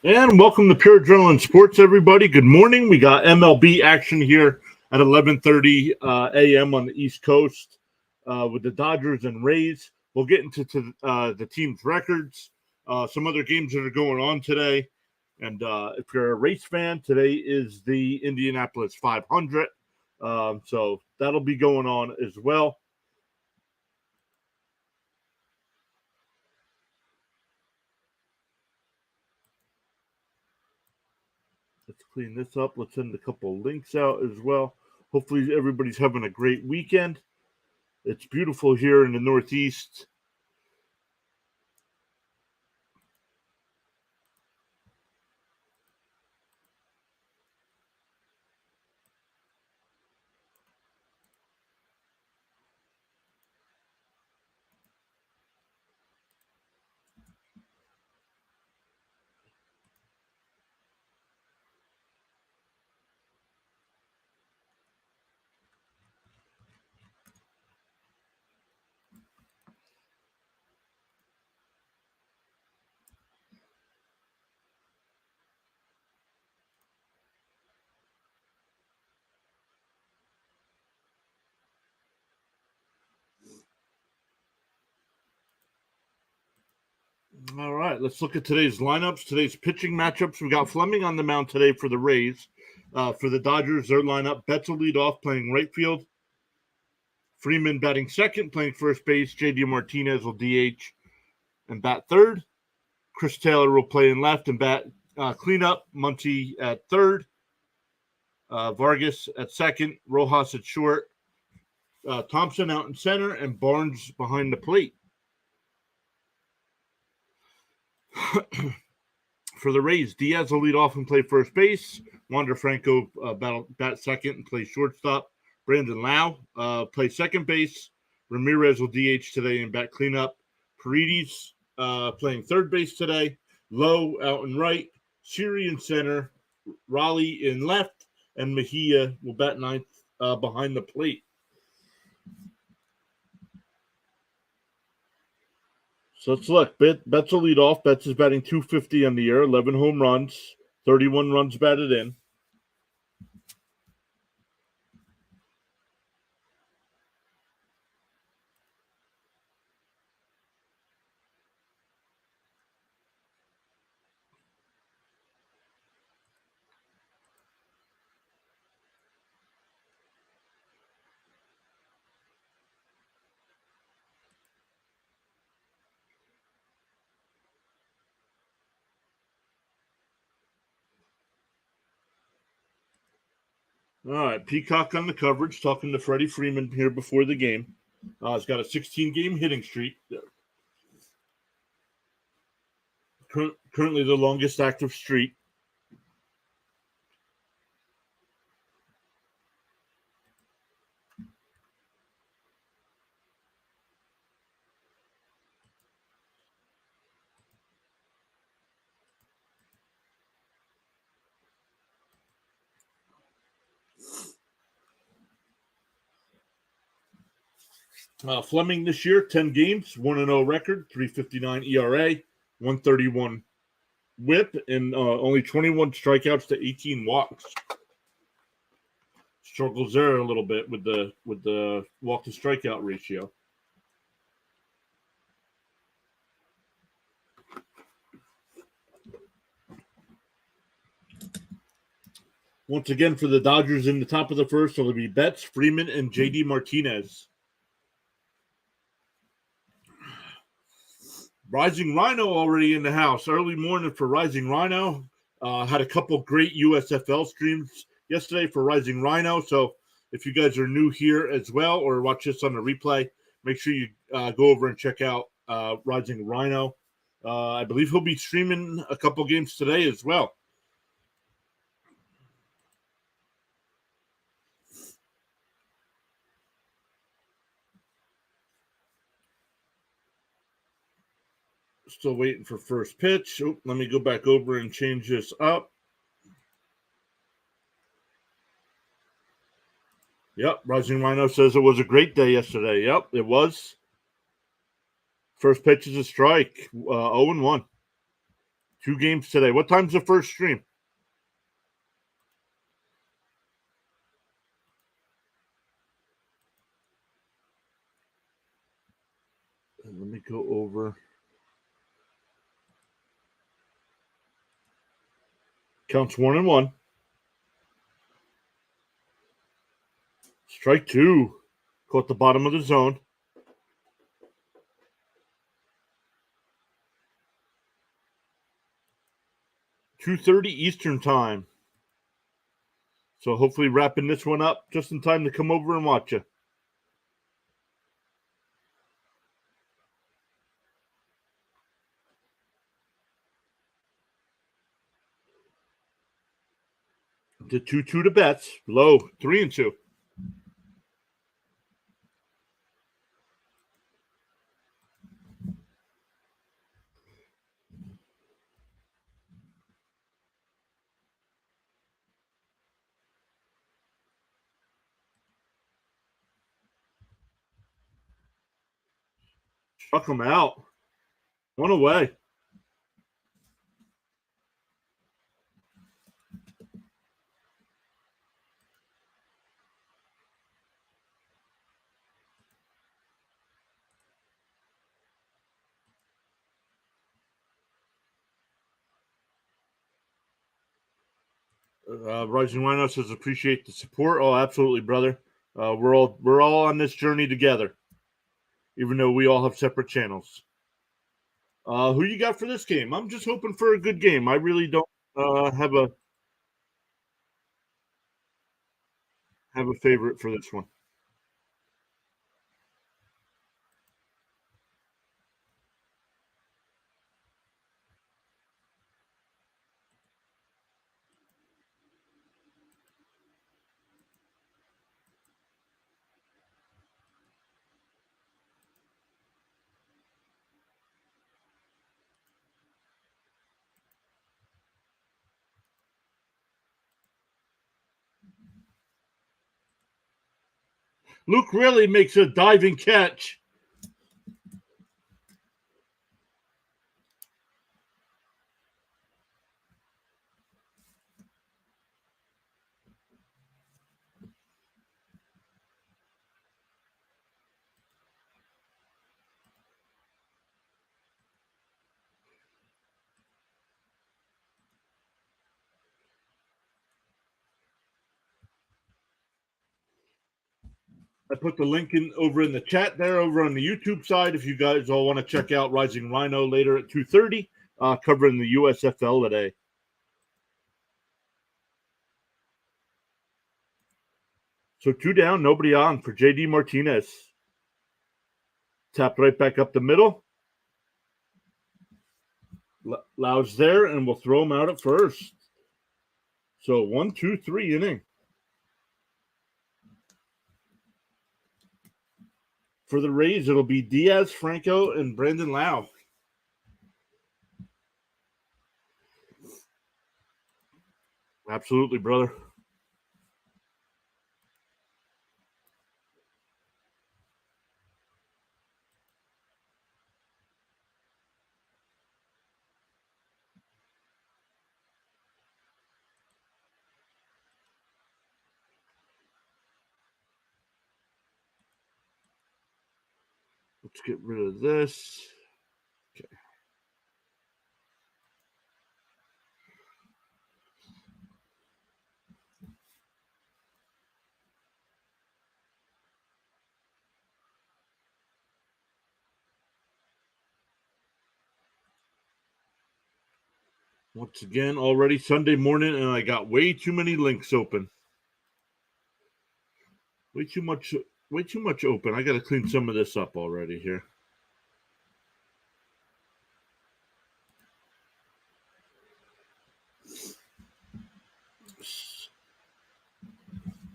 And welcome to Pure Adrenaline Sports, everybody. Good morning. We got MLB action here at 11:30 a.m. on the East Coast with the Dodgers and Rays. We'll get into the team's records, some other games that are going on today. And if you're a race fan, today is the Indianapolis 500. So that'll be going on as well. Let's clean this up. Let's send a couple links out as well. Hopefully everybody's having a great weekend. It's beautiful here in the Northeast. All right, let's look at today's lineups, today's pitching matchups. We got Fleming on the mound today for the Rays. For the Dodgers, their lineup, Betts will lead off playing right field. Freeman batting second, playing first base. J.D. Martinez will DH and bat third. Chris Taylor will play in left and bat cleanup. Muncy at third. Vargas at second. Rojas at short. Thompson out in center, and Barnes behind the plate. For the Rays, Diaz will lead off and play first base. Wander Franco bat second and play shortstop. Brandon Lau play second base. Ramirez will DH today and bat cleanup. Paredes playing third base today. Lowe out in right. Siri in center. Raleigh in left. And Mejia will bat ninth behind the plate. So let's look. Betts will lead off. Betts is batting .250 on the year, 11 home runs, 31 runs batted in. All right, Peacock on the coverage, talking to Freddie Freeman here before the game. He's got a 16-game hitting streak. Currently the longest active streak. Fleming this year, 10 games, 1-0 record, 3.59 ERA, 131 whip, and only 21 strikeouts to 18 walks. Struggles there a little bit with the walk to strikeout ratio. Once again, for the Dodgers in the top of the first, it'll be Betts, Freeman, and J.D. Martinez. Rising Rhino already in the house. Early morning for Rising Rhino. Had a couple great USFL streams yesterday for Rising Rhino. So if you guys are new here as well or watch this on the replay, make sure you go over and check out Rising Rhino. I believe he'll be streaming a couple games today as well. Still waiting for first pitch. Let me go back over and change this up. Yep, Rising Rhino says it was a great day yesterday. Yep, it was. First pitch is a strike. 0-1. 2 games today. What time's the first stream? Let me go over. Counts 1-1. Strike 2. Caught the bottom of the zone. 2:30 Eastern time. So hopefully wrapping this one up just in time to come over and watch you. The 2-2 to bets. Low. 3-2. Struck him out. 1 away. Rising Rhino says appreciate the support. Oh, absolutely, brother. We're all on this journey together, even though we all have separate channels. Who you got for this game? I'm just hoping for a good game. I really don't have a favorite for this one. Luke really makes a diving catch. I put the link over in the chat there, over on the YouTube side. If you guys all want to check out Rising Rhino later at 2:30, covering the USFL today. So 2 down, nobody on for JD Martinez. Tapped right back up the middle. Lau's there, and we'll throw him out at first. So 1, 2, 3 inning. For the Rays, it'll be Diaz, Franco, and Brandon Lau. Absolutely, brother. Let's get rid of this. Okay. Once again, already Sunday morning, and I got way too many links open. Way too much open. I got to clean some of this up already here.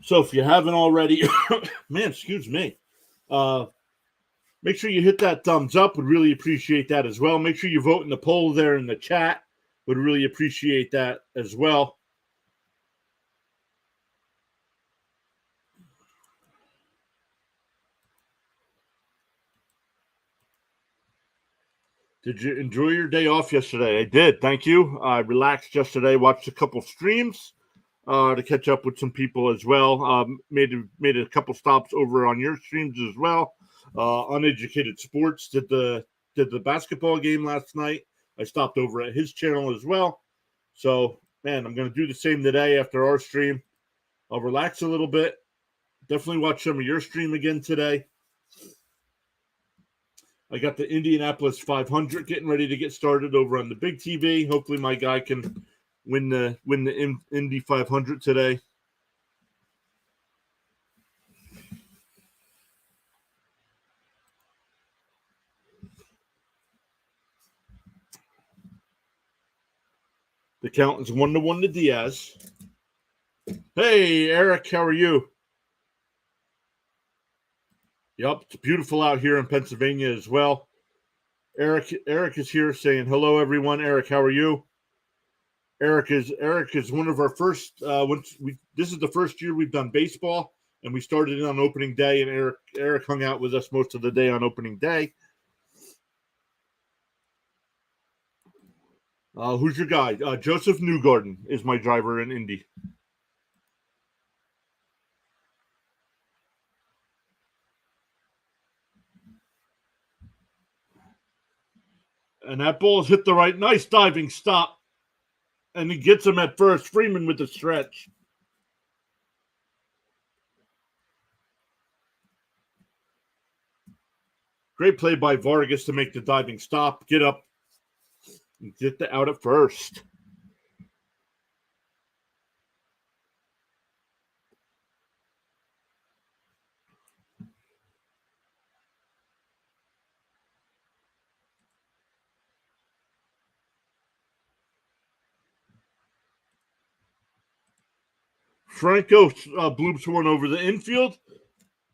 So if you haven't already, man, excuse me. Make sure you hit that thumbs up. Would really appreciate that as well. Make sure you vote in the poll there in the chat. Would really appreciate that as well. Did you enjoy your day off yesterday? I did. Thank you. I relaxed yesterday, watched a couple streams to catch up with some people as well. Made a couple stops over on your streams as well. Uneducated Sports did the basketball game last night. I stopped over at his channel as well. So, man, I'm going to do the same today after our stream. I'll relax a little bit. Definitely watch some of your stream again today. I got the Indianapolis 500 getting ready to get started over on the big TV. Hopefully, my guy can win the Indy 500 today. The count is 1-1 to Diaz. Hey, Eric, how are you? Yep, it's beautiful out here in Pennsylvania as well. Eric is here saying hello, everyone. Eric, how are you? Eric is one of our first. This is the first year we've done baseball, and we started it on opening day. And Eric hung out with us most of the day on opening day. Who's your guy? Joseph Newgarden is my driver in Indy. And that ball's hit the right. Nice diving stop. And he gets him at first. Freeman with the stretch. Great play by Vargas to make the diving stop. Get up. And get the out at first. Franco bloops one over the infield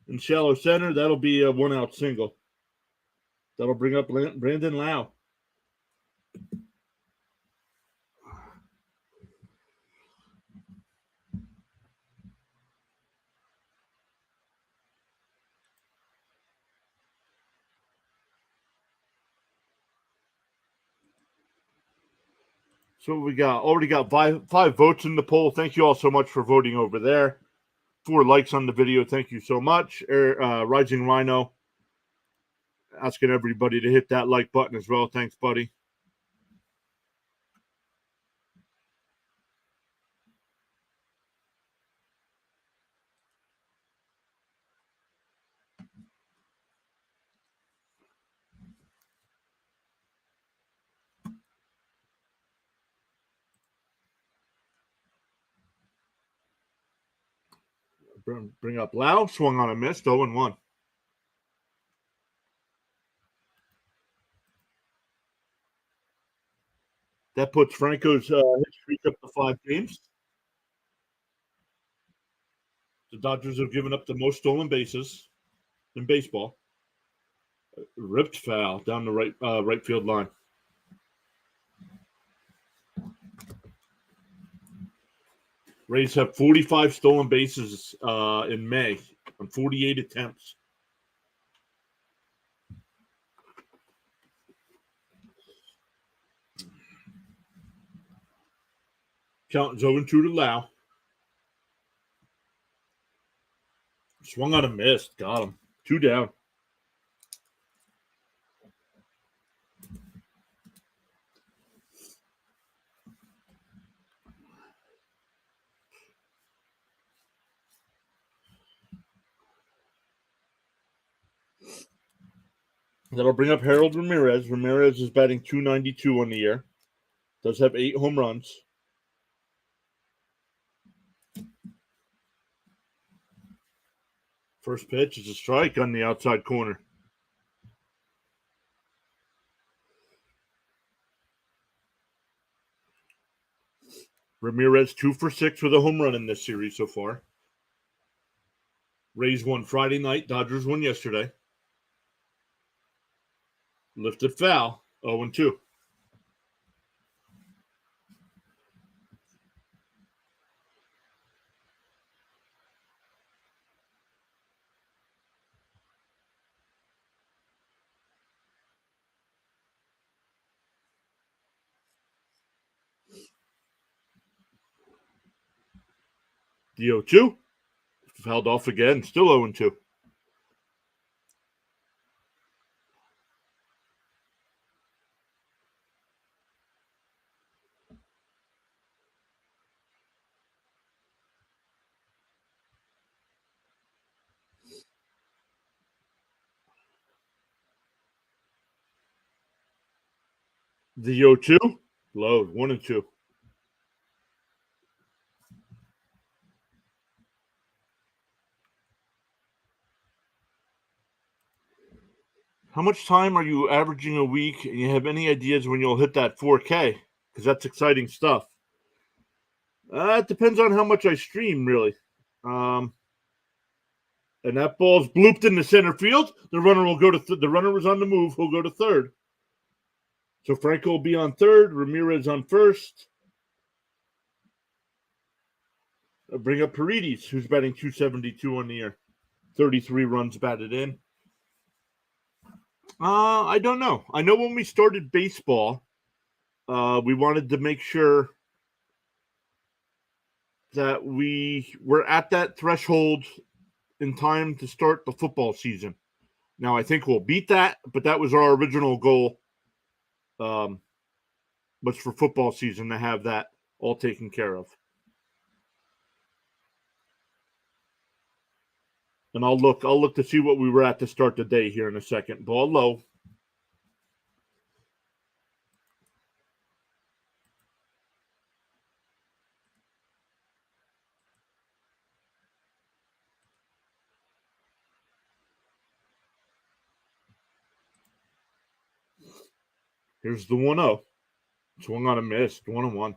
in shallow center. That'll be a 1-out single. That'll bring up Brandon Lau. So we already got five votes in the poll. Thank you all so much for voting over there. 4 likes on the video. Thank you so much. Rising Rhino asking everybody to hit that like button as well. Thanks, buddy. Bring up Lau. Swung on a miss. 0-1. That puts Franco's hit streak up to 5 games. The Dodgers have given up the most stolen bases in baseball. Ripped foul down the right field line. Rays have 45 stolen bases in May on 48 attempts. Count is 0-2 to Lau. Swung on a miss. Got him. 2 down. That'll bring up Harold Ramirez. Ramirez is batting .292 on the year. Does have 8 home runs. First pitch is a strike on the outside corner. Ramirez 2 for 6 with a home run in this series so far. Rays won Friday night. Dodgers won yesterday. Lifted foul. 0-2. The 0-2. Held off again. Still 0-2. The 0-2. Low. 1-2. How much time are you averaging a week, and you have any ideas when you'll hit that 4K? Because that's exciting stuff. It depends on how much I stream, really. And that ball's blooped in the center field. The runner will go to the runner was on the move. He'll go to third. So Franco will be on third. Ramirez on first. I'll bring up Paredes, who's batting 272 on the year. 33 runs batted in. I don't know. I know when we started baseball, we wanted to make sure that we were at that threshold in time to start the football season. Now, I think we'll beat that, but that was our original goal, was for football season to have that all taken care of. And I'll look to see what we were at to start the day here in a second. Ball low. Here's the 1-0. Swung on a miss. 1-1.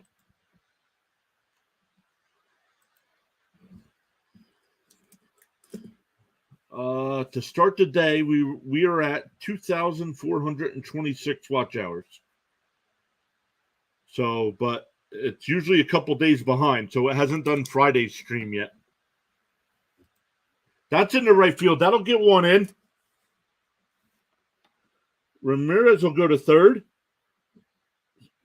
To start the day, we are at 2,426 watch hours. So, but it's usually a couple days behind, so it hasn't done Friday's stream yet. That's in the right field. That'll get one in. Ramirez will go to third.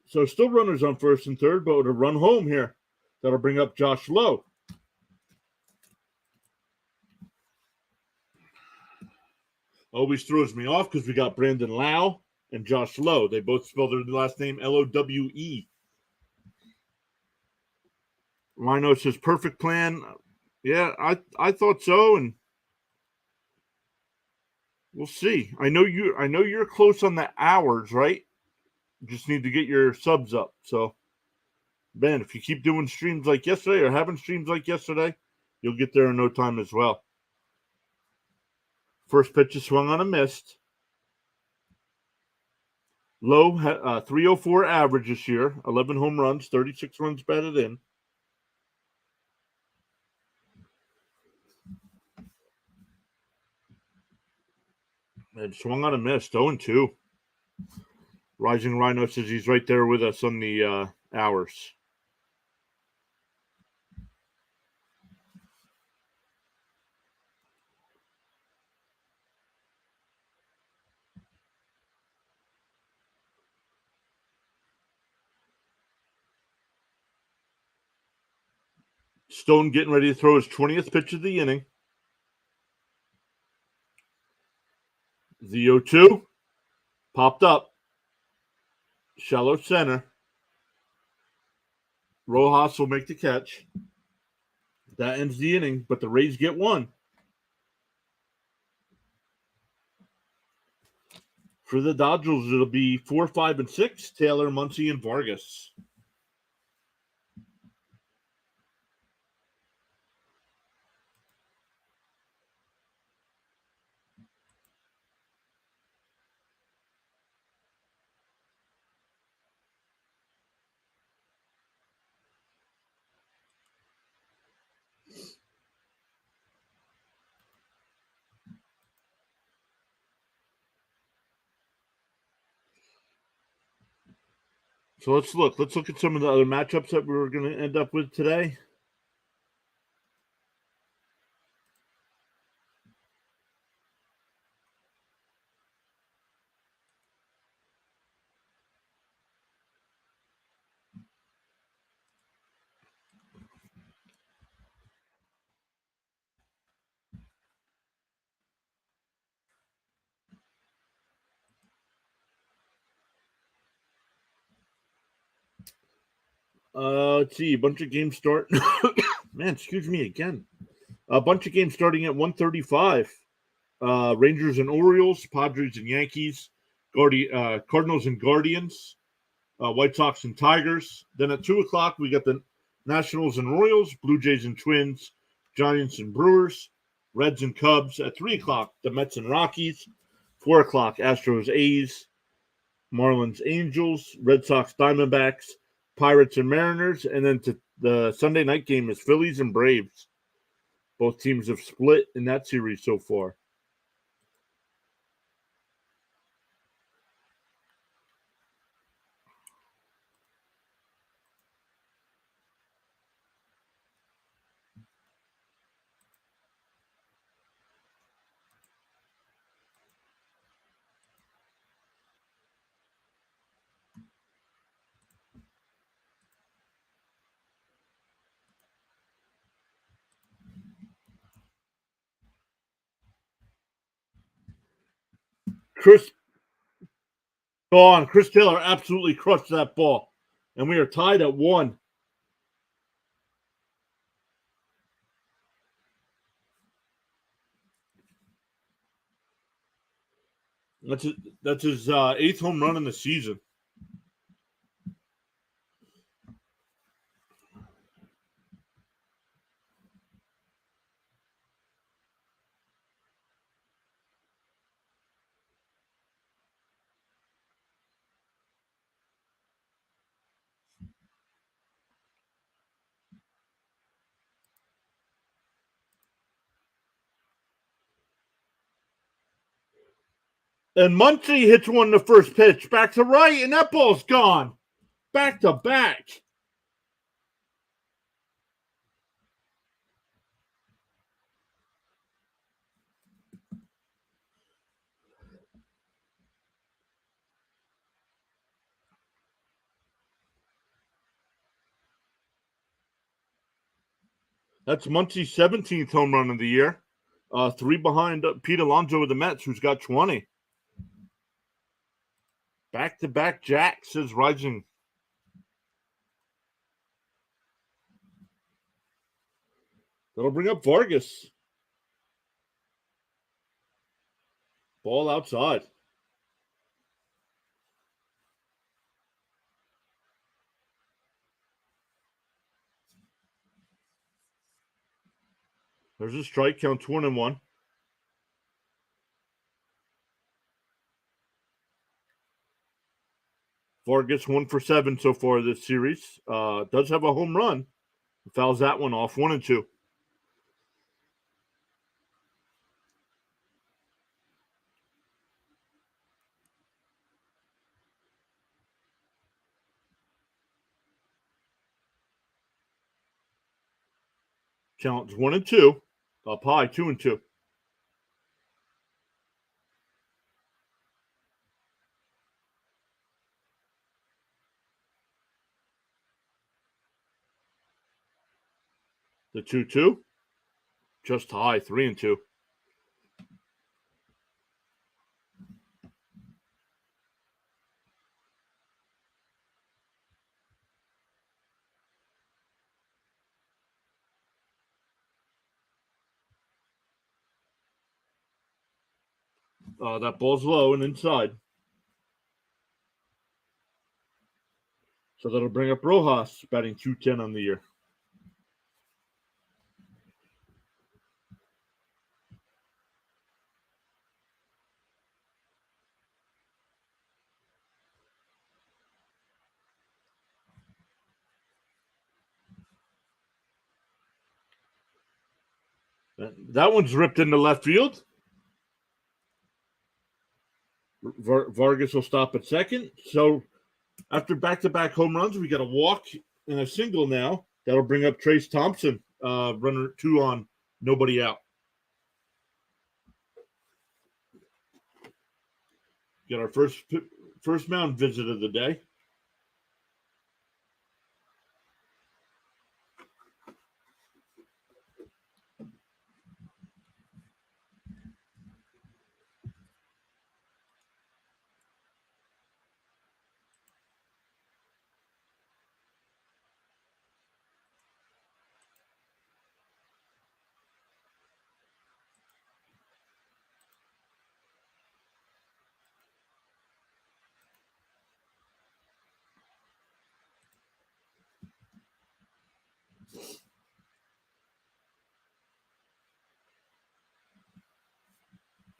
So still runners on first and third, but with a run home here. That'll bring up Josh Lowe. Always throws me off because we got Brandon Lau and Josh Lowe. They both spell their last name Lowe. Rhino says perfect plan. Yeah, I thought so, and we'll see. I know you're close on the hours, right? You just need to get your subs up. So, Ben, if you keep doing streams like yesterday or having streams like yesterday, you'll get there in no time as well. First pitch is swung on a missed. Low 304 average this year, 11 home runs, 36 runs batted in. And swung on a miss, 0-2. Rising Rhino says he's right there with us on the hours. Stone getting ready to throw his 20th pitch of the inning. The 0-2 popped up. Shallow center. Rojas will make the catch. That ends the inning, but the Rays get one. For the Dodgers, it'll be 4, 5, and 6. Taylor, Muncy, and Vargas. So let's look. Let's look at some of the other matchups that we were going to end up with today. Let's see. A bunch of games start. Man, excuse me again. A bunch of games starting at 1:35. Rangers and Orioles, Padres and Yankees, Cardinals and Guardians, White Sox and Tigers. Then at 2:00, we got the Nationals and Royals, Blue Jays and Twins, Giants and Brewers, Reds and Cubs. At 3:00, the Mets and Rockies. 4:00, Astros, A's, Marlins, Angels, Red Sox, Diamondbacks, Pirates and Mariners. And then the Sunday night game is Phillies and Braves. Both teams have split in that series so far. Chris Chris Taylor absolutely crushed that ball. And we are tied at 1. That's his 8th home run in the season. And Muncy hits one the first pitch, back to right, and that ball's gone. Back to back. That's Muncy's 17th home run of the year. 3 behind Pete Alonso with the Mets, who's got 20. Back-to-back jacks is rising. That'll bring up Vargas. Ball outside. There's a strike, count 2-1. Vargas 1 for 7 so far this series. Does have a home run. Fouls that one off, 1-2. Counts 1-2. Up high, 2-2. The 2-2. Just high, 3-2. That ball's low and inside. So that'll bring up Rojas, batting 210 on the year. That one's ripped into left field. Vargas will stop at second. So after back-to-back home runs, we got a walk and a single now. That'll bring up Trace Thompson, runner 2 on, nobody out. Got our first mound visit of the day.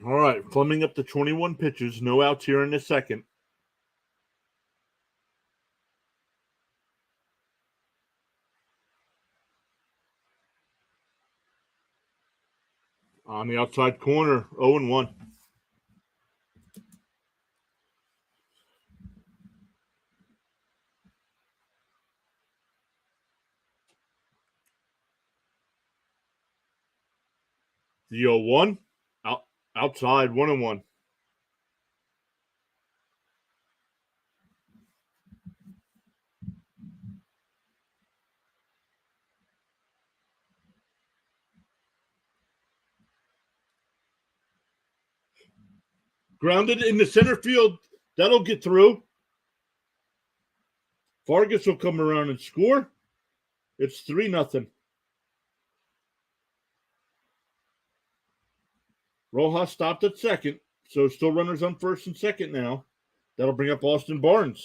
All right, Fleming up to 21 pitches. No outs here in the second. On the outside corner, 0-1. The 0-1. Outside, 1-1. Grounded in the center field. That'll get through. Vargas will come around and score. It's 3-0. Rojas stopped at second, so still runners on first and second now. That'll bring up Austin Barnes.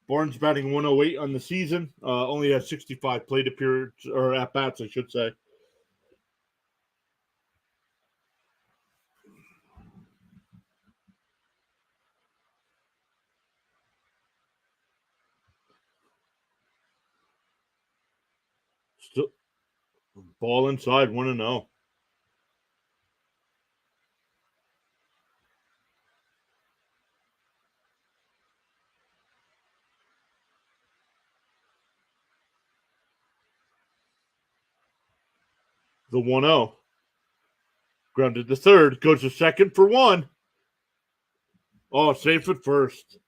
Barnes batting 108 on the season. Only has 65 plate appearances, or at-bats, I should say. Still, ball inside, 1-0. The 1-0. Grounded to third. Goes to second for 1. Oh, safe at first.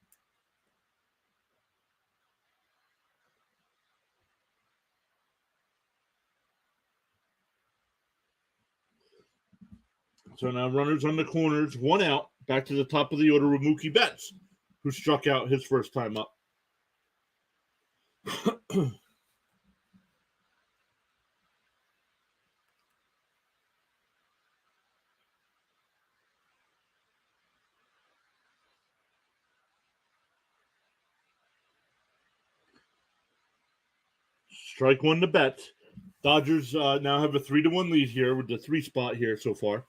So now runners on the corners, 1 out. Back to the top of the order with Mookie Betts, who struck out his first time up. Strike 1 to Betts. Dodgers now have a 3-1 lead here with the 3 spot here so far.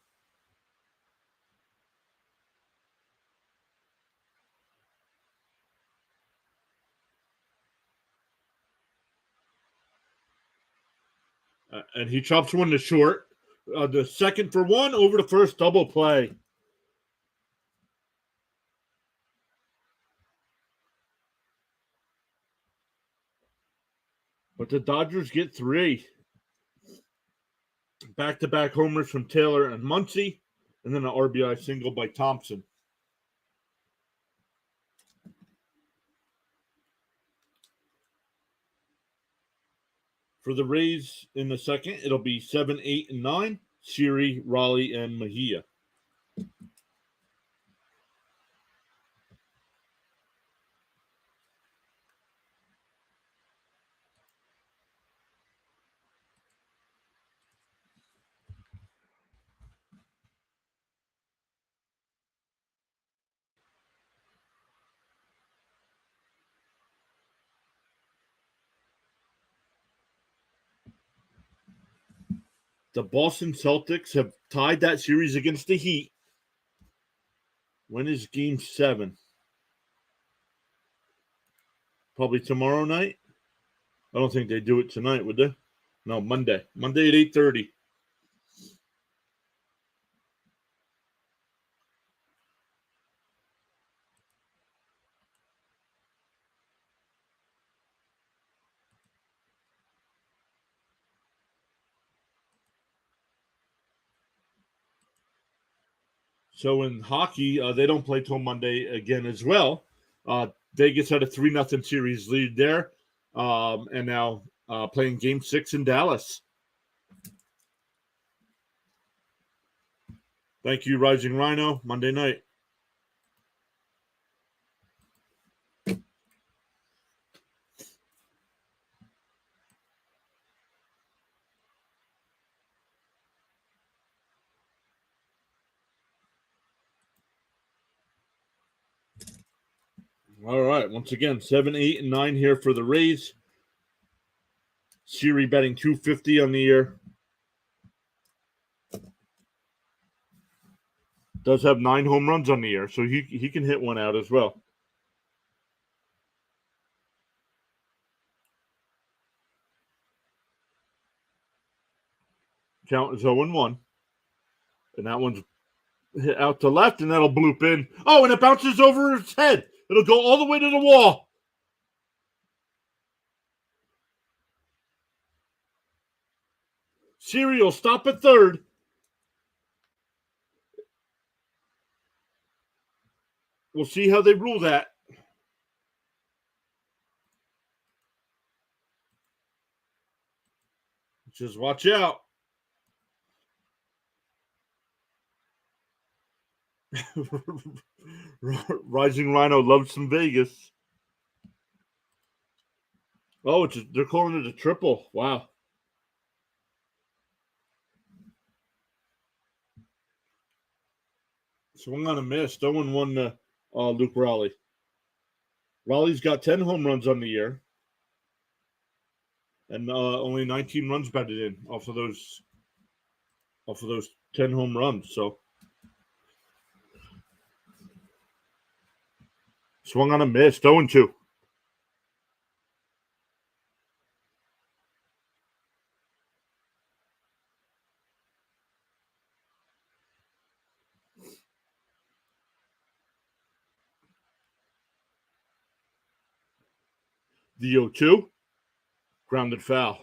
And he chops 1 to short. The second for 1 over to first, double play. But the Dodgers get 3. Back-to-back homers from Taylor and Muncy, and then an RBI single by Thompson. For the Rays in the second, it'll be 7, 8, and 9. Siri, Raleigh, and Mejia. The Boston Celtics have tied that series against the Heat. When is Game 7? Probably tomorrow night? I don't think they do it tonight, would they? No, Monday. Monday at 8:30. So in hockey, they don't play till Monday again as well. Vegas had a 3-0 series lead there, and now playing Game 6 in Dallas. Thank you, Rising Rhino. Monday night. All right. Once again, 7, 8, and 9 here for the Rays. Siri betting 250 on the year. Does have 9 home runs on the year, so he can hit one out as well. Count is 0-1. And that one's hit out to left, and that'll bloop in. Oh, and it bounces over its head. It'll go all the way to the wall. Serial, stop at third. We'll see how they rule that. Just watch out. Rising Rhino loves some Vegas. Oh, they're calling it a triple. Wow. Swung on a miss. Owen won Luke Raleigh. Raleigh's got 10 home runs on the year. And only 19 runs batted in off of those 10 home runs. So swung on a miss. 0-2. The 0-2. Grounded foul.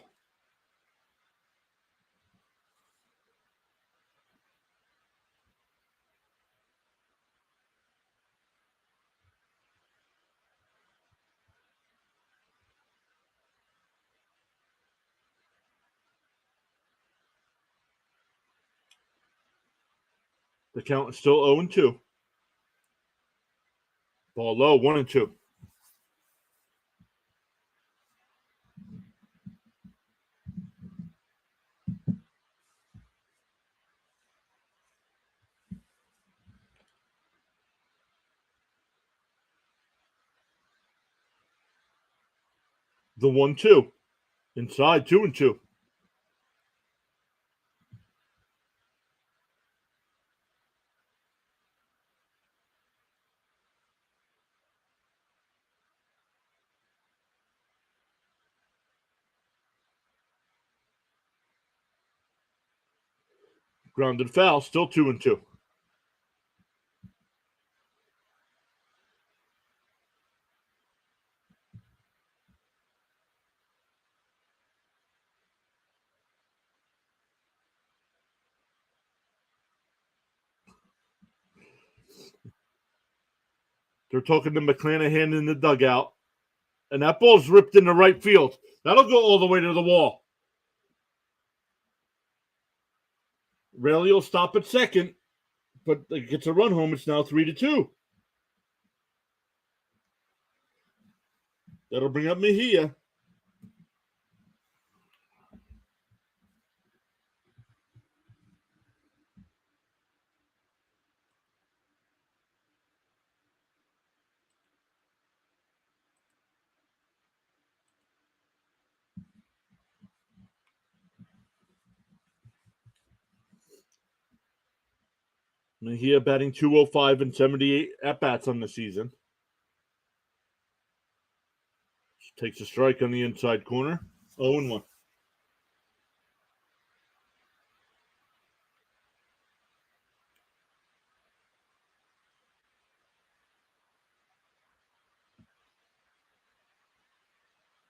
The count is still 0-2. Ball low, 1-2. The 1-2. Inside, 2-2. Grounded foul, still 2-2. They're talking to McClanahan in the dugout. And that ball's ripped into right field. That'll go all the way to the wall. Raleigh will stop at second, but it gets a run home. It's now 3-2. That'll bring up Mejia. Mejia batting 205 and 78 at-bats on the season. Takes a strike on the inside corner. 0-1.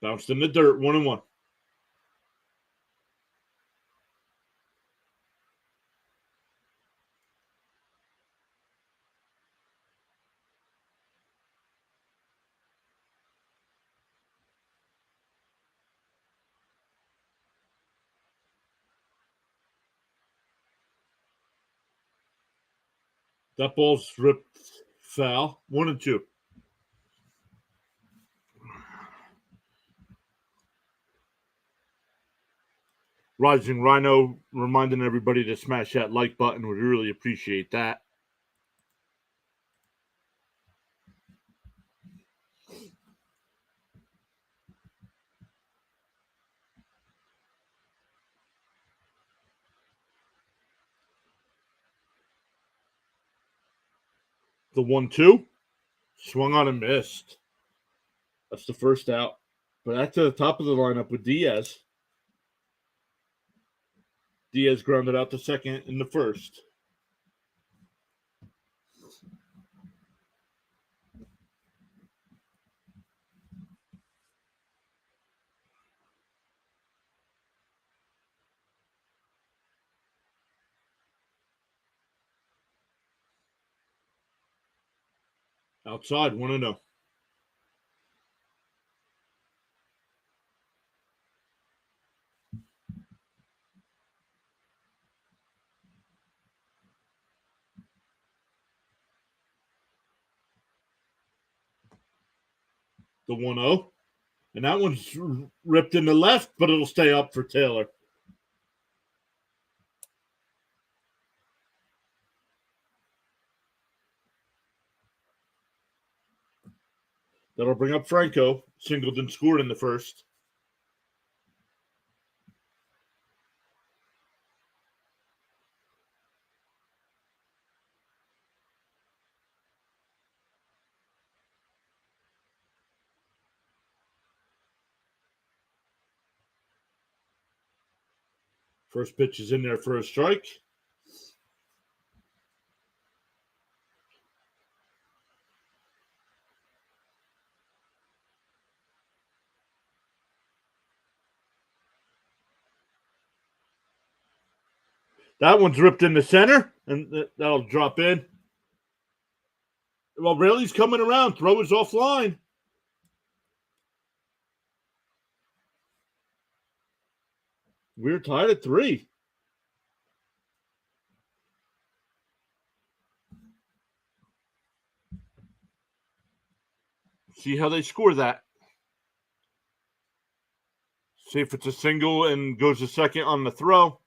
Bounced in the dirt. 1-1. That ball's ripped foul. 1-2. Rising Rhino reminding everybody to smash that like button. Would really appreciate that. The 1-2. Swung on and missed. That's the first out. But back to the top of the lineup with Diaz. Diaz grounded out to second in the first. Outside, 1-0. The 1-0. And that one's ripped in the left, but it'll stay up for Taylor. That'll bring up Franco. Singleton scored in the first. First pitch is in there for a strike. That one's ripped in the center, and that'll drop in. Well, Rayleigh's coming around. Throw is offline. We're tied at 3. See how they score that. See if it's a single and goes to second on the throw.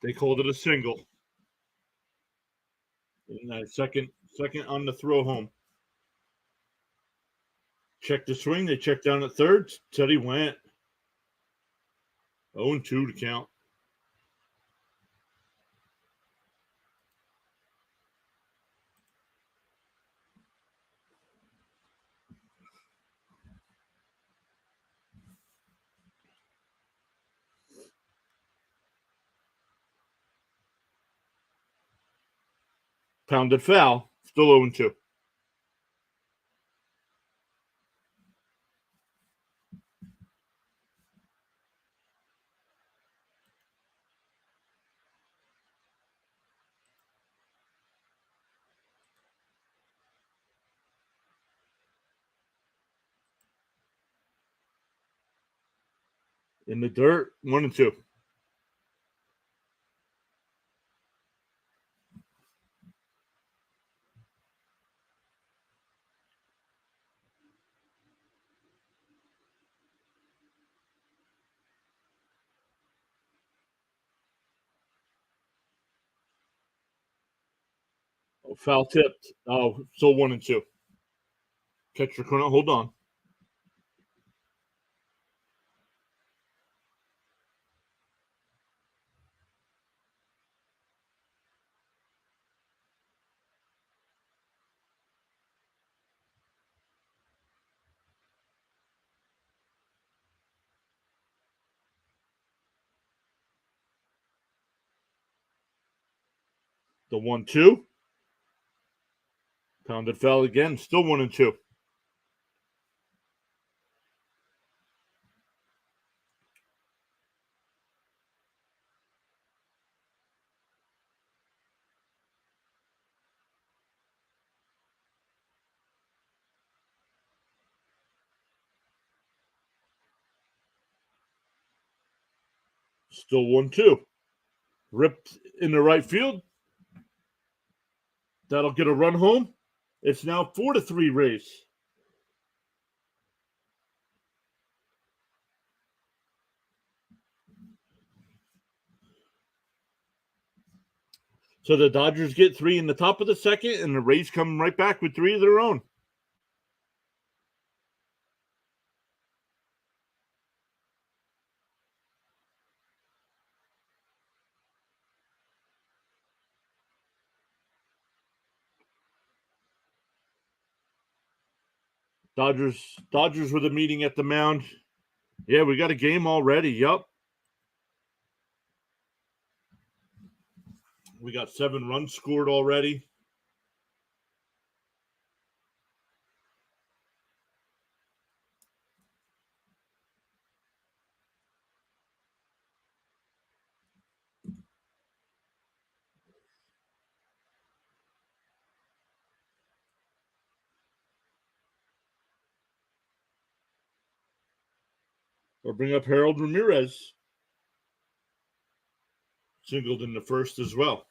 They called it a single. And second on the throw home. Check the swing. They checked down at third. Said he went. 0-2 to count. Pounded foul. Still 0-2. In the dirt, 1-2. Oh, foul tipped. Oh, still 1-2. Catcher couldn't hold on. The 1-2. Pounded foul again. Still 1-2. Still 1-2. Ripped in the right field. That'll get a run home. It's now 4-3 Rays. So the Dodgers get 3 in the top of the second, and the Rays come right back with 3 of their own. Dodgers with a meeting at the mound. Yeah, we got a game already. Yup. We got 7 runs scored already. Or bring up Harold Ramirez. Singled in the first as well.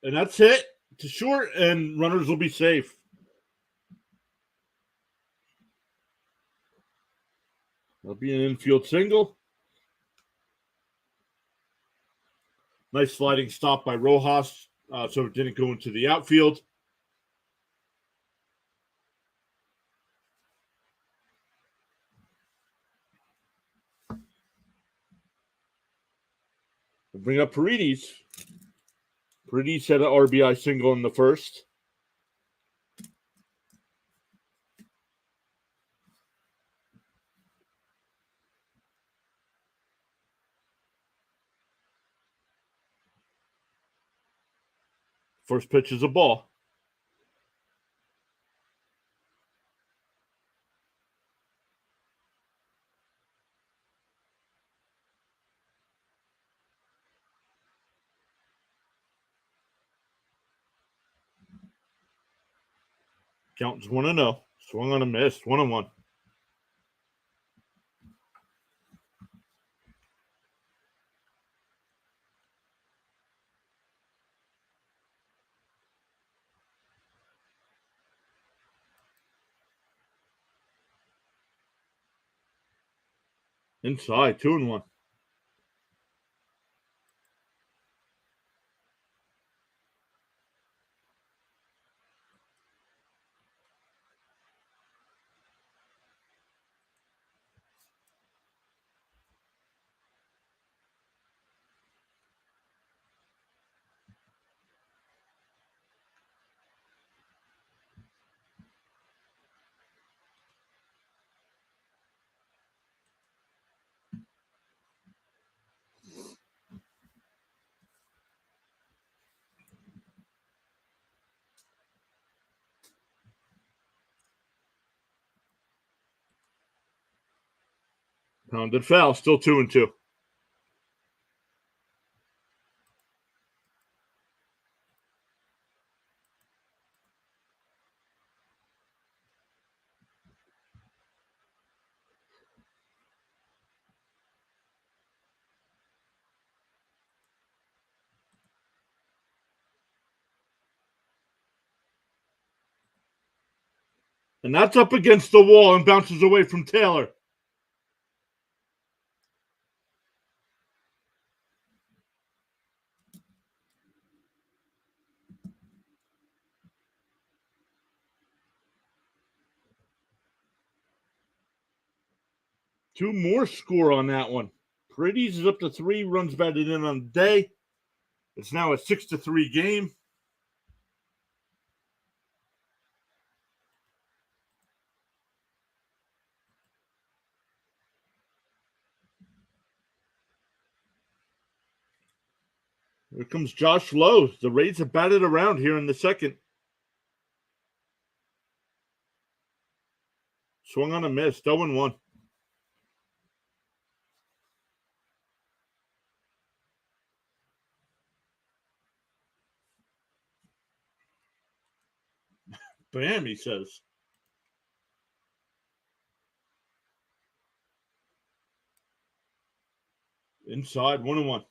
And that's it to short, and runners will be safe. That'll be an infield single. Nice sliding stop by Rojas, so it didn't go into the outfield. We'll bring up Paredes. Paredes had an RBI single in the first. First pitch is a ball. Count's 1-0. Swung on a miss. 1-1. Inside. 2-1. Pounded foul. Still 2-2. And that's up against the wall and bounces away from Taylor. Two more score on that one. Paredes is up to 3 runs batted in on the day. It's now a 6-3 game. Here comes Josh Lowe. The Rays have batted around here in the second. Swung on a miss. 0-1. Bam, he says. Inside, 1-1.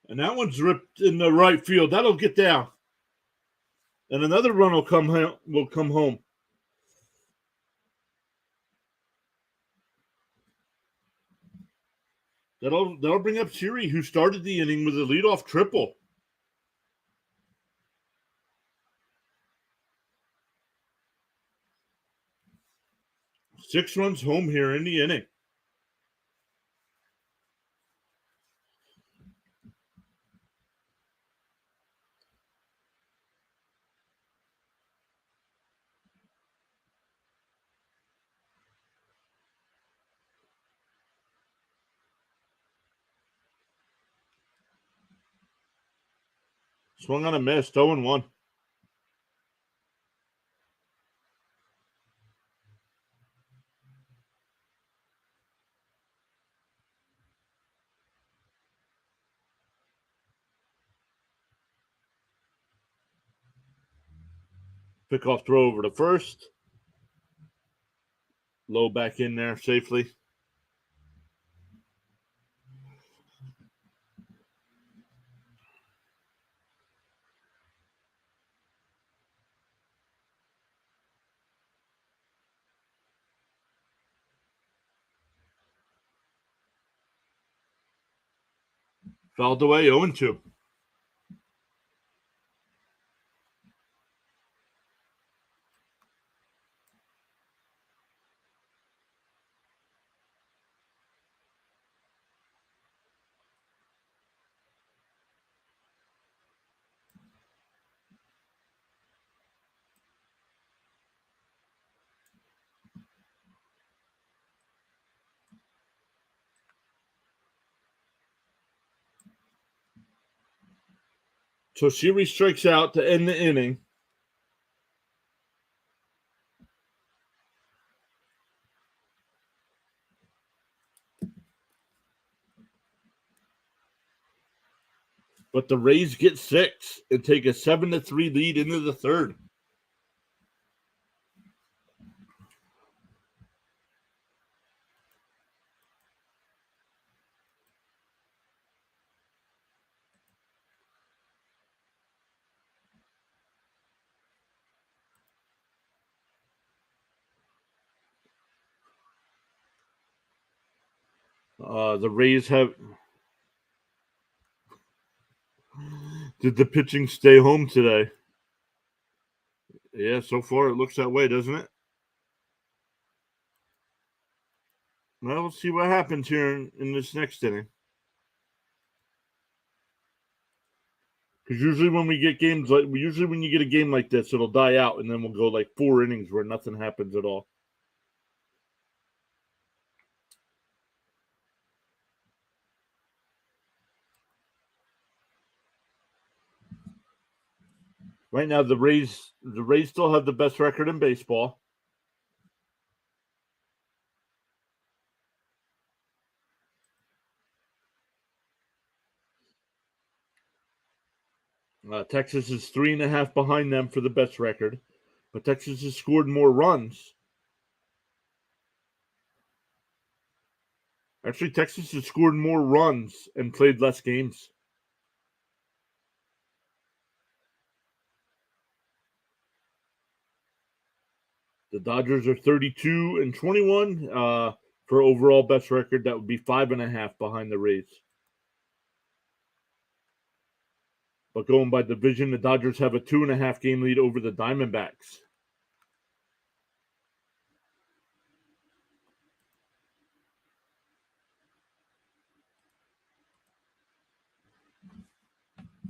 And that one's ripped in the right field. That'll get down. And another run will come home. That'll bring up Siri, who started the inning with a leadoff triple. 6 runs home here in the inning. Swung on a miss, 0-1. Pickoff throw over to first. Low back in there safely. Fouled away, 0-2. So Siri strikes out to end the inning. But the Rays get 6 and take a 7-3 lead into the third. The Rays have. Did the pitching stay home today? Yeah, so far it looks that way, doesn't it? Well, we'll see what happens here in this next inning. Because usually when we get games when you get a game like this, it'll die out, and then we'll go like 4 innings where nothing happens at all. Right now, the Rays still have the best record in baseball. Texas is 3.5 behind them for the best record, but Texas has scored more runs. Actually, Texas has scored more runs and played less games. The Dodgers are 32-21 for overall best record. That would be 5.5 behind the Rays. But going by division, the Dodgers have a 2.5 game lead over the Diamondbacks.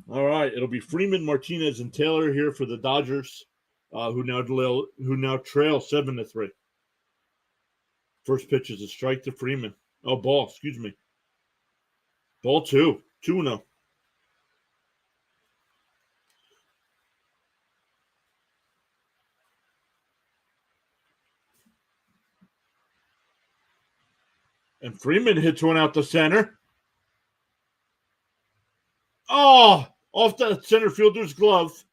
All right, it'll be Freeman, Martinez, and Taylor here for the Dodgers, who now trail 7-3. First pitch is a strike to Freeman. Oh, ball, excuse me. Ball 2, 2-0. And Freeman hits one out the center. Oh, off the center fielder's glove.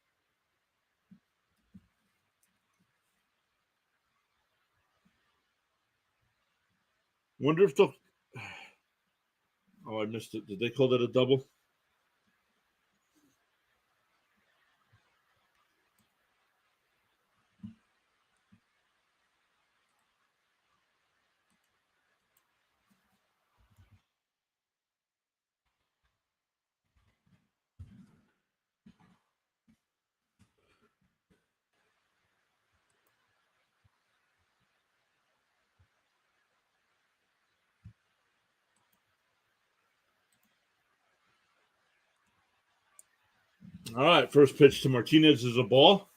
Wonder if they'll. Oh, I missed it. Did they call that a double? All right, first pitch to Martinez is a ball.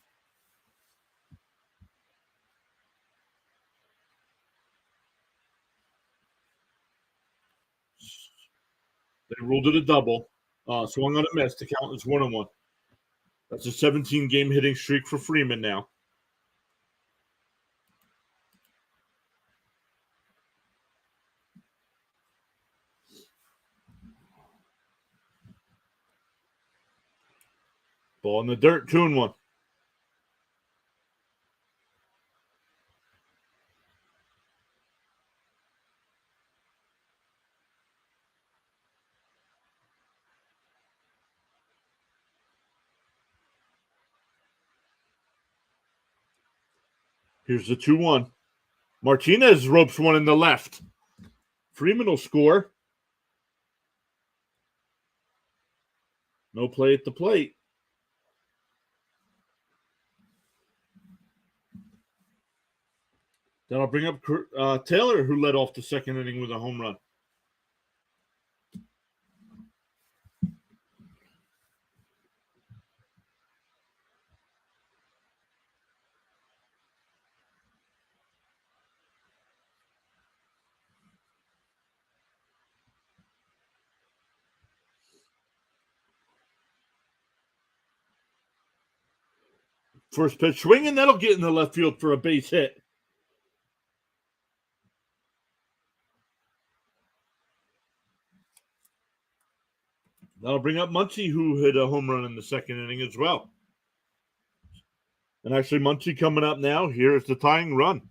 They ruled it a double. Swung on a miss. The count is 1-1. That's a 17-game hitting streak for Freeman now. Ball in the dirt, 2-1. Here's the 2-1. Martinez ropes one in the left. Freeman will score. No play at the plate. That'll bring up Taylor, who led off the second inning with a home run. First pitch swinging, that'll get in the left field for a base hit. That'll bring up Muncy, who hit a home run in the second inning as well. And actually, Muncy coming up now. Here's the tying run.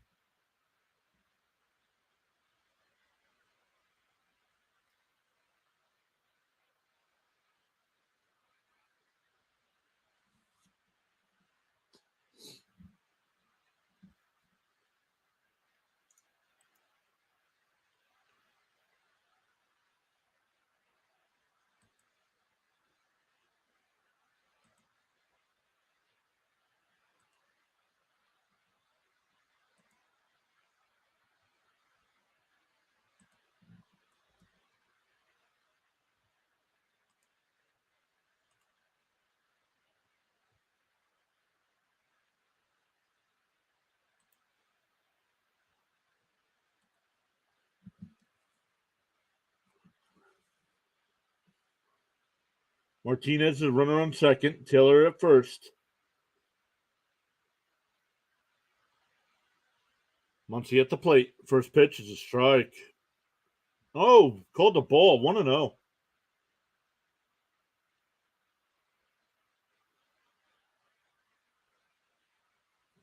Martinez is runner on second. Taylor at first. Muncy at the plate. First pitch is a strike. Oh, called the ball. 1-0.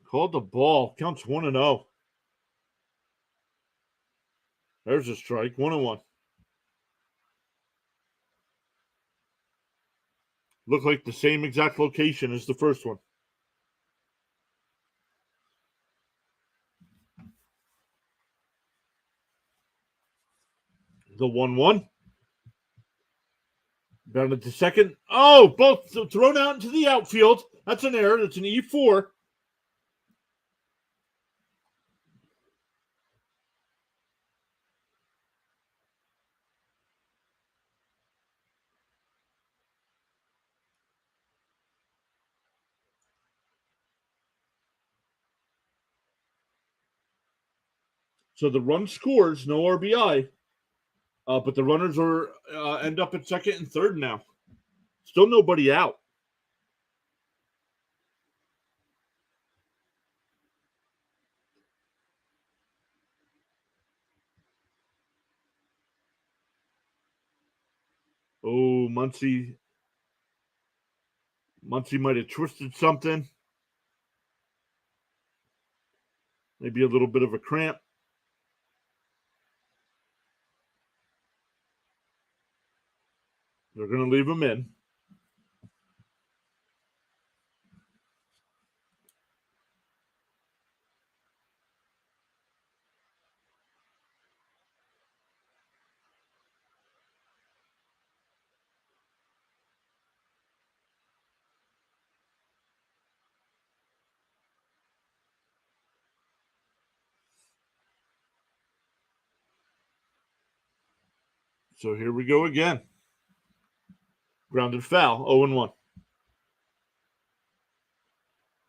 Called the ball. Counts 1-0. There's a strike. 1-1. Looked like the same exact location as the first one. The 1-1. Grounded to second. Oh, both thrown out into the outfield. That's an error. That's an E4. So the run scores, no RBI. But the runners are end up at second and third now. Still nobody out. Oh, Muncie might have twisted something. Maybe a little bit of a cramp. They're going to leave him in. So here we go again. Grounded foul, 0-1.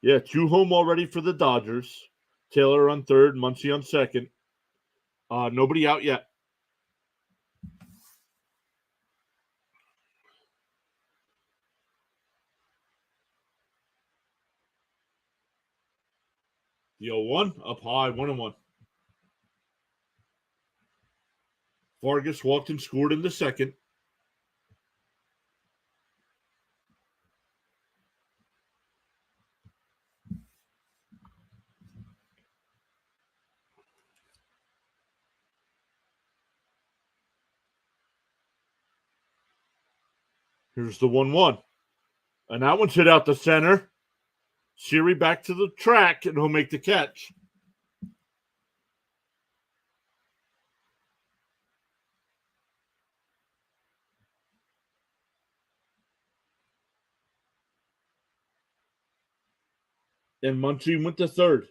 Yeah, 2 home already for the Dodgers. Taylor on third, Muncie on second. Nobody out yet. The 0-1 up high, 1-1. Vargas walked and scored in the second. Here's the 1-1. And that one's hit out the center. Siri back to the track, and he'll make the catch. And Muncie went to third.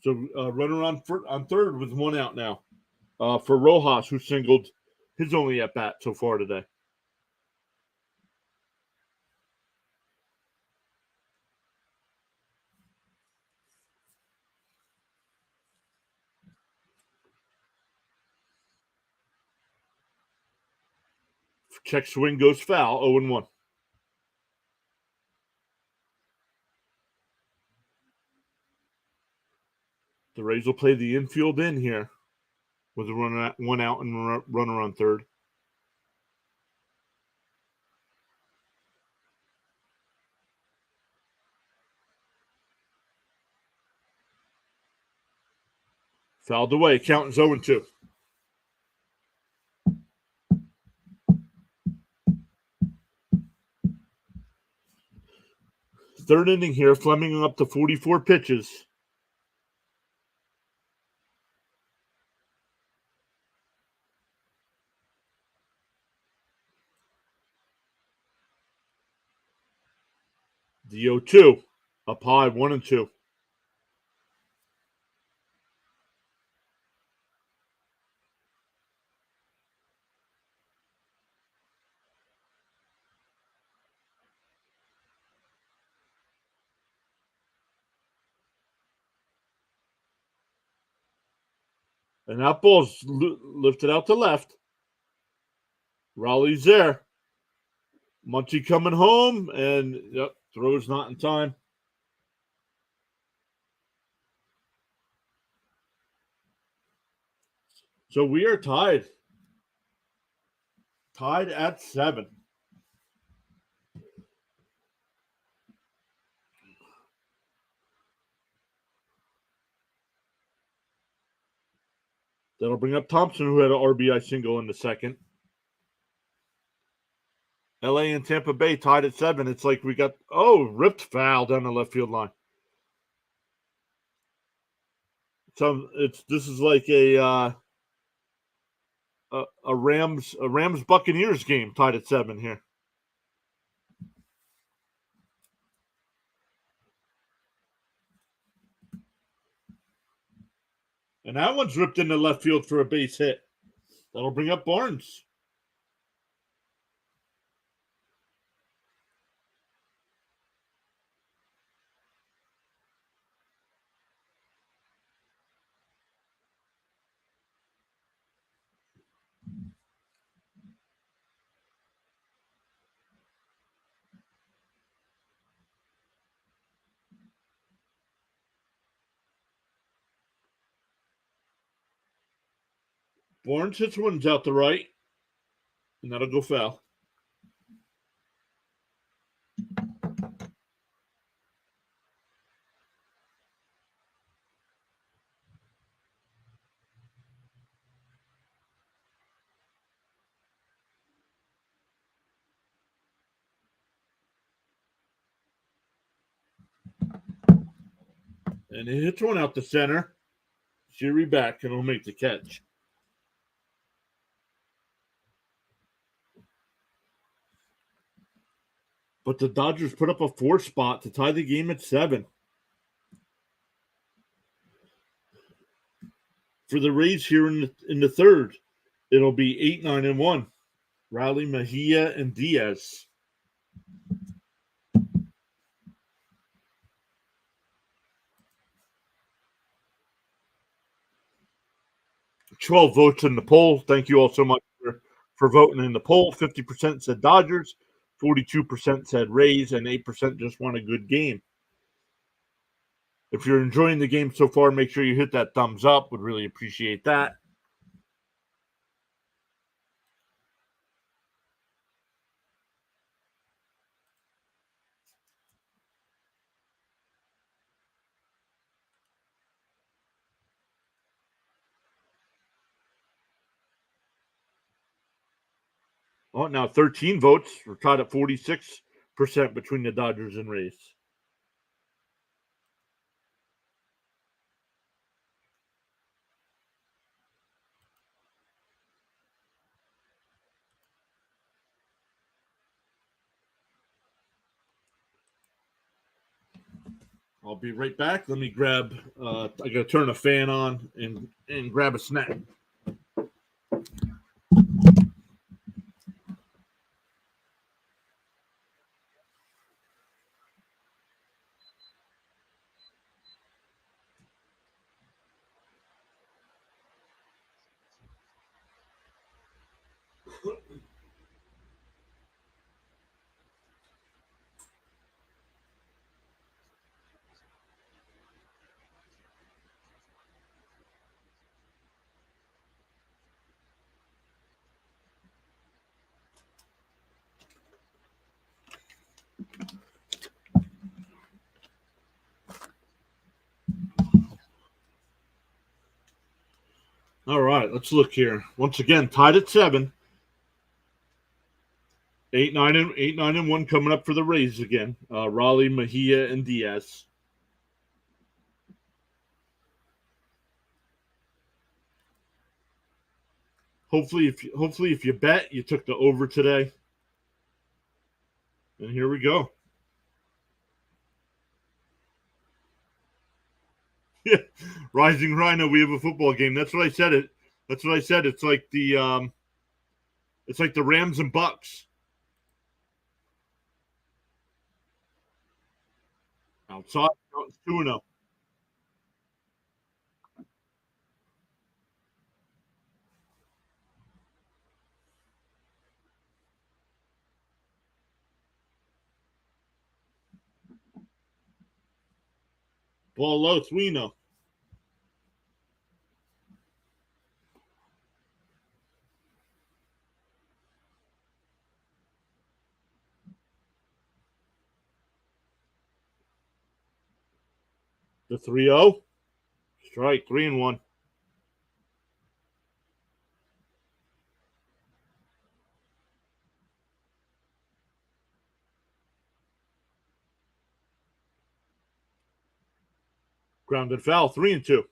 So runner on third with 1 out now for Rojas, who singled his only at bat so far today. Check swing goes foul, 0-1. The Rays will play the infield in here with a 1 out and runner on third. Fouled away. Count is 0-2. Third inning here. Fleming up to 44 pitches. The 0-2 up high, 1-2. And that ball's lifted out to left. Raleigh's there. Muncie coming home, and throw's not in time. So we are tied. Tied at 7. That'll bring up Thompson, who had an RBI single in the second. LA and Tampa Bay tied at 7. It's like we got ripped foul down the left field line. So this is like a Rams Buccaneers game tied at 7 here. And that one's ripped into left field for a base hit. That'll bring up Barnes. Barnes hits ones out the right. and that'll go foul. And he hits one out the center. Shiri back, and he'll make the catch. But the Dodgers put up a 4 spot to tie the game at 7. For the Rays here in the third, it'll be 8-9-1. Riley, Mejia, and Diaz. 12 votes in the poll. Thank you all so much for voting in the poll. 50% said Dodgers, 42% said Rays, and 8% just want a good game. If you're enjoying the game so far, make sure you hit that thumbs up. Would really appreciate that. Oh, now 13 votes. We're tied at 46% between the Dodgers and Rays. I'll be right back. Let me grab. I gotta turn a fan on and grab a snack. All right, let's look here. Once again, tied at 7. 8-9-1 coming up for the Rays again. Raleigh, Mejia, and Diaz. Hopefully, if you bet, you took the over today. And here we go. Rising Rhino, we have a football game. That's what I said. That's what I said. It's like the Rams and Bucks. Outside, it's 2-0. Ball low, 3-0. The 3-0. Strike, 3-1. Grounded foul, 3-2.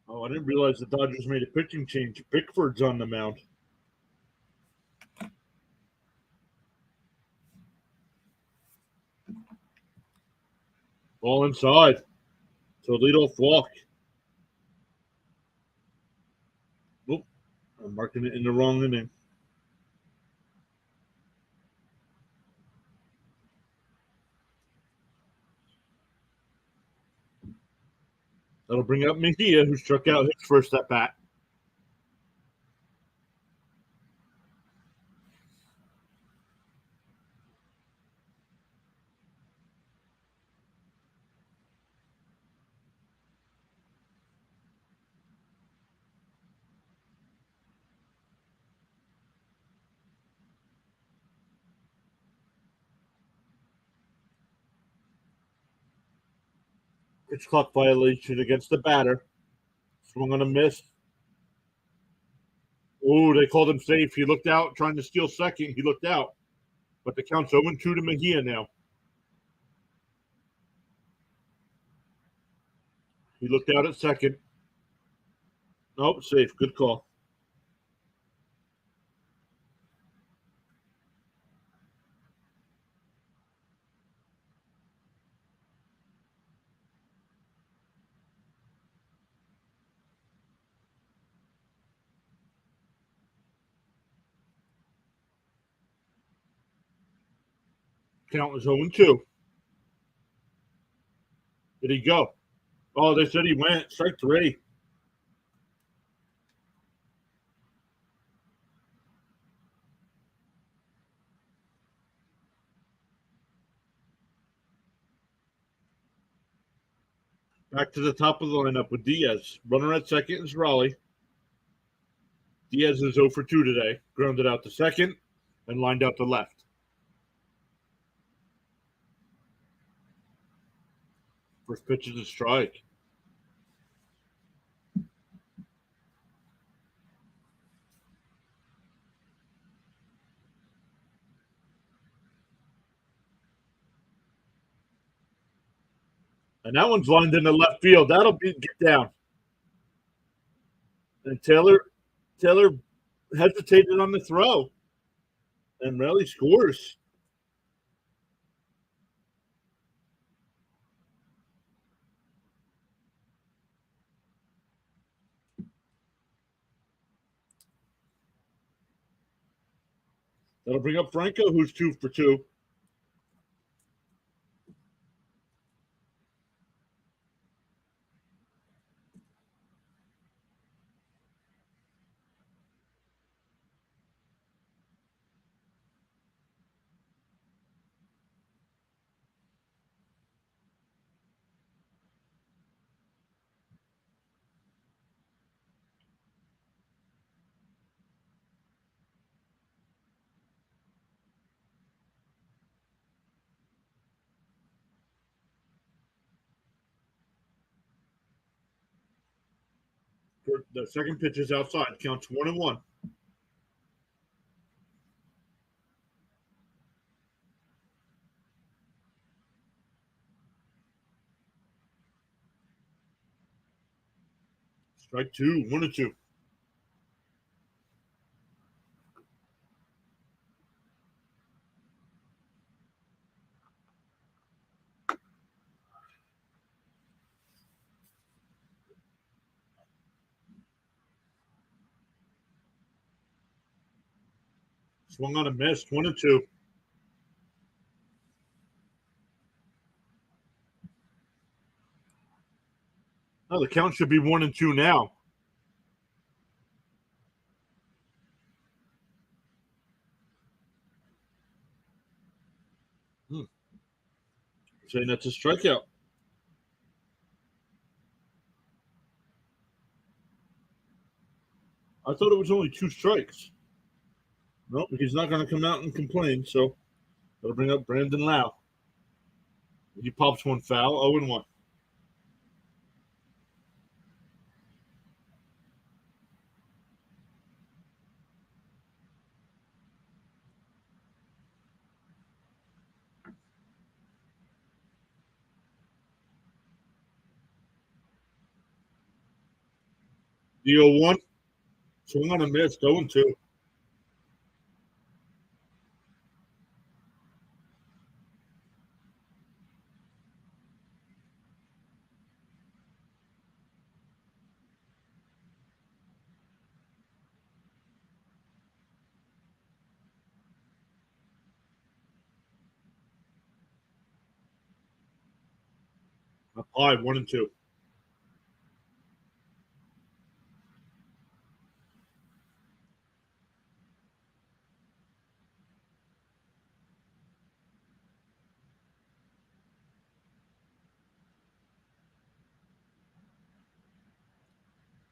Oh, I didn't realize the Dodgers made a pitching change. Bickford's on the mound. Ball inside. So leadoff walk. Oop, I'm marking it in the wrong inning. That'll bring up Mejia, who struck out his first at bat. Pitch clock violation against the batter. Swung on a miss. Oh, they called him safe. He looked out, trying to steal second. He looked out. But the count's 0-2 to Mejia now. He looked out at second. Nope, safe. Good call. Count was 0-2. Did he go? Oh, they said he went. Strike three. Back to the top of the lineup with Diaz. Runner at second is Raleigh. Diaz is 0-2 today. Grounded out to second and lined out to left. First pitch is a strike. And that one's lined into left field. That'll be get down. And Taylor hesitated on the throw. And Raleigh scores. That'll bring up Franco, who's 2-for-2. The second pitch is outside. Counts 1-1. Strike two. 1-2. Swung on a miss. 1-2. Oh, the count should be 1-2 now. Saying that's a strikeout. I thought it was only 2 strikes. Nope, he's not going to come out and complain. So that'll bring up Brandon Lau. He pops one foul. 0-1. The 0-1. Swung on a miss. 0-2. Up high. 1-2.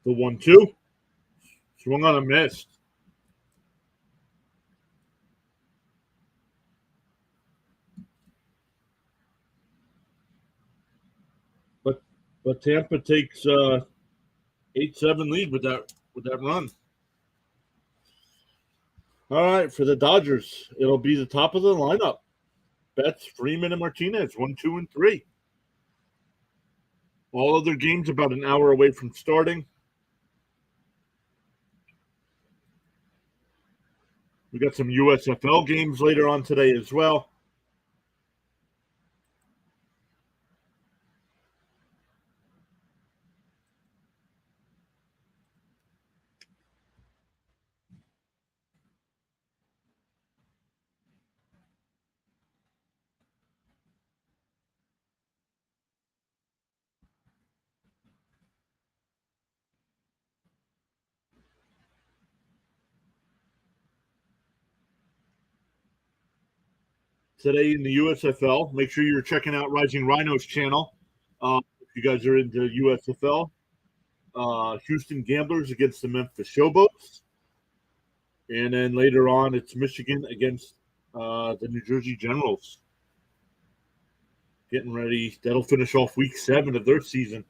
The 1-2. Swung on a miss. But But Tampa takes 8-7 lead with that run. All right, for the Dodgers, it'll be the top of the lineup. Betts, Freeman, and Martinez, 1, 2, and 3. All other games about an hour away from starting. We got some USFL games later on today as well. Today in the USFL, make sure you're checking out Rising Rhinos channel. If you guys are into USFL, Houston Gamblers against the Memphis Showboats. And then later on, it's Michigan against the New Jersey Generals. Getting ready. That'll finish off week 7 of their season.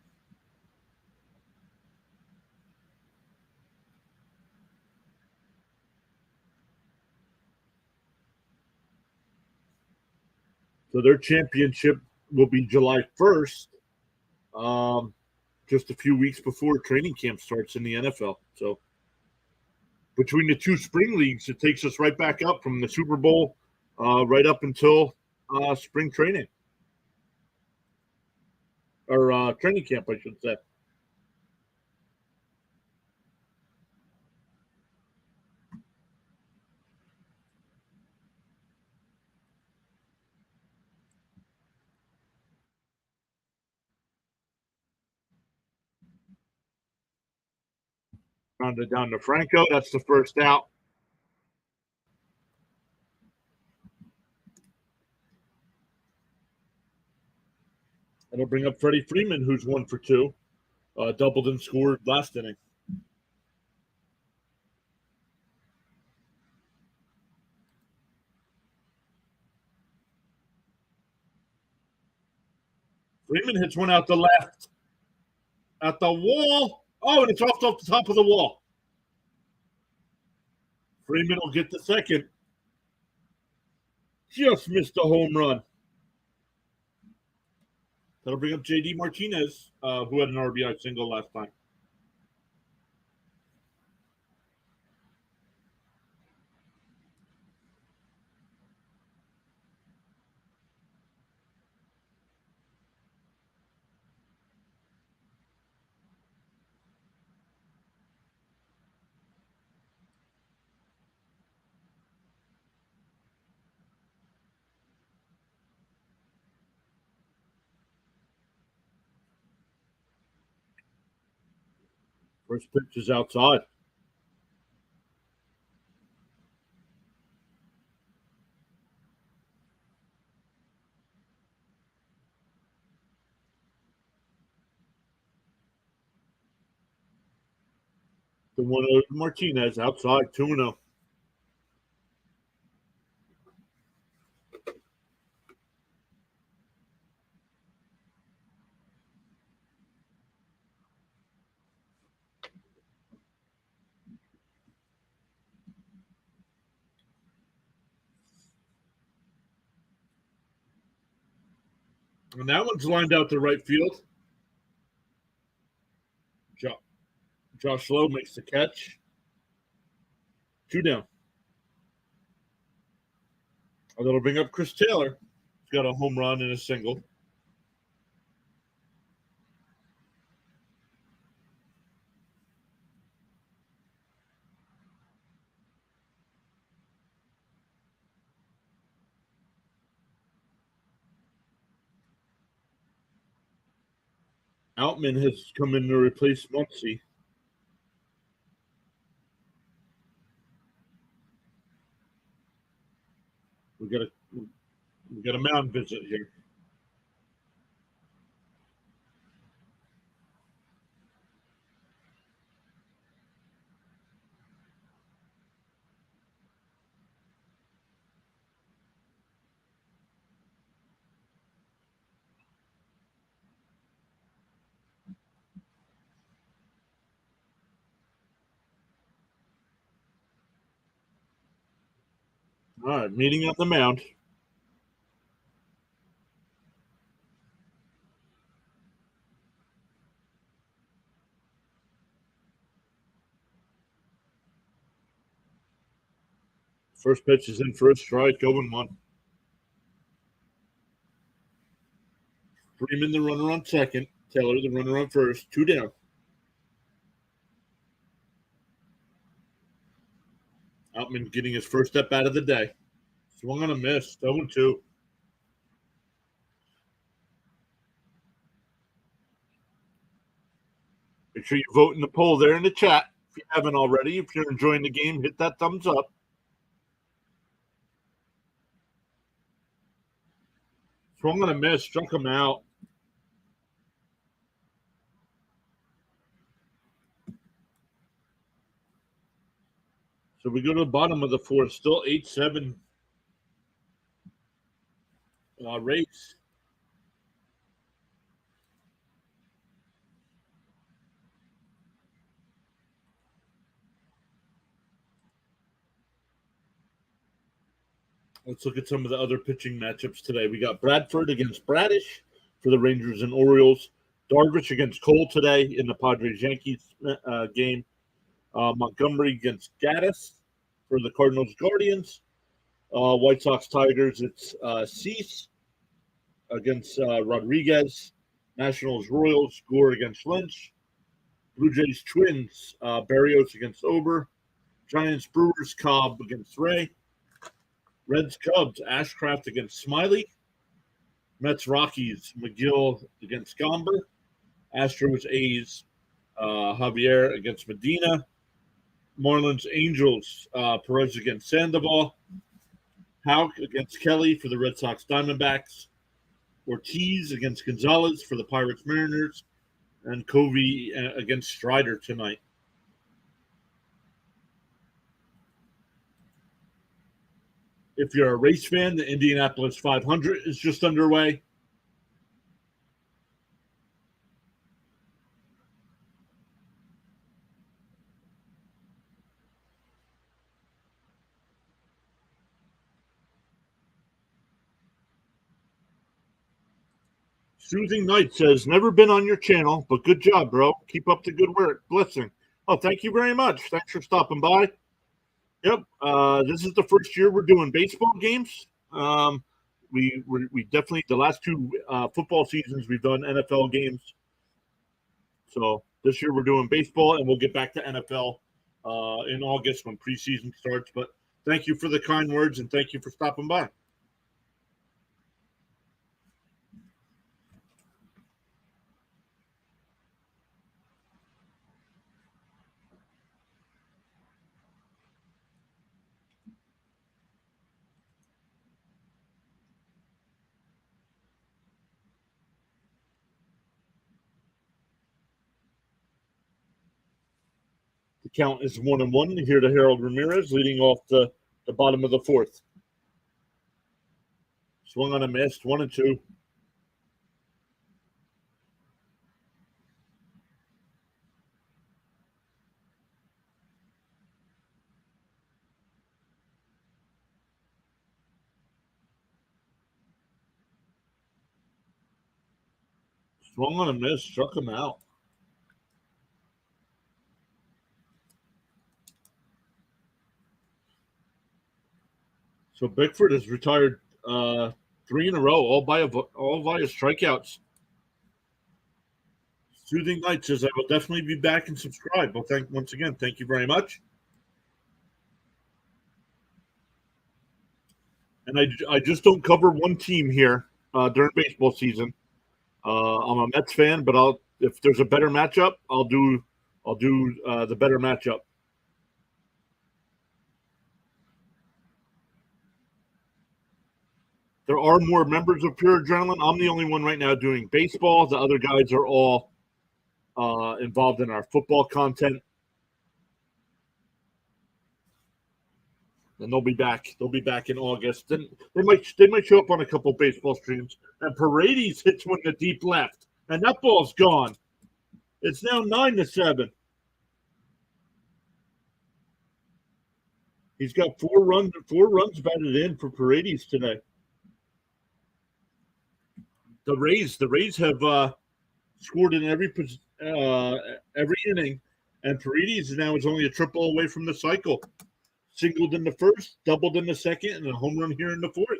So their championship will be July 1st, just a few weeks before training camp starts in the NFL. So between the two spring leagues, it takes us right back up from the Super Bowl right up until spring training. Or training camp, I should say. Rounded down to Franco. That's the first out. It'll bring up Freddie Freeman, who's 1 for 2. Doubled and scored last inning. Freeman hits one out the left. At the wall. Oh, and it's off the top of the wall. Freeman will get the second. Just missed a home run. That'll bring up J.D. Martinez, who had an RBI single last time. First pitch is outside. The 1-0 Martinez outside, 2-0. And that one's lined out to right field. Josh Lowe makes the catch. 2 down. And that'll bring up Chris Taylor. He's got a home run and a single. Outman has come in to replace Muncy. We got a mound visit here. All right, meeting on the mound. First pitch is in for a strike, 0-1. Freeman, the runner on second. Taylor, the runner on first. 2 down. Outman getting his first step out of the day. Swung on a miss, 0-2. Make sure you vote in the poll there in the chat. If you haven't already, if you're enjoying the game, hit that thumbs up. Swung on a miss, struck him out. So we go to the bottom of the fourth, still 8-7 Rays. Let's look at some of the other pitching matchups today. We got Bradford against Bradish for the Rangers and Orioles. Darvish against Cole today in the Padres-Yankees game. Montgomery against Gaddis for the Cardinals-Guardians. White Sox-Tigers, it's Cease against Rodriguez. Nationals-Royals, Gore against Lynch. Blue Jays-Twins, Barrios against Ober. Giants-Brewers, Cobb against Ray. Reds-Cubs, Ashcraft against Smiley. Mets-Rockies, McGill against Gomber. Astros-A's, Javier against Medina. Marlins-Angels, Perez against Sandoval. Houck against Kelly for the Red Sox Diamondbacks. Ortiz against Gonzalez for the Pirates Mariners. And Covey against Strider tonight. If you're a race fan, the Indianapolis 500 is just underway. Soothing Knight says, never been on your channel, but good job, bro. Keep up the good work. Blessing. Oh, thank you very much. Thanks for stopping by. Yep. This is the first year we're doing baseball games. We definitely, the last 2 football seasons, we've done NFL games. So this year we're doing baseball, and we'll get back to NFL in August when preseason starts. But thank you for the kind words, and thank you for stopping by. The count is 1-1 here to Harold Ramirez, leading off the bottom of the fourth. Swung on a miss, 1-2. Swung on a miss, struck him out. So Bickford has retired 3 in a row, all via strikeouts. Soothing Knight says, I will definitely be back and subscribe. Well, once again, thank you very much. And I just don't cover one team here during baseball season. I'm a Mets fan, but if there's a better matchup, I'll do the better matchup. There are more members of Pure Adrenaline. I'm the only one right now doing baseball. The other guys are all involved in our football content. And they'll be back. They'll be back in August. Then they might show up on a couple of baseball streams. And Paredes hits one to deep left, and that ball's gone. It's now 9-7. He's got 4 runs batted in for Paredes today. The Rays have scored in every inning, and Paredes now is only a triple away from the cycle. Singled in the first, doubled in the second, and a home run here in the fourth.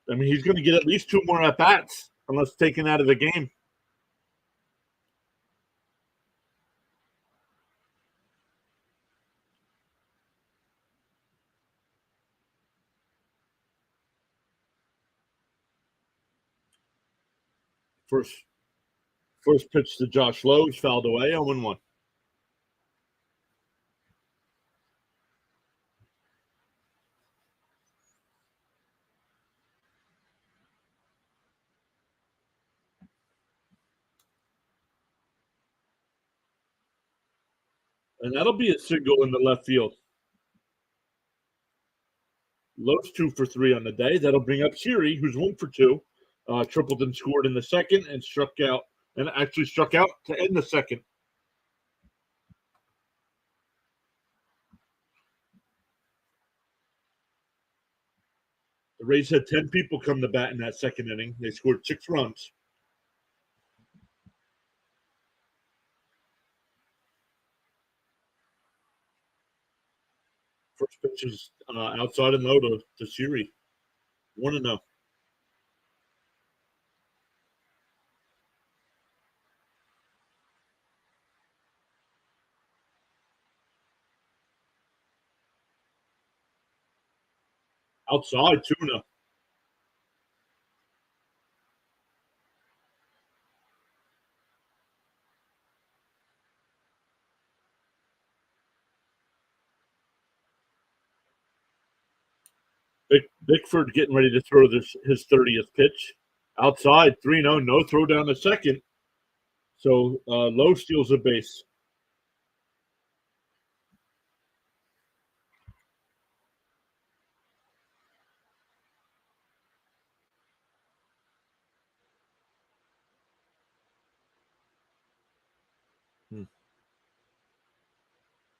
I mean, he's going to get at least 2 more at bats unless taken out of the game. First pitch to Josh Lowe is fouled away, 0-1. And that'll be a single in the left field. Lowe's 2 for 3 on the day. That'll bring up Siri, who's 1 for 2. Tripled and scored in the second and struck out to end the second. The Rays had 10 people come to bat in that second inning. They scored 6 runs. First pitch is outside and low to Siri. 1-0. Outside, 2-0. Bickford getting ready to throw his 30th pitch. Outside, 3-0. No throw down the second. So Lowe steals a base.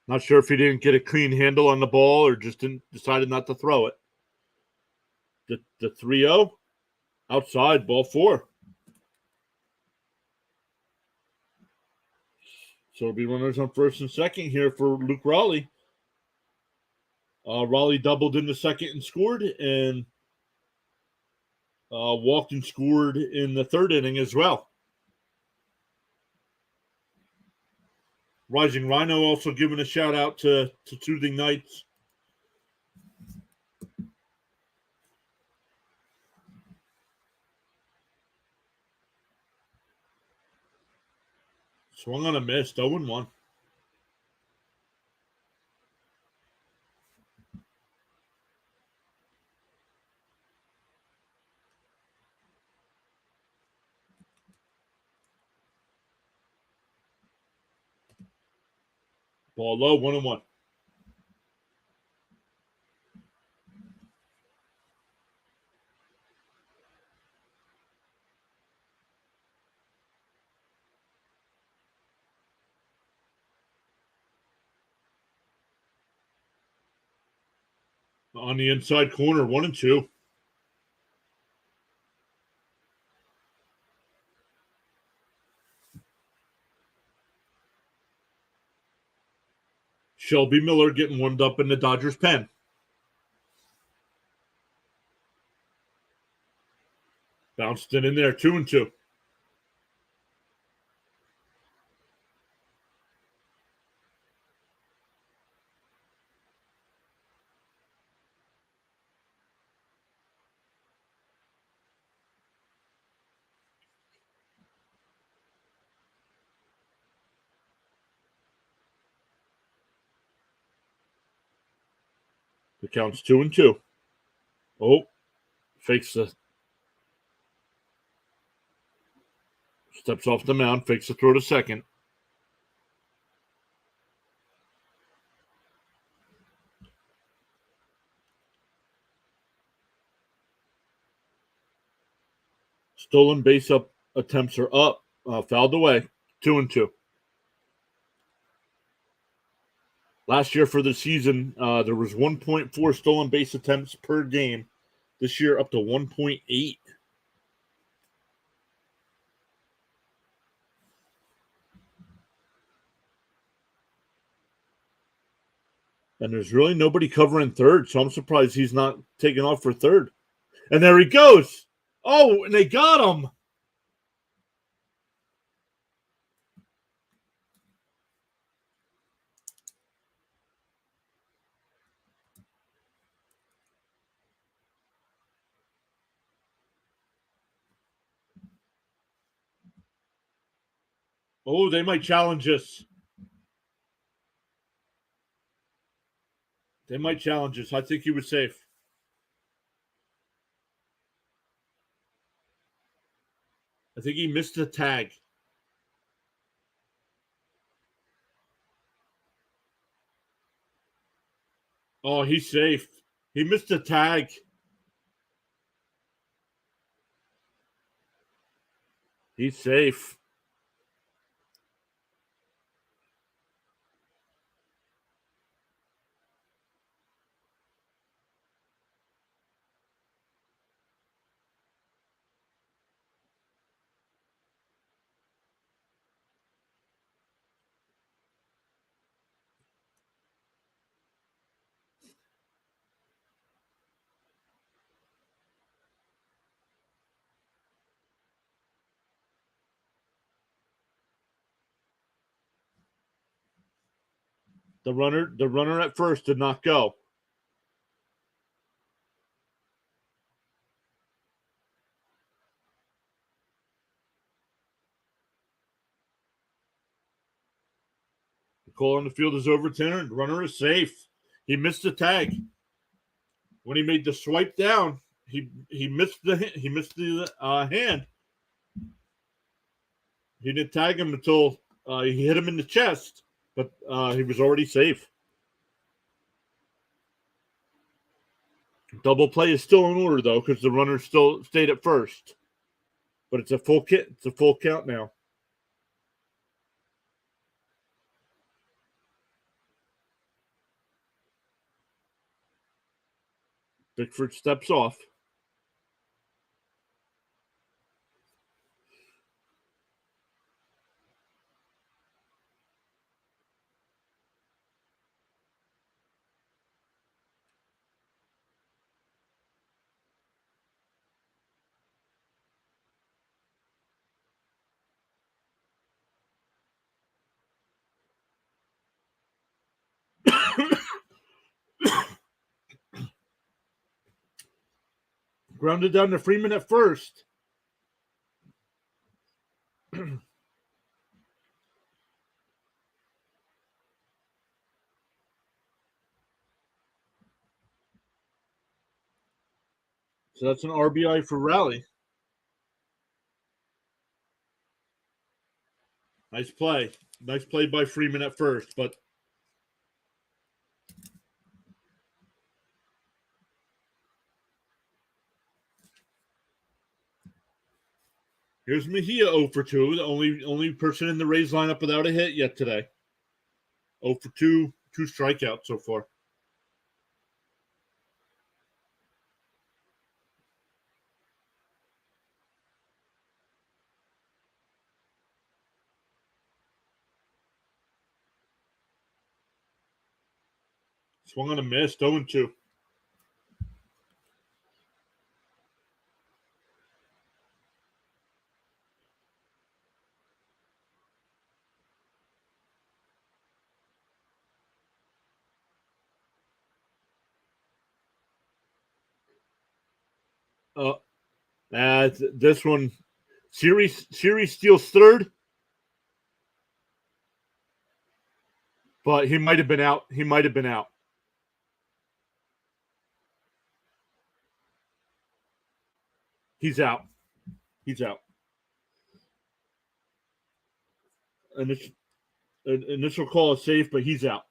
Not sure if he didn't get a clean handle on the ball or just decided not to throw it. The 3-0 outside, ball 4. So it'll be runners on first and second here for Luke Raleigh. Raleigh doubled in the second and scored, and walked and scored in the third inning as well. Rising Rhino also giving a shout out to Soothing Nights. Swung on a miss, 0-1. Ball low, 1-1. On the inside corner, 1-2. Shelby Miller getting warmed up in the Dodgers pen. Bounced it in there, 2-2. The count's 2-2. Oh, fakes the steps off the mound, fakes the throw to second. Stolen base up attempts are up, fouled away, 2-2. Last year for the season, there was 1.4 stolen base attempts per game. This year, up to 1.8. And there's really nobody covering third, so I'm surprised he's not taking off for third. And there he goes. Oh, and they got him. Oh, they might challenge us. They might challenge us. I think he was safe. I think he missed the tag. Oh, he's safe. He missed the tag. He's safe. The runner at first did not go. The call on the field is overturned. The runner is safe. He missed the tag. When he made the swipe down, he missed the hand. He didn't tag him until he hit him in the chest, but he was already safe. Double play is still in order though, because the runner still stayed at first. But it's a full kit. It's a full count now. Bickford steps off. Grounded down to Freeman at first. So that's an RBI for Raleigh. Nice play. Nice play by Freeman at first, but here's Mejia 0 for 2, the only person in the Rays lineup without a hit yet today. 0 for 2, 2 strikeouts so far. Swung on a miss, 0 2. This one, Series steals third, but he might have been out. He might have been out. He's out. He's out. Initial call is safe, but he's out.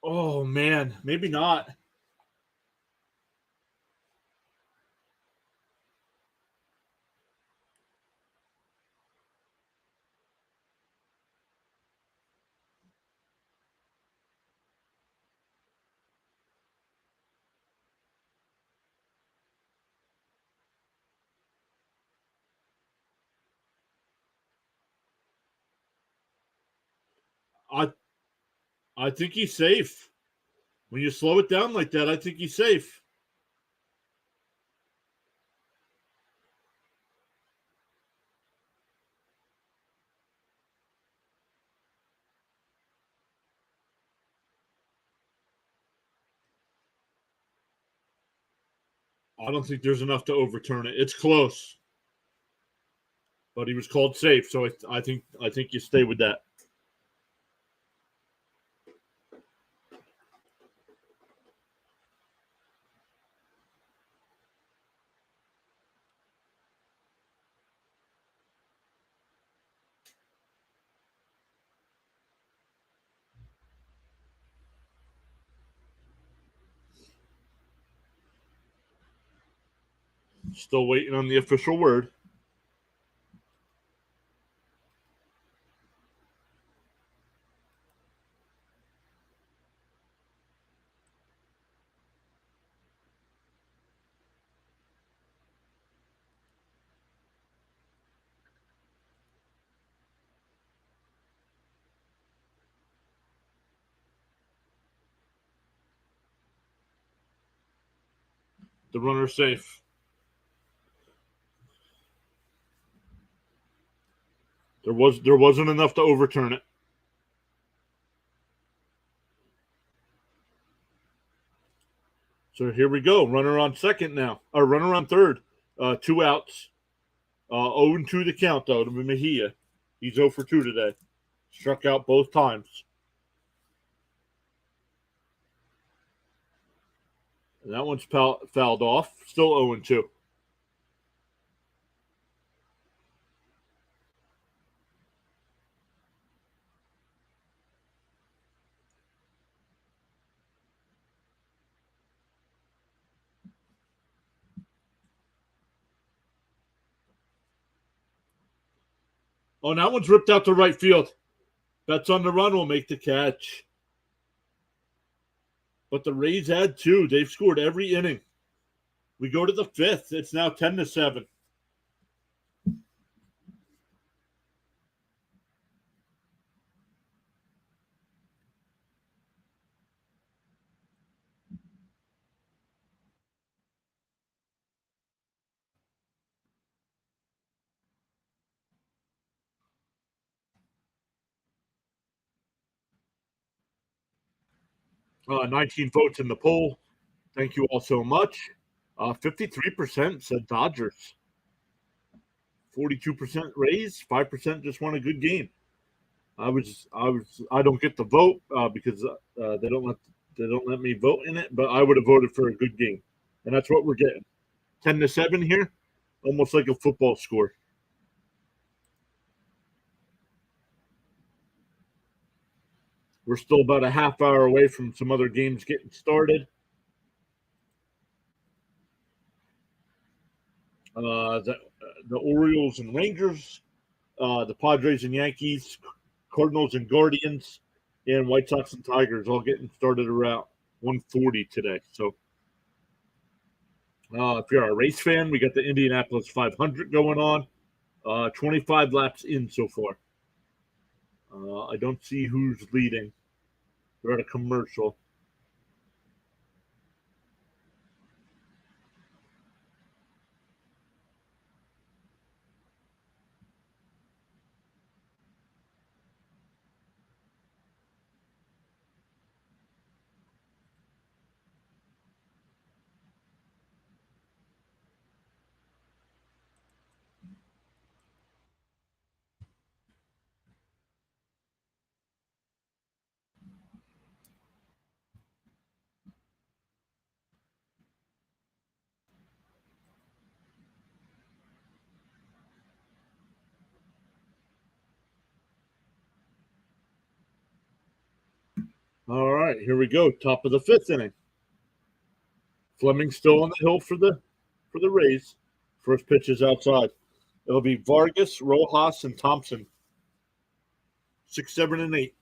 Oh man, maybe not. I I think he's safe. When you slow it down like that, I think he's safe. I don't think there's enough to overturn it. It's close, but he was called safe, so I think you stay with that. Still waiting on the official word. The runner's safe. There wasn't enough to overturn it. So here we go. Runner on second now. Or runner on third. Two outs. 0-2 the count though to Mejia. He's 0 for 2 today. Struck out both times. And that one's fouled off. Still 0-2. Oh, and that one's ripped out to right field. Bets on the run will make the catch. But the Rays had two. They've scored every inning. We go to the fifth. It's now 10-7. 19 votes in the poll. Thank you all so much. 53% said Dodgers. 42% Rays. 5% just want a good game. I don't get the vote because they don't let me vote in it, but I would have voted for a good game, and that's what we're getting. 10-7 here, almost like a football score. We're still about a half hour away from some other games getting started. The Orioles and Rangers, the Padres and Yankees, Cardinals and Guardians, and White Sox and Tigers all getting started around 1:40 today. So if you're a race fan, we got the Indianapolis 500 going on. 25 laps in so far. I don't see who's leading. We're at a commercial. All right, here we go. Top of the fifth inning. Fleming still on the hill for the Rays. First pitch is outside. It'll be Vargas, Rojas, and Thompson. 6, 7, and 8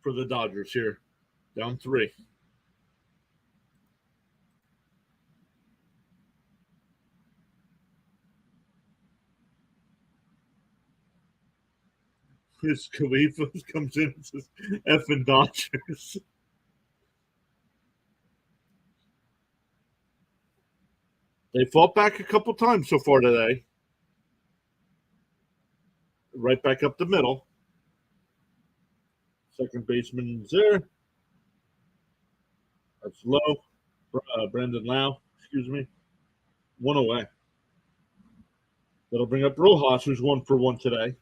for the Dodgers here. Down 3. Chris Khalifa comes in and says, "Effing Dodgers." They fought back a couple times so far today. Right back up the middle. Second baseman's there. That's low. Brandon Lau, excuse me. One away. That'll bring up Rojas, who's 1 for 1 today.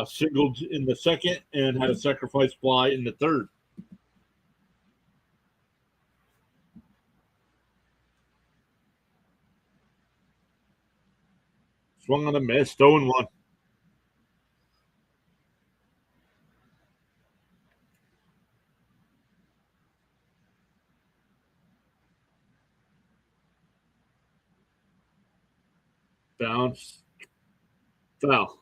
Singled in the second and had a sacrifice fly in the third. Swung on a miss, 0-1. Bounce. Foul.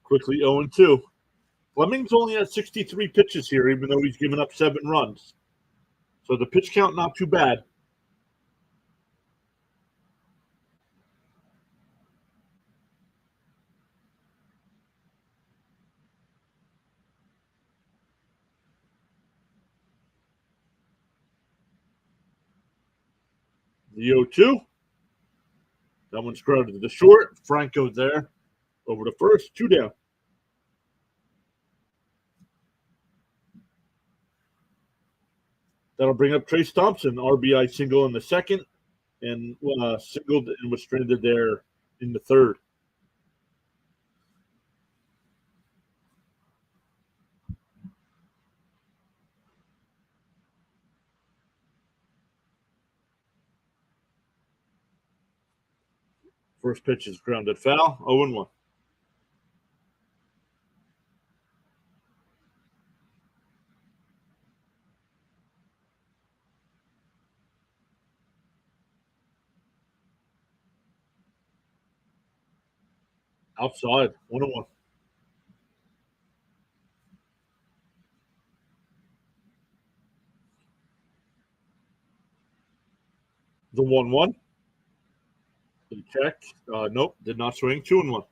Quickly 0-2. Fleming's only had 63 pitches here, even though he's given up 7 runs. So the pitch count, not too bad. The 0-2. That one's grounded to the short. Franco there. Over to first. 2 down. That'll bring up Trace Thompson. RBI single in the second. And singled and was stranded there in the third. First pitch is grounded foul. 0-1. Outside. 1-1. The 1-1. Check. Nope. Did not swing. 2-1.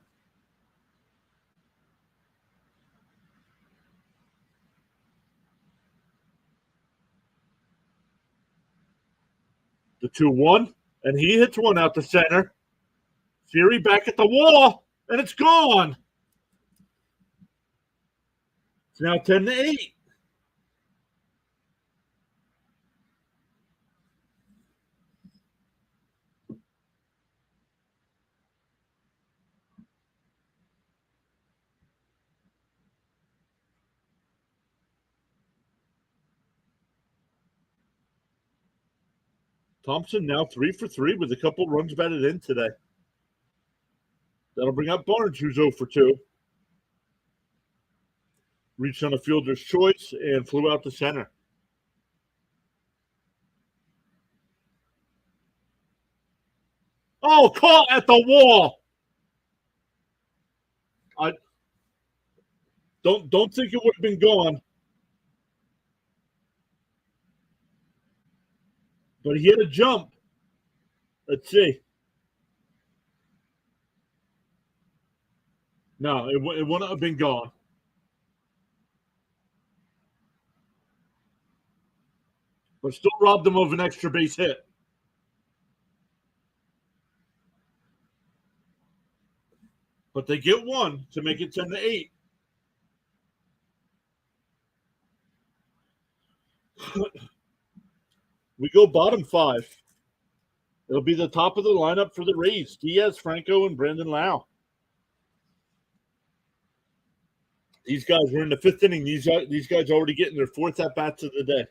The 2-1. And he hits one out to center. Siri back at the wall. And it's gone. It's now 10-8. Thompson now 3 for 3 with a couple runs batted in today. That'll bring up Barnes, who's 0 for 2. Reached on a fielder's choice and flew out to center. Oh, caught at the wall. I don't think it would have been gone. But he had a jump. Let's see. No, it wouldn't have been gone. But still robbed them of an extra base hit. But they get one to make it 10-8. We go bottom 5. It'll be the top of the lineup for the Rays. Diaz, Franco, and Brandon Lau. These guys were in the 5th inning. These guys already getting their 4th at-bats of the day.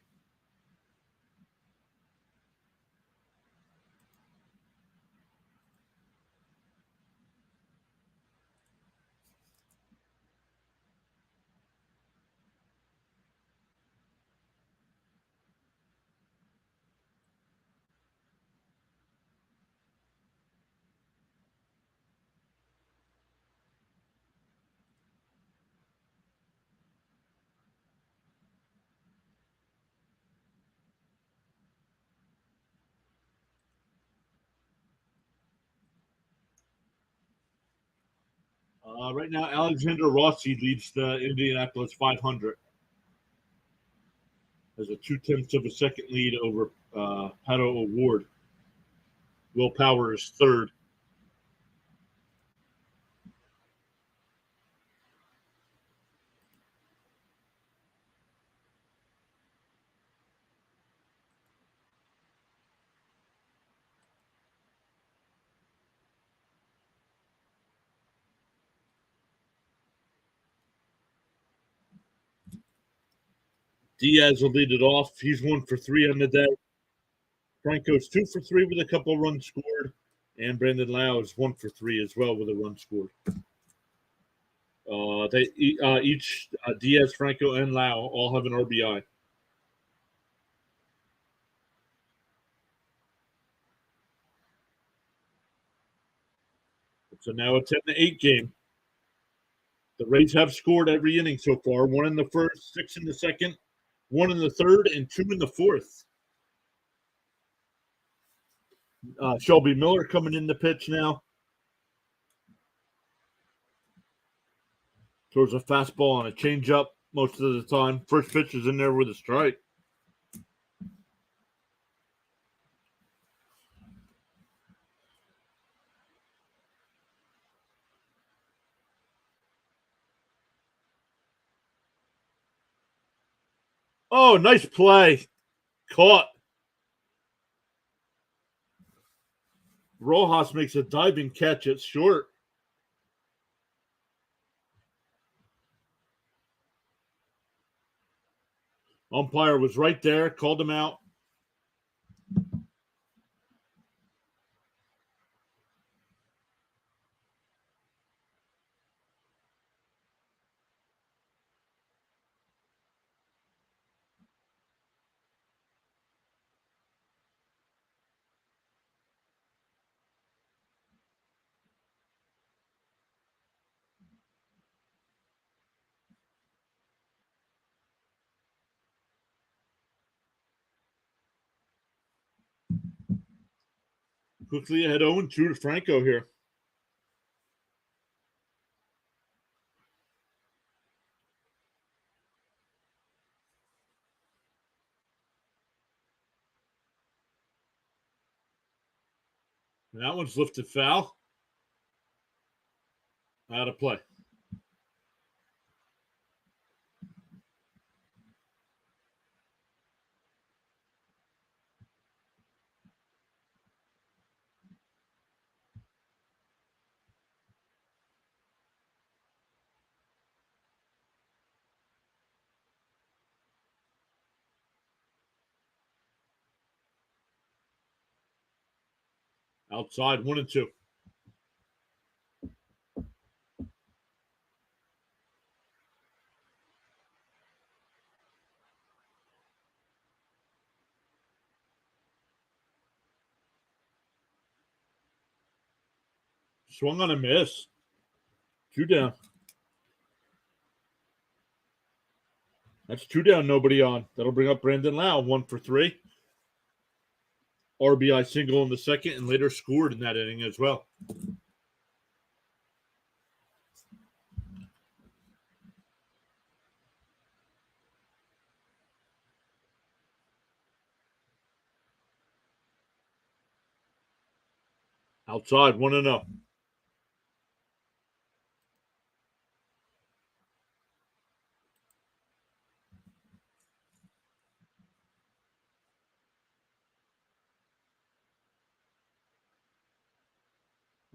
Right now, Alexander Rossi leads the Indianapolis 500 as a 0.2 of a second lead over Pato O'Ward. Will Power is third. Diaz will lead it off. He's 1 for 3 on the day. Franco's 2 for 3 with a couple runs scored. And Brandon Lau is 1 for 3 as well with a run scored. They each Diaz, Franco, and Lau all have an RBI. So now a 10-8 game. The Rays have scored every inning so far. 1 in the first, 6 in the second, 1 in the third, and 2 in the fourth. Shelby Miller coming in the pitch now. Throws a fastball and a changeup most of the time. First pitch is in there with a strike. Oh, nice play. Caught. Rojas makes a diving catch. It's short. Umpire was right there, called him out. Quickly ahead 0-2 to Franco here. And that one's lifted foul. Out of play. Outside 1-2. Swung on a miss. 2 down. That's 2 down, nobody on. That'll bring up Brandon Lau, 1 for 3. RBI single in the second and later scored in that inning as well. Outside 1-0.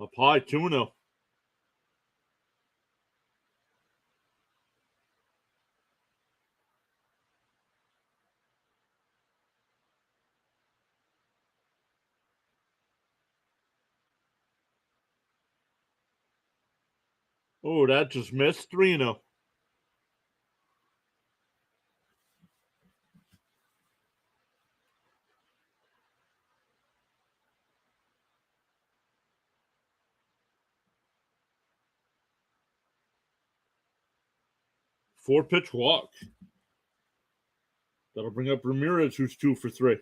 Up high 2-0. Oh, that just missed. 3-0. Four-pitch walk. That'll bring up Ramirez, who's 2 for 3.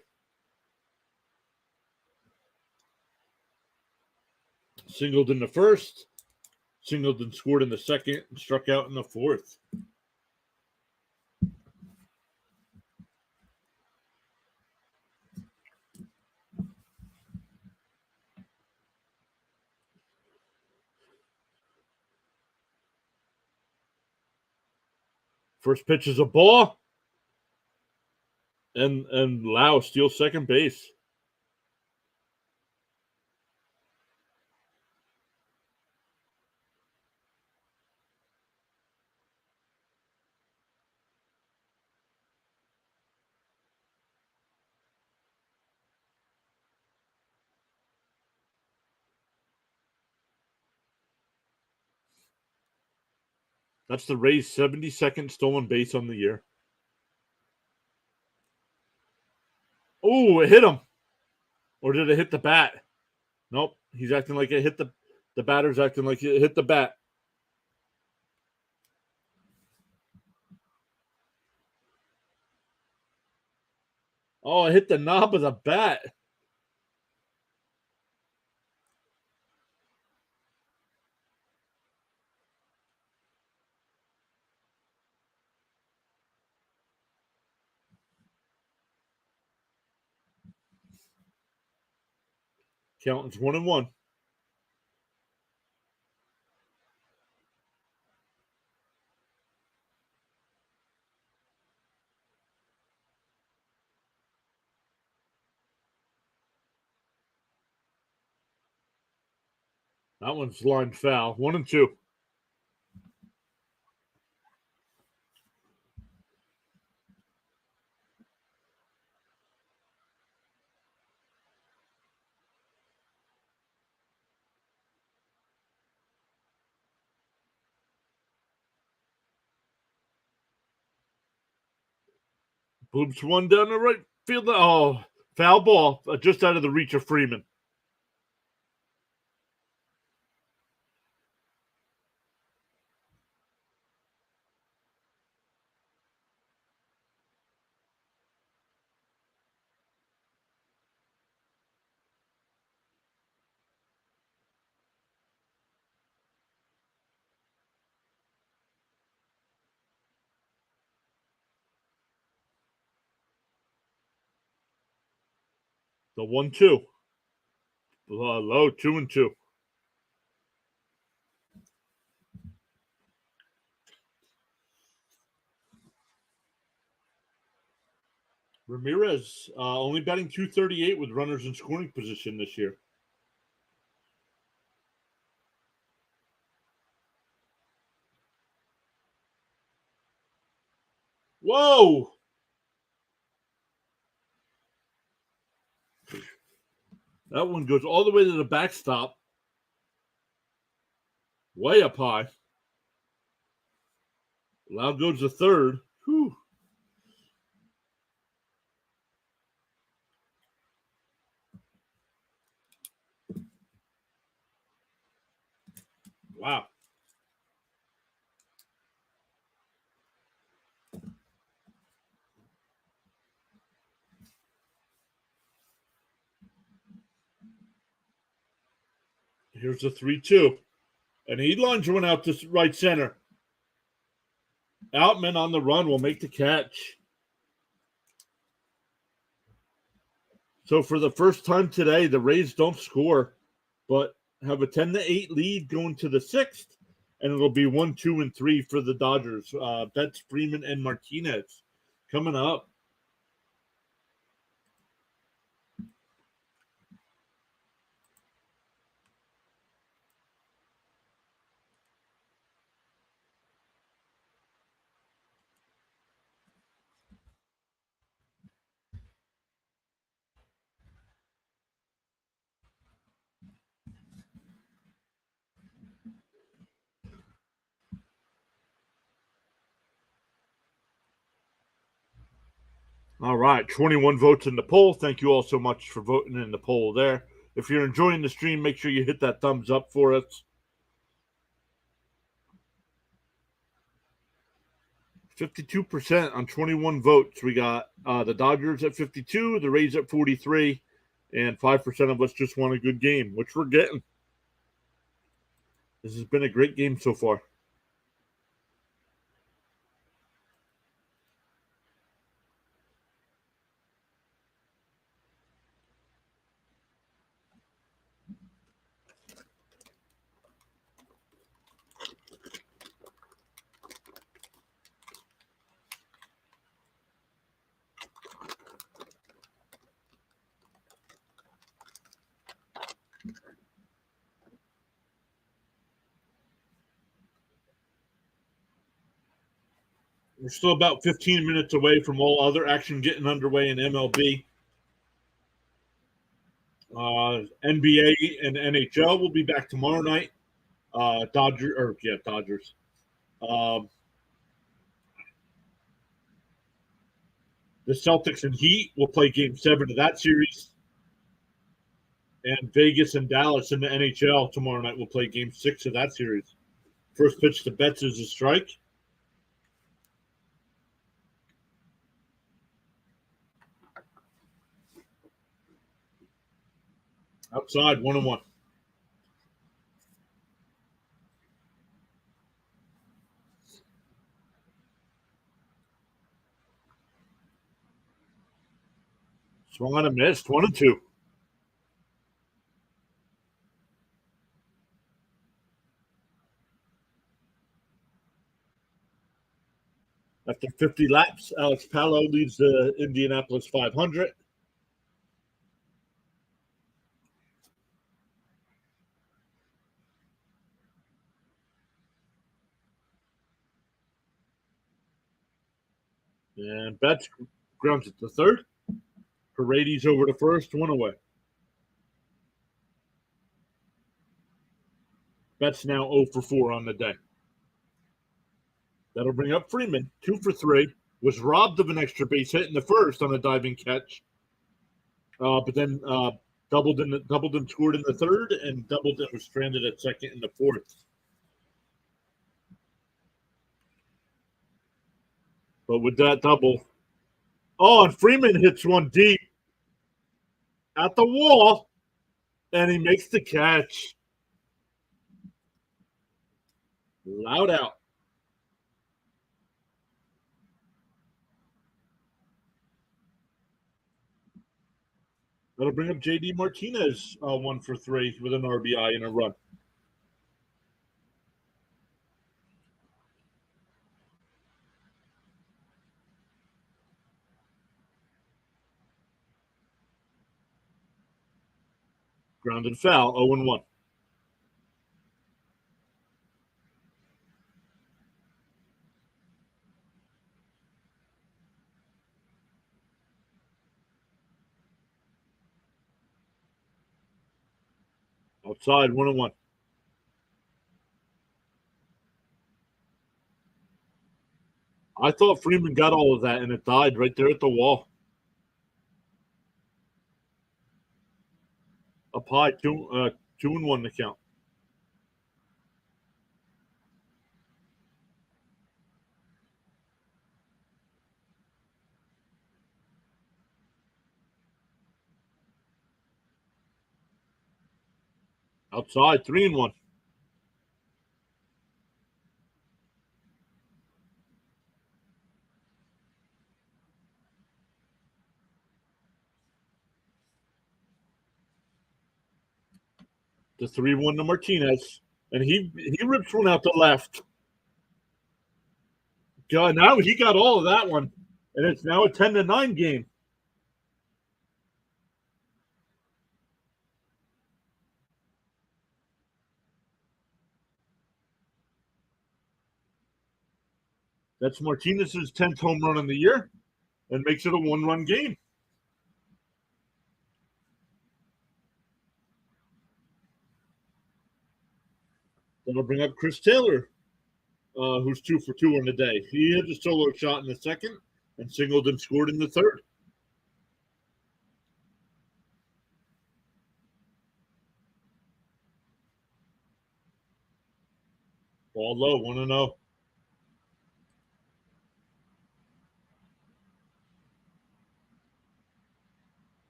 Singled in the first. Singled and scored in the second and struck out in the fourth. First pitch is a ball. And Lau steals second base. That's the Rays' 72nd stolen base on the year. Oh, it hit him. Or did it hit the bat? Nope. He's acting like it hit the batter's acting like it hit the bat. Oh, it hit the knob of the bat. Count is 1-1. That one's line foul. 1-2. Bloops one down the right field. Oh, foul ball just out of the reach of Freeman. The 1-2. Low 2-2. Ramirez only batting .238 with runners in scoring position this year. Whoa! That one goes all the way to the backstop. Way up high. Loud goes to third. Whew. Wow. Here's the 3-2. And he lines one out to right center. Outman on the run will make the catch. So for the first time today, the Rays don't score, but have a 10-8 lead going to the sixth, and it'll be 1, 2, and 3 for the Dodgers. Betts, Freeman, and Martinez coming up. All right, 21 votes in the poll. Thank you all so much for voting in the poll there. If you're enjoying the stream, make sure you hit that thumbs up for us. 52% on 21 votes. We got the Dodgers at 52, the Rays at 43, and 5% of us just want a good game, which we're getting. This has been a great game so far. We're still about 15 minutes away from all other action getting underway in MLB. NBA and NHL will be back tomorrow night. Dodgers. Um, the Celtics and Heat will play Game 7 of that series. And Vegas and Dallas in the NHL tomorrow night will play Game 6 of that series. First pitch to Betts is a strike. Outside, 1-1. Swung on a miss, 1-2. After 50 laps, Alex Palou leads the Indianapolis 500. And Betts grounds it to third. Paredes over to first, 1 away. Betts now 0 for 4 on the day. That'll bring up Freeman, 2 for 3. Was robbed of an extra base hit in the first on a diving catch, but then doubled and scored in the third, and doubled and was stranded at second in the fourth. But with that double, and Freeman hits one deep at the wall, and he makes the catch. Loud out. That'll bring up J.D. Martinez, 1 for 3 with an RBI and a run. Grounded foul, 0-1. Outside, 1-1. I thought Freeman got all of that, and it died right there at the wall. Up high, 2-1 to count. Outside, 3-1. The 3-1 to Martinez, and he rips one out to left. God, now he got all of that one, and it's now a 10-9 game. That's Martinez's 10th home run of the year, and makes it a 1-run game. That'll bring up Chris Taylor, who's 2 for 2 on the day. He had a solo shot in the second and singled and scored in the third. Ball low, 1-0.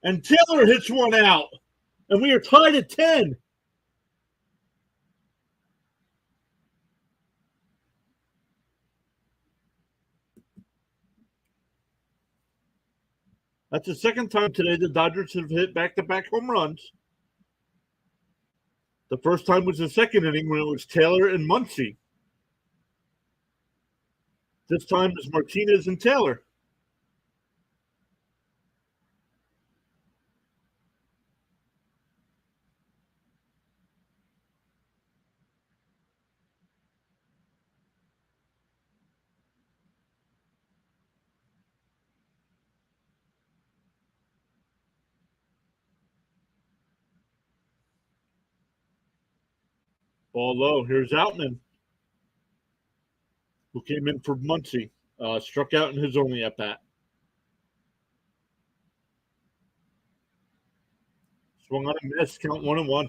And Taylor hits one out. And we are tied at 10. That's the second time today the Dodgers have hit back-to-back home runs. The first time was the second inning when it was Taylor and Muncy. This time it's Martinez and Taylor. Ball low. Here's Outman, who came in for Muncy. Struck out in his only at-bat. Swung on a miss. Count 1-1.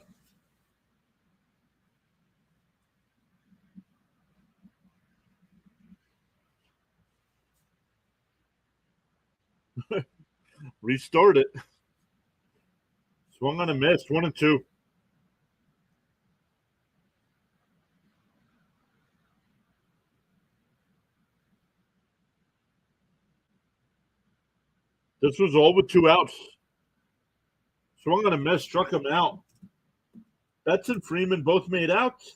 Restart it. Swung on a miss. 1-2. This was all with 2 outs. Swung on a miss. Struck him out. Betts and Freeman both made outs.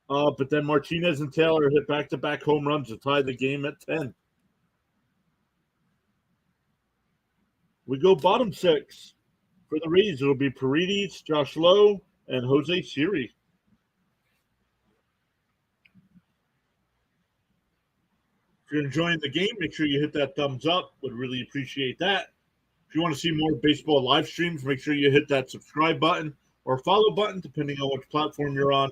But then Martinez and Taylor hit back-to-back home runs to tie the game at 10. We go bottom 6. For the Rays, it'll be Paredes, Josh Lowe, and Jose Siri. If you're enjoying the game, make sure you hit that thumbs up. Would really appreciate that. If you want to see more baseball live streams, make sure you hit that subscribe button or follow button, depending on which platform you're on.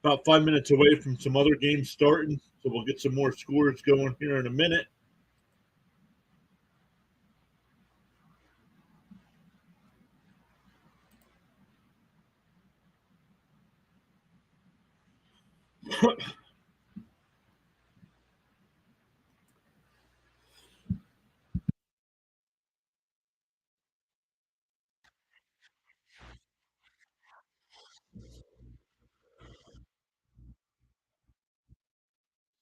About 5 minutes away from some other games starting, so we'll get some more scores going here in a minute.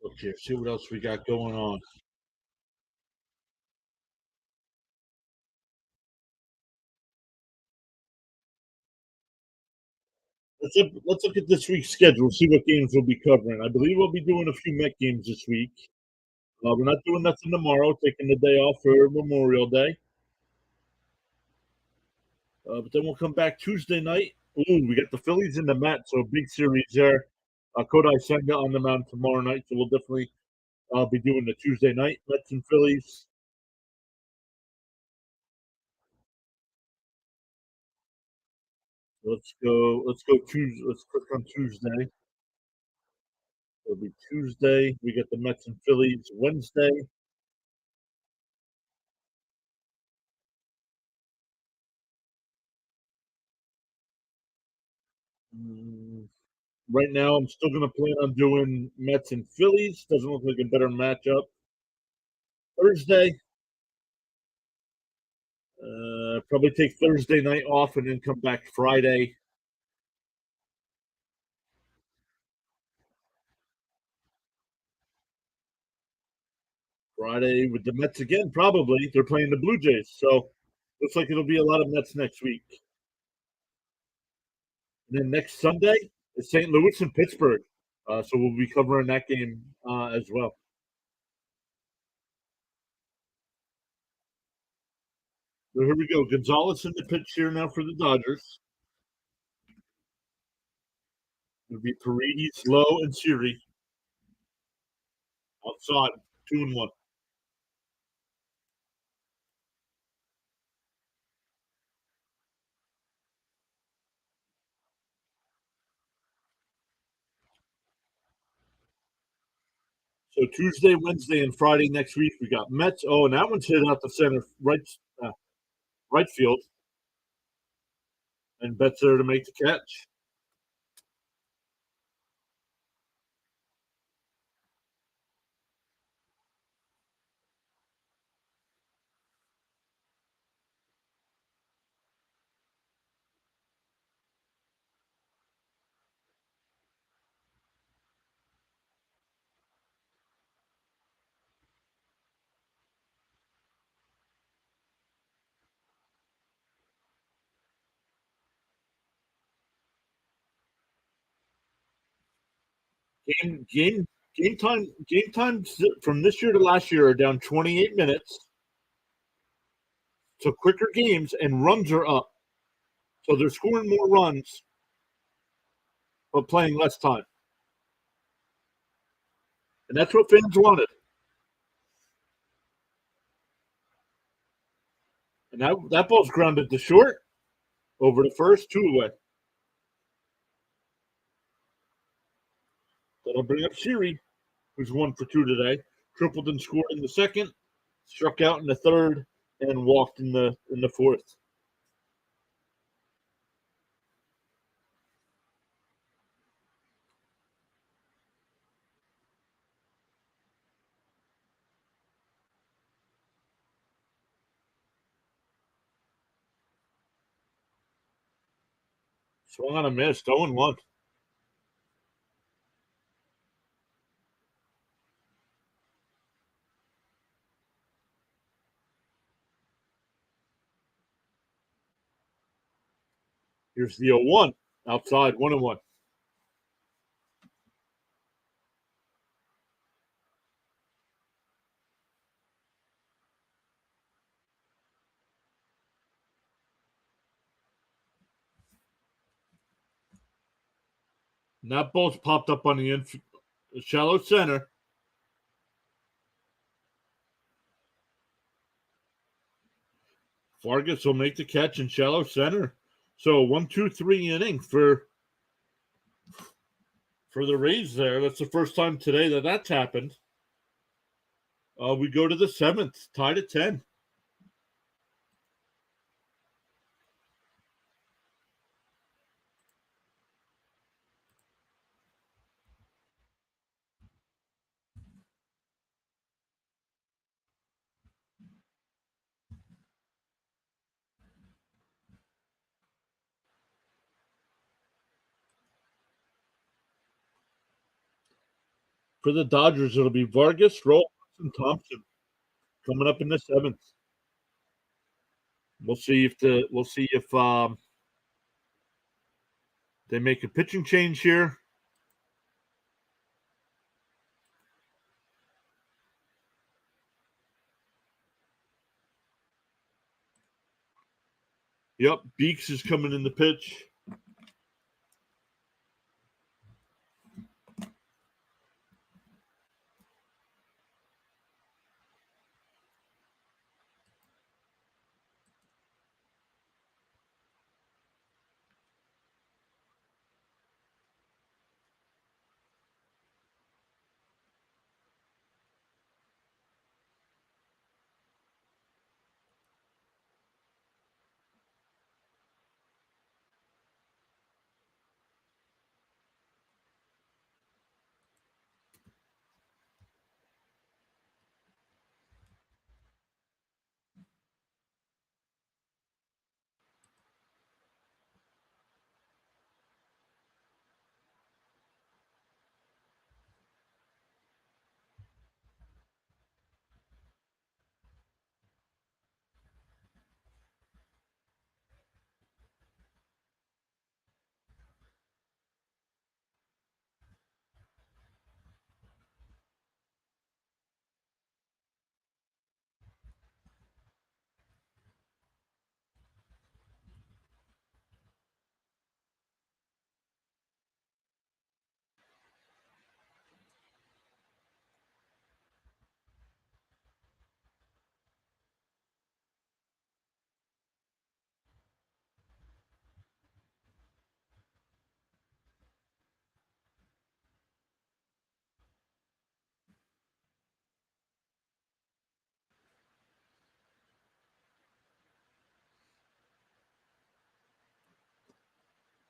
Okay, see what else we got going on. Let's look at this week's schedule, see what games we'll be covering. I believe we'll be doing a few Met games this week. We're not doing nothing tomorrow, taking the day off for Memorial Day. But then we'll come back Tuesday night. Ooh, we got the Phillies and the Mets, so big series there. Kodai Senga on the mound tomorrow night, so we'll definitely be doing the Tuesday night Mets and Phillies. Let's go. Let's go Tuesday. Let's click on Tuesday. It'll be Tuesday. We get the Mets and Phillies Wednesday. Mm, right now, I'm still going to plan on doing Mets and Phillies. Doesn't look like a better matchup. Thursday, probably take Thursday night off and then come back Friday. Friday with the Mets again, probably. They're playing the Blue Jays. So looks like it'll be a lot of Mets next week. And then next Sunday is St. Louis and Pittsburgh. So we'll be covering that game as well. So here we go. Gonzalez in the pitch here now for the Dodgers. It'll be Paredes, Lowe, and Siri. Outside, 2-1. So Tuesday, Wednesday, and Friday next week we got Mets. Oh, and that one's hit out the center uh, right field, and Betts there to make the catch. Game game game time from this year to last year are down 28 minutes. So quicker games and runs are up. So they're scoring more runs but playing less time, and that's what fans wanted. And that ball's grounded to short over the first, two away. That'll bring up Siri, who's 1 for 2 today. Tripled and scored in the second, struck out in the third, and walked in the fourth. Swung on a miss, 0-1. Here's the 0-1. Outside, 1-1. And that ball's popped up on the shallow center. Vargas will make the catch in shallow center. So 1-2-3 inning for the Rays there. That's the first time today that's happened. We go to the seventh, tied at 10. For the Dodgers, it'll be Vargas, Roll, and Thompson coming up in the seventh. We'll see if they make a pitching change here. Yep, Beeks is coming in the pitch.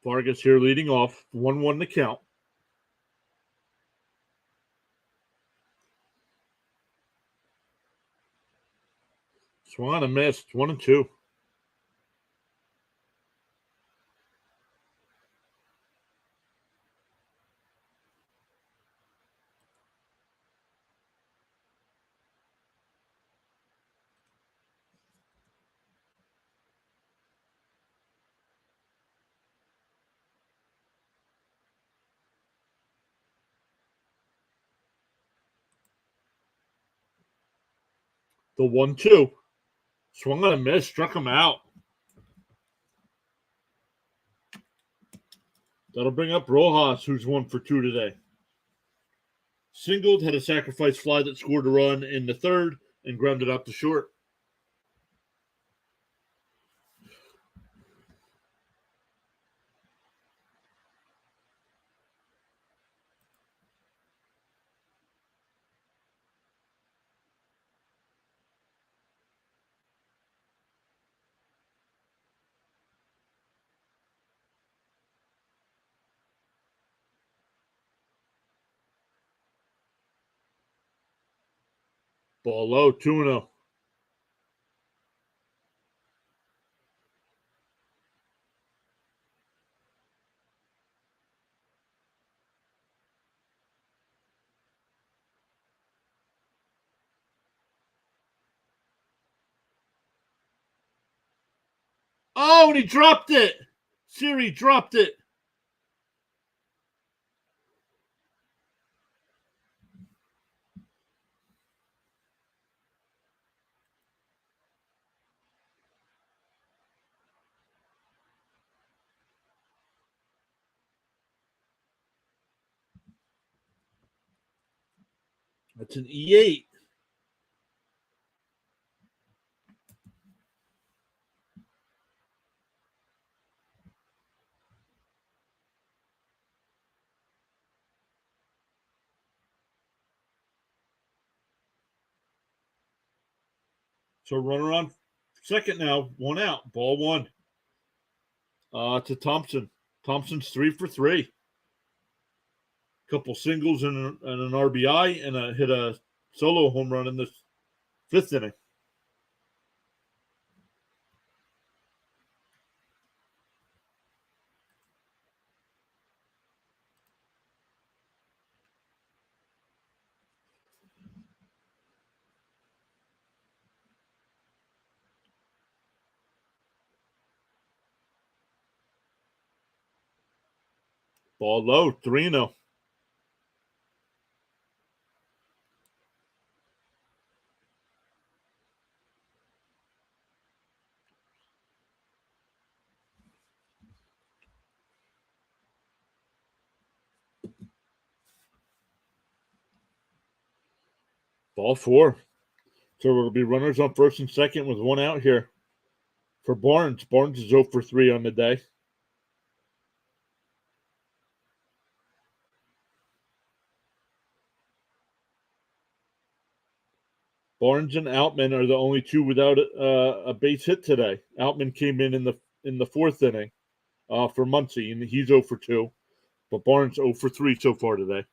Vargas here leading off. 1-1 to count. Swung on and missed. 1-2. The 1-2. Swung on and missed. Struck him out. That'll bring up Rojas, who's 1 for 2 today. Singled, had a sacrifice fly that scored a run in the third, and grounded out to short. Ball low, 2-0. Oh, and he dropped it. Siri dropped it. That's an E8. So runner on second now, 1 out. Ball 1. To Thompson. Thompson's 3 for 3. Couple singles and an RBI, and hit a solo home run in the 5th inning. Ball low, 3-0. Ball 4. So there'll be runners on first and second with 1 out here for Barnes. Barnes is 0 for 3 on the day. Barnes and Outman are the only 2 without a base hit today. Outman came in the 4th inning for Muncie, and he's 0 for 2. But Barnes 0 for 3 so far today.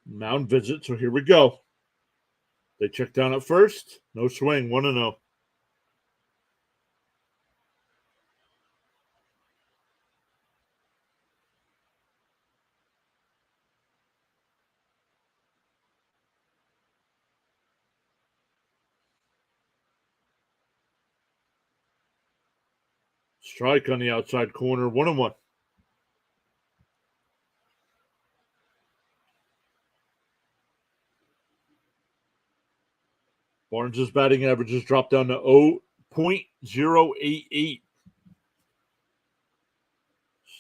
Mound visit, so here we go. They check down at first. No swing, 1-0. Strike on the outside corner, 1-1. Barnes' batting average has dropped down to 0.088.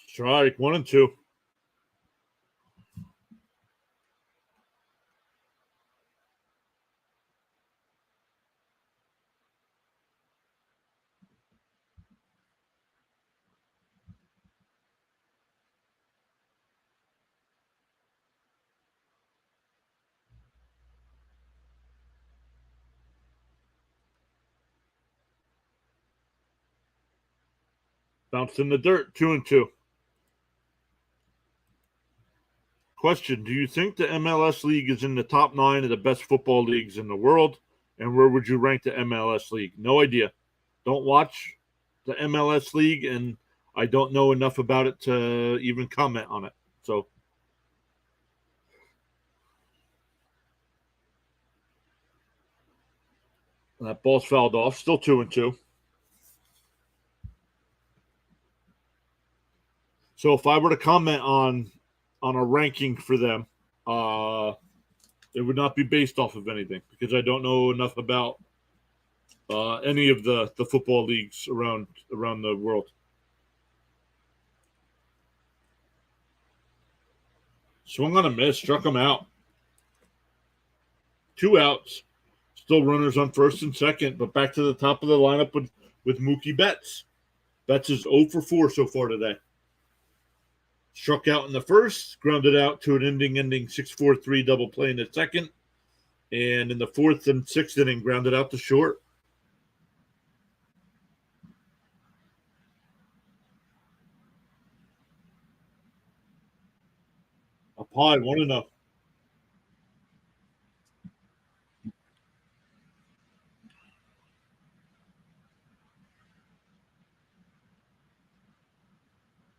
Strike 1-2. Bounced in the dirt, 2-2. Question: do you think the MLS league is in the top 9 of the best football leagues in the world? And where would you rank the MLS league? No idea. Don't watch the MLS league, and I don't know enough about it to even comment on it. So that ball's fouled off. Still 2-2. So if I were to comment on a ranking for them, it would not be based off of anything because I don't know enough about any of the football leagues around the world. Swung on a miss, struck him out. 2 outs. Still runners on first and second, but back to the top of the lineup with Mookie Betts. Betts is 0 for 4 so far today. Struck out in the first, grounded out to an ending 6-4-3 double play in the second, and in the fourth and sixth inning, grounded out to short. Up high, 1-0.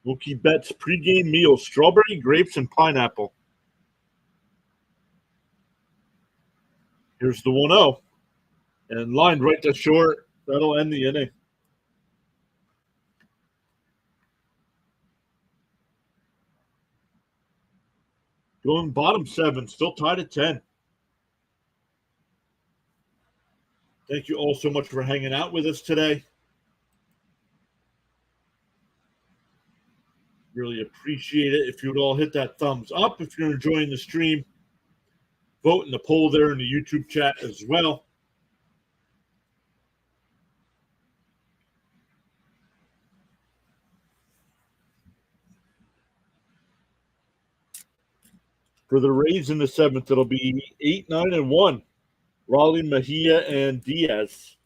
Mookie Betts pregame meal: strawberry, grapes, and pineapple. Here's the 1-0. And lined right to short. That'll end the inning. Going bottom 7, still tied at 10. Thank you all so much for hanging out with us today. Really appreciate it. If you would all hit that thumbs up if you're enjoying the stream. Vote in the poll there in the YouTube chat as well. For the Rays in the 7th, it'll be 8, 9, and 1. Raleigh, Mejia, and Diaz.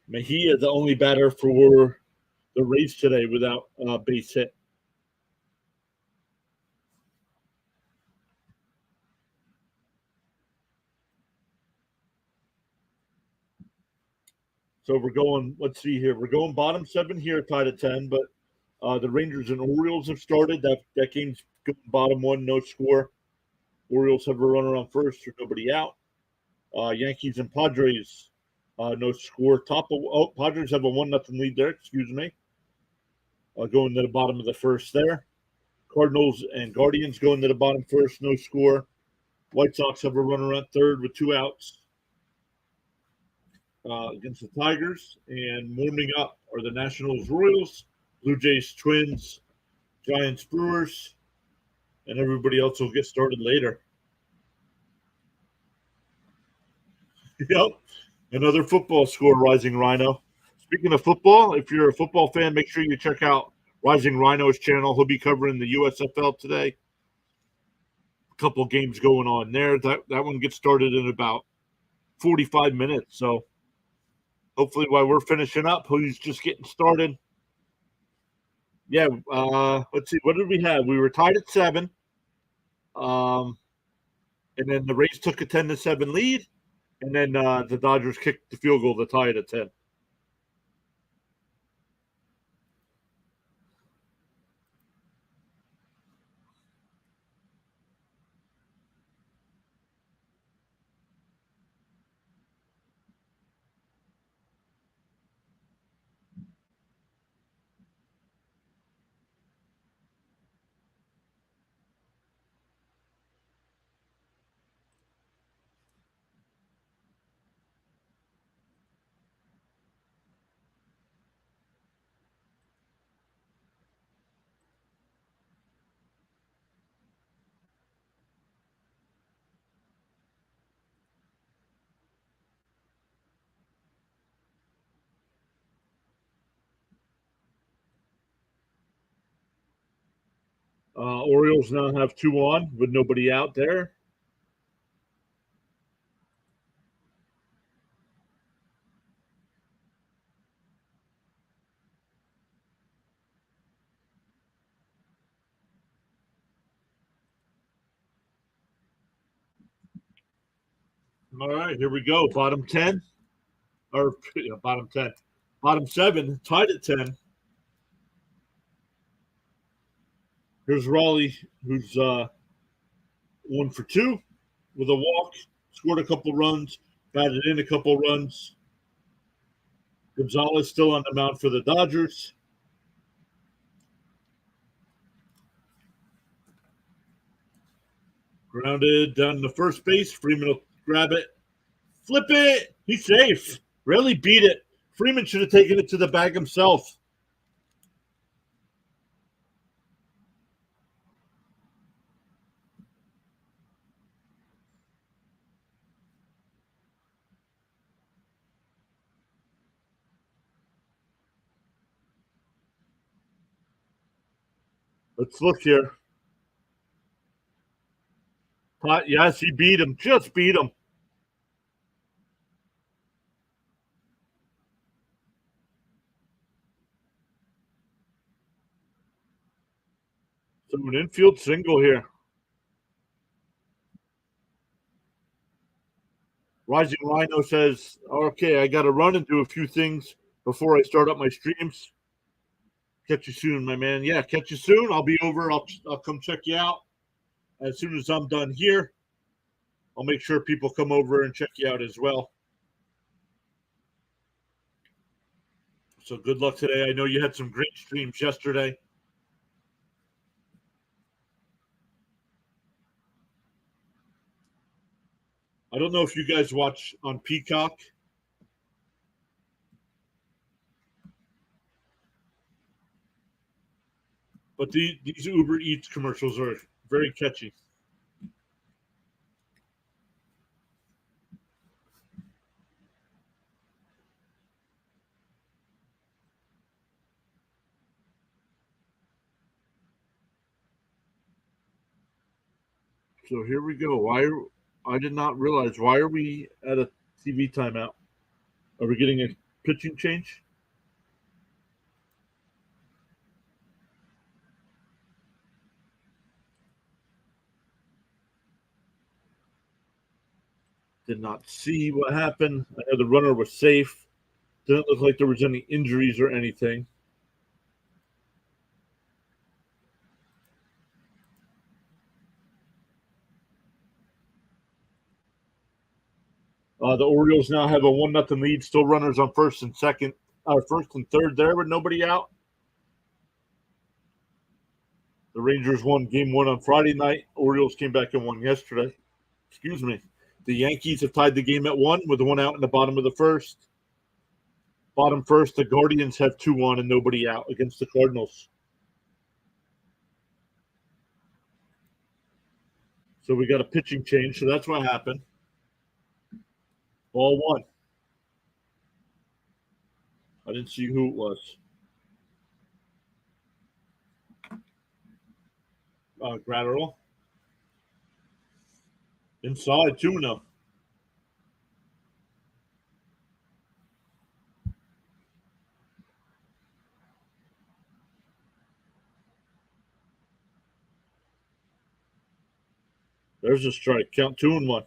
Mejia, the only batter for the Rays today without base hit. So we're going, let's see here. We're going bottom 7 here, tied at 10, but the Rangers and Orioles have started. That game's going bottom 1, no score. Orioles have a runner on first or nobody out. Yankees and Padres, no score. Padres have a 1-0 lead there, excuse me. Going to the bottom of the first there. Cardinals and Guardians going to the bottom first, no score. White Sox have a runner on third with 2 outs against the Tigers. And warming up are the Nationals, Royals, Blue Jays, Twins, Giants, Brewers, and everybody else will get started later. Yep. Another football score, Rising Rhino. Speaking of football, if you're a football fan, make sure you check out Rising Rhino's channel. He'll be covering the USFL today. A couple of games going on there. That one gets started in about 45 minutes. So hopefully while we're finishing up, he's just getting started. Yeah, let's see. What did we have? We were tied at 7. And then the Rays took a 10-7 lead. And then the Dodgers kicked the field goal to tie it at 10. Orioles now have 2 on with nobody out there. All right, here we go. Bottom 10, or bottom 10, bottom 7, tied at 10. Here's Raleigh, who's 1 for 2 with a walk, scored a couple runs, batted in a couple runs. Gonzalez still on the mound for the Dodgers. Grounded down to first base. Freeman will grab it. Flip it. He's safe. Really beat it. Freeman should have taken it to the bag himself. Let's look here. Yes, he beat him. Just beat him. So an infield single here. Rising Rhino says, okay, I got to run and do a few things before I start up my streams. Catch you soon, my man. Yeah, catch you soon. I'll be over. I'll come check you out as soon as I'm done here. I'll make sure people come over and check you out as well. So good luck today. I know you had some great streams yesterday. I don't know if you guys watch on Peacock. But these Uber Eats commercials are very catchy. So here we go. I did not realize, why are we at a TV timeout? Are we getting a pitching change? Did not see what happened. I know the runner was safe. Didn't look like there was any injuries or anything. The Orioles now have a 1-0 lead. Still runners on first and third there with nobody out. The Rangers won game 1 on Friday night. Orioles came back and won yesterday. Excuse me. The Yankees have tied the game at 1 with 1 out in the bottom of the first. Bottom first, the Guardians have 2 on and nobody out against the Cardinals. So we got a pitching change. So that's what happened. Ball 1. I didn't see who it was. Gratterall. Inside 2-0. There's a strike. Count 2-1.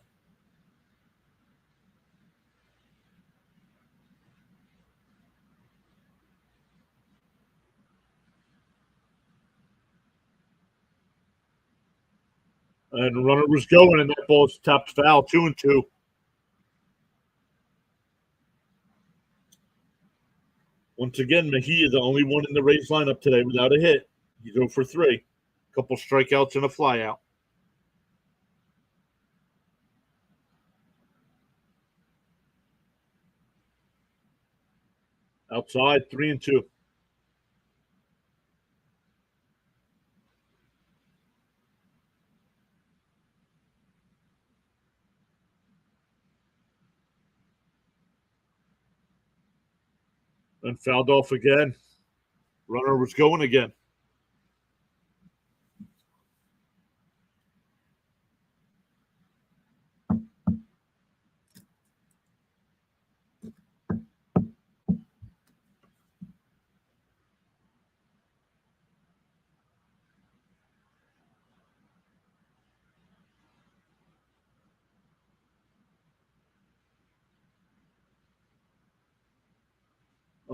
And the runner was going, and that ball's tapped foul. 2-2. Once again, Mejia, the only one in the Rays lineup today without a hit. He's 0 for 3. A couple strikeouts and a flyout. Outside, 3-2. And fouled off again. Runner was going again.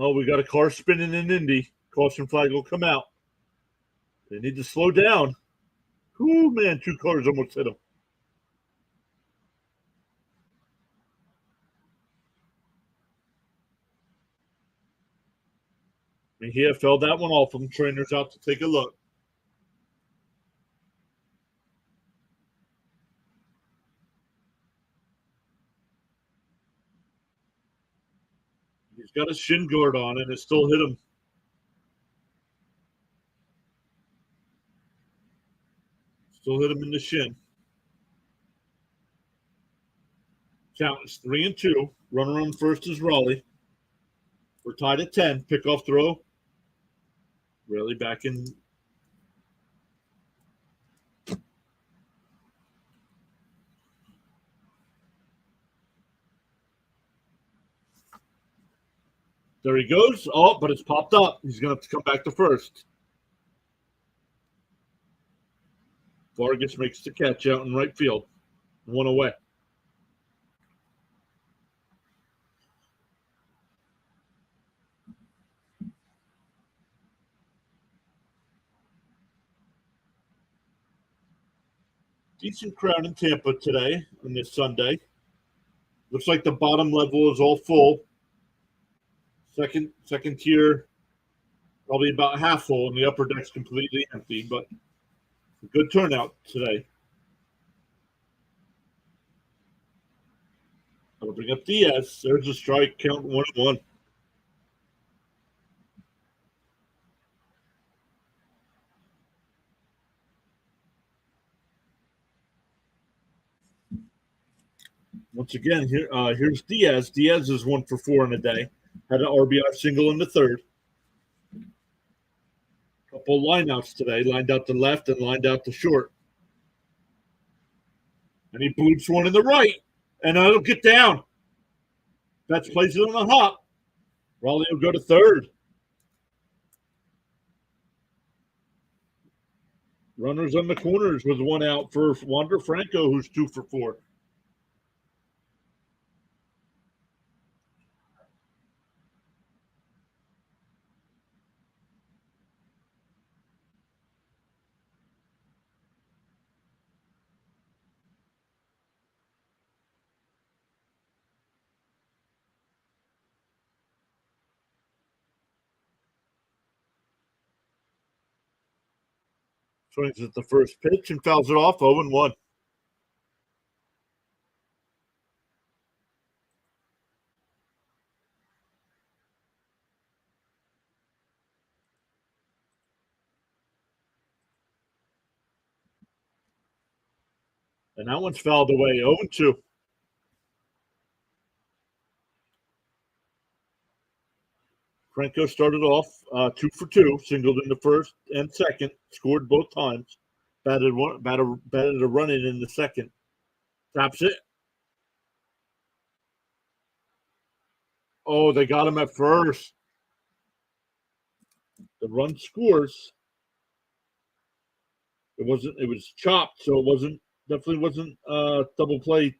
Oh, we got a car spinning in Indy. Caution flag will come out. They need to slow down. Ooh, man, 2 cars almost hit him. And he fell that one off him. Trainer's out to take a look. He's got a shin guard on, and it still hit him. Still hit him in the shin. Count is 3-2. Runner on first is Raleigh. We're tied at 10. Pickoff throw. Raleigh back in. There he goes. Oh, but it's popped up. He's going to have to come back to first. Vargas makes the catch out in right field. 1 away. Decent crowd in Tampa today on this Sunday. Looks like the bottom level is all full. Second tier, probably about half full, and the upper deck's completely empty. But a good turnout today. That'll bring up Diaz. There's a strike. Count 1-1. Once again, here's Diaz. Diaz is 1 for 4 in a day. Had an RBI single in the third. Couple lineouts today. Lined out to left and lined out to short. And he boots one in the right. And it'll get down. Betts plays it on the hop. Raleigh will go to third. Runners on the corners with 1 out for Wander Franco, who's 2 for 4. Swings at the first pitch and fouls it off 0-1. And that one's fouled away 0-2. Franco started off 2 for 2, singled in the first and second, scored both times. Batted a run in the second. Taps it. Oh, they got him at first. The run scores. It was chopped, so it definitely wasn't double play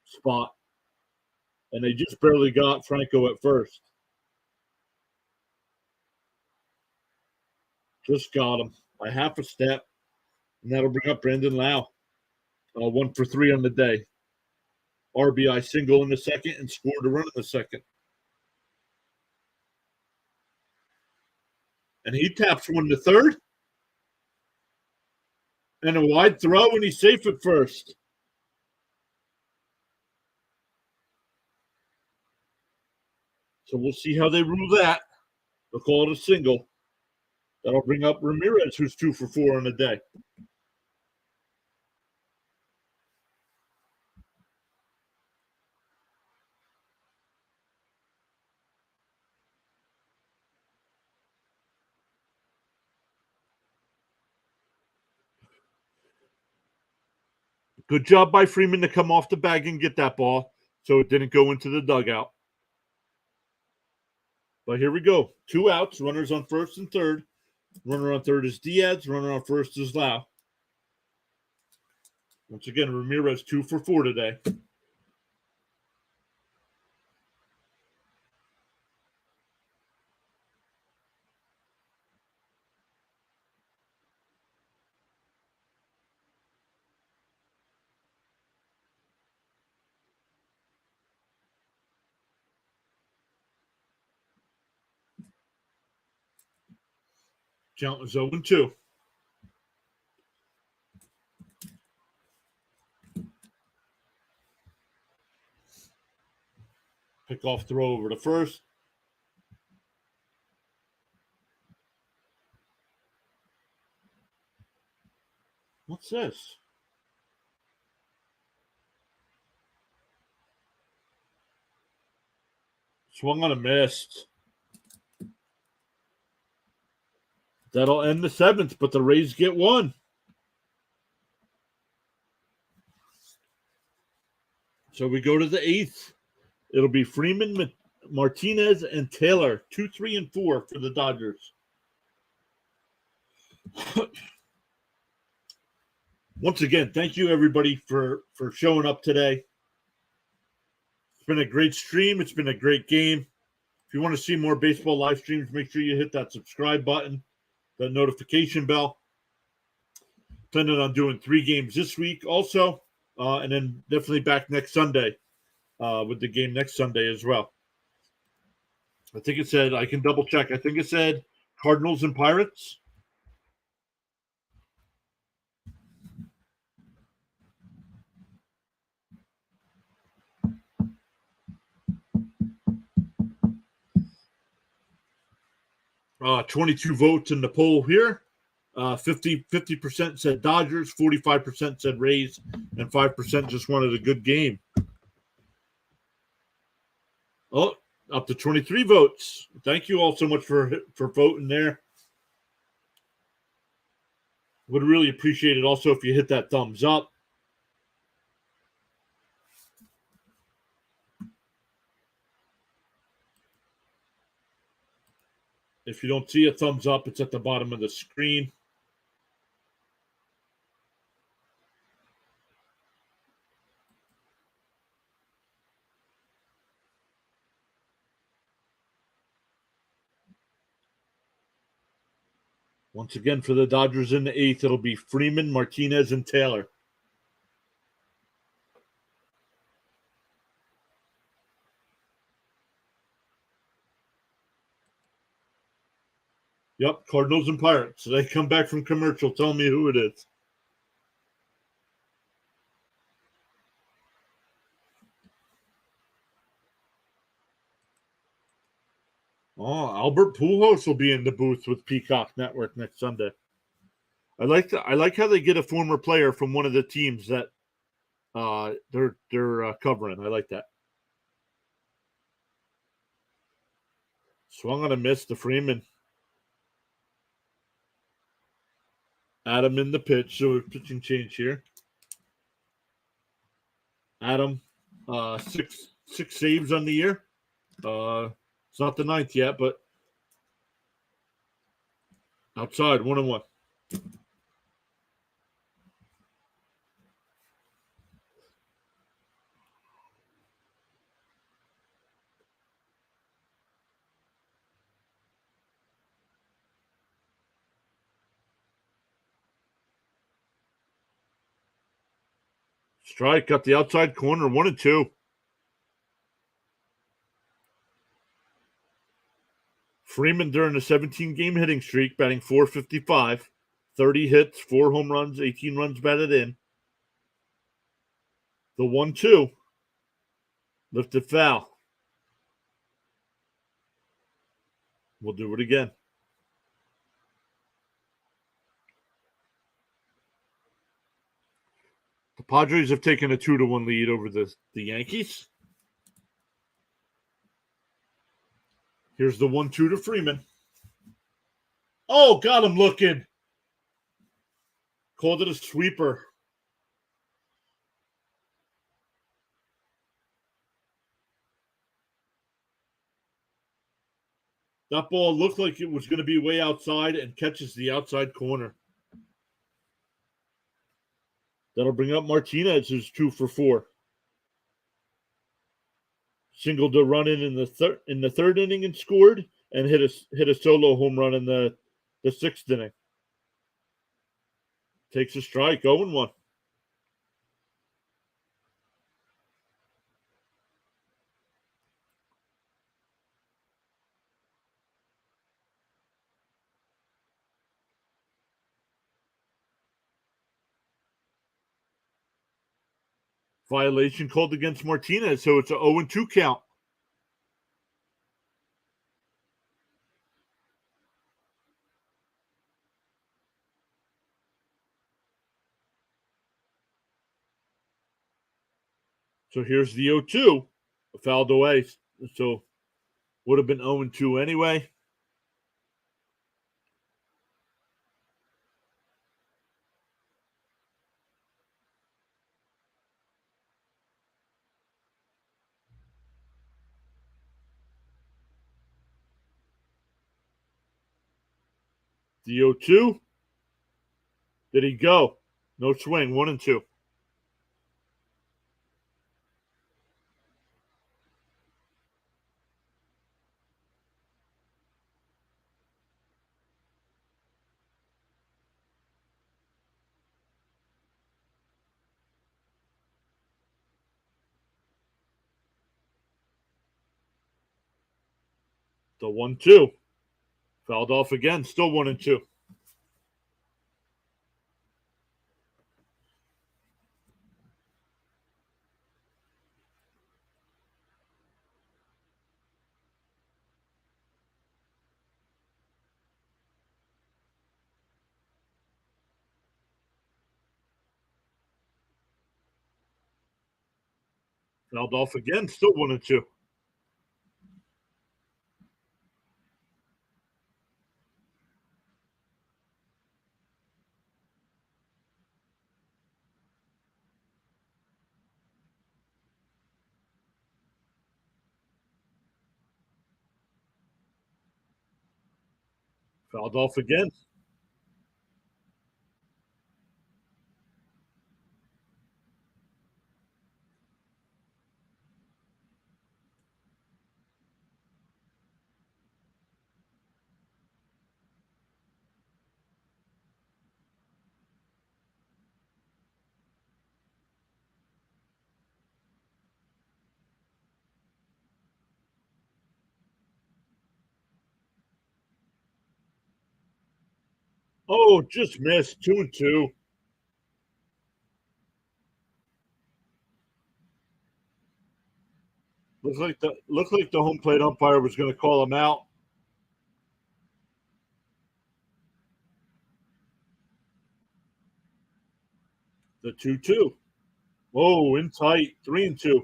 spot. And they just barely got Franco at first. Just got him by half a step. And that'll bring up Brandon Lau. 1 for 3 on the day. RBI single in the second and scored a run in the second. And he taps one to third. And a wide throw, and he's safe at first. So we'll see how they rule that. They'll call it a single. That'll bring up Ramirez, who's 2 for 4 on the day. Good job by Freeman to come off the bag and get that ball so it didn't go into the dugout. But here we go. 2 outs, runners on first and third. Runner on third is Diaz. Runner on first is Lau. Once again, Ramirez 2 for 4 today. Count was 0-2. Pick off throw over to first. What's this? Swung on a missed. That'll end the 7th, but the Rays get one. So we go to the 8th. It'll be Freeman, Martinez, and Taylor. 2, 3, and 4 for the Dodgers. Once again, thank you everybody for showing up today. It's been a great stream. It's been a great game. If you want to see more baseball live streams, make sure you hit that subscribe button, that notification bell. Planning on doing 3 games this week also, and then definitely back next Sunday with the game next Sunday as well. I think it said, I can double check. I think it said Cardinals and Pirates. Uh, 22 votes in the poll here. 50% said Dodgers, 45% said Rays, and 5% just wanted a good game. Oh, up to 23 votes. Thank you all so much for voting there. Would really appreciate it also if you hit that thumbs up. If you don't see a thumbs up, it's at the bottom of the screen. Once again, for the Dodgers in the 8th, it'll be Freeman, Martinez, and Taylor. Yep, Cardinals and Pirates. So they come back from commercial. Tell me who it is. Oh, Albert Pujols will be in the booth with Peacock Network next Sunday. I like how they get a former player from one of the teams that they're covering. I like that. Swung on a miss to Freeman. Adam in the pitch. So pitching change here. Adam, six saves on the year. It's not the 9th yet, but outside 1-1. Strike got the outside corner, 1-2. Freeman during the 17-game hitting streak, batting .455, 30 hits, 4 home runs, 18 runs batted in. The 1-2, lifted foul. We'll do it again. The Padres have taken a 2-1 lead over the Yankees. Here's the 1-2 to Freeman. Oh, got him looking. Called it a sweeper. That ball looked like it was going to be way outside and catches the outside corner. That'll bring up Martinez, who's 2 for 4. Singled a run in the third inning and scored, and hit a solo home run in the 6th inning. Takes a strike, 0-1. Violation called against Martinez, so it's a 0-2 count. So here's the 0-2. Fouled away. So would have been 0-2 anyway. The 0-2. Did he go? No swing. 1-2. The 1-2. Fouled off again. Still 1-2. Fouled off again. Still 1-2. Fouled off again. Oh, just missed. 2-2. Looked like the home plate umpire was going to call him out. The 2-2. Whoa, in tight. 3-2.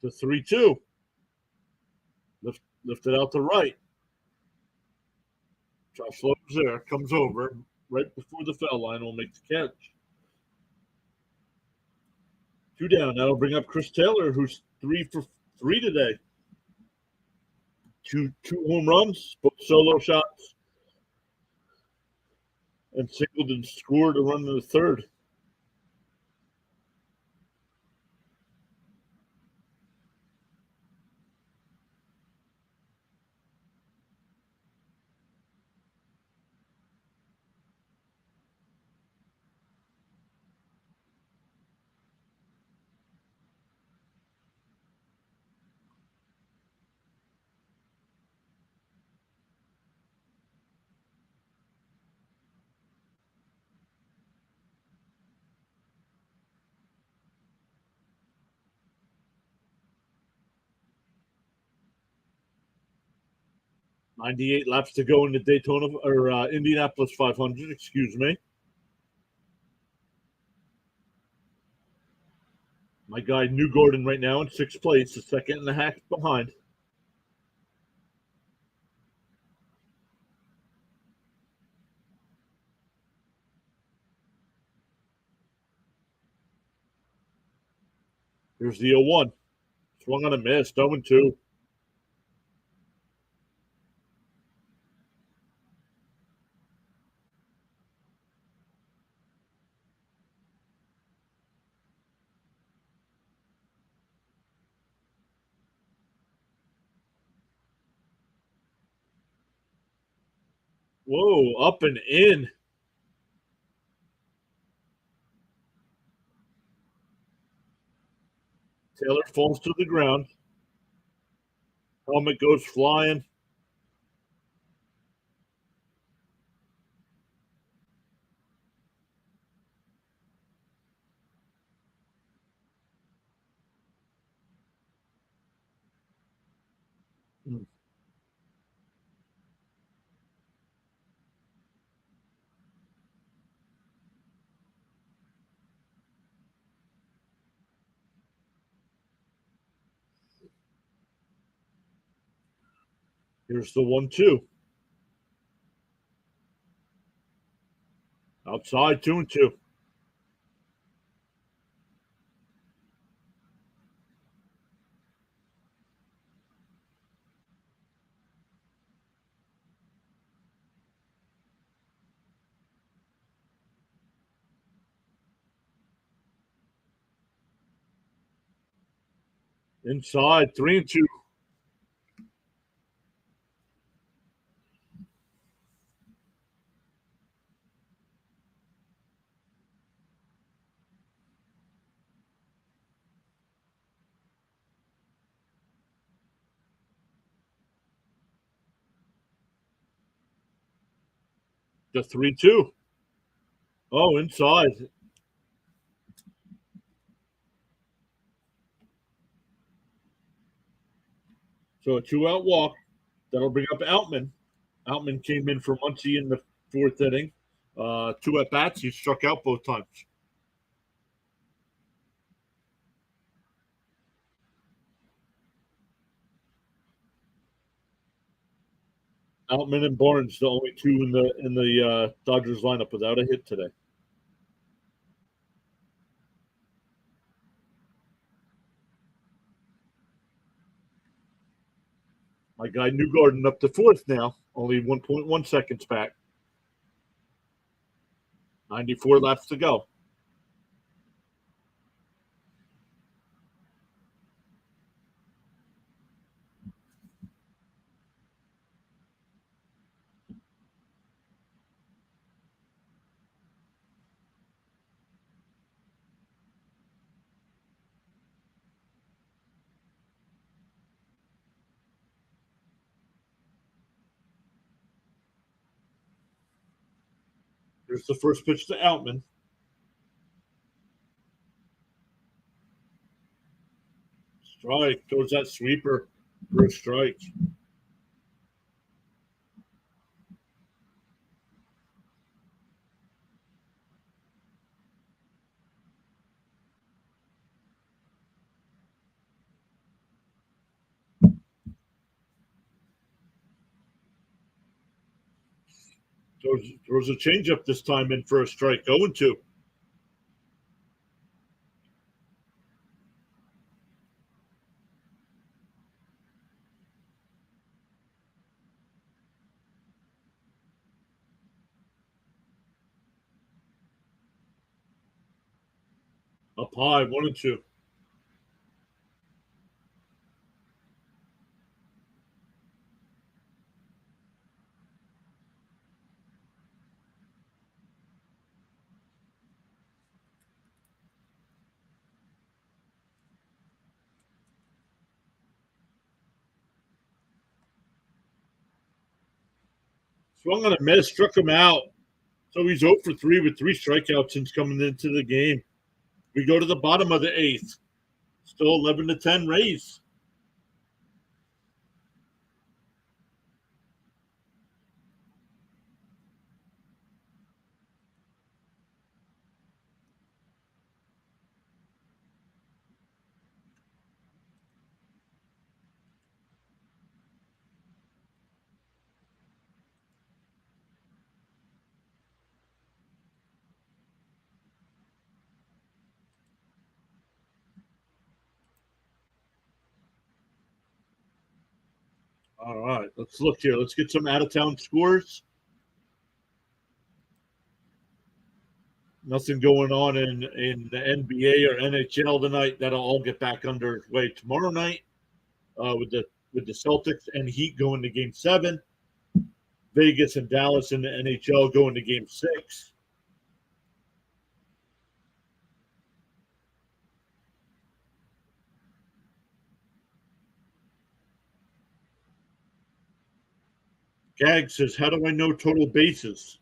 The 3-2. Lifted out to right. Josh Lowe's there. Comes over right before the foul line. Will make the catch. 2 down. That'll bring up Chris Taylor, who's 3 for 3 today. Two home runs, both solo shots, and Singleton scored a run in the third. .98 laps to go in the Daytona or Indianapolis 500. Excuse me. My guy New Gordon right now in 6th place, a second and a half behind. Here's the 0-1. Swung on a miss. 0-2. Whoa, up and in. Taylor falls to the ground. Helmet goes flying. Here's the 1-2. Outside, 2-2. Inside, 3-2. The 3-2. Oh, inside. So a 2-out walk. That'll bring up Outman. Outman came in for Muncie in the 4th inning. 2 at bats. He struck out both times. Outman and Barnes, the only two in the Dodgers lineup without a hit today. My guy Newgarden up to 4th now, only 1.1 seconds back. 94 laps to go. Here's the first pitch to Outman. Strike. Throws that sweeper for a strike. Throws a changeup this time in for a strike. 0-2. Up high, 1-2. Swung on a miss, struck him out. So he's 0 for 3 with 3 strikeouts since coming into the game. We go to the bottom of the 8th. Still 11-10 Rays. All right, let's look here. Let's get some out-of-town scores. Nothing going on in the NBA or NHL tonight. That'll all get back underway tomorrow night with the Celtics and Heat going to Game 7. Vegas and Dallas in the NHL going to Game 6. Gag says, "How do I know total bases?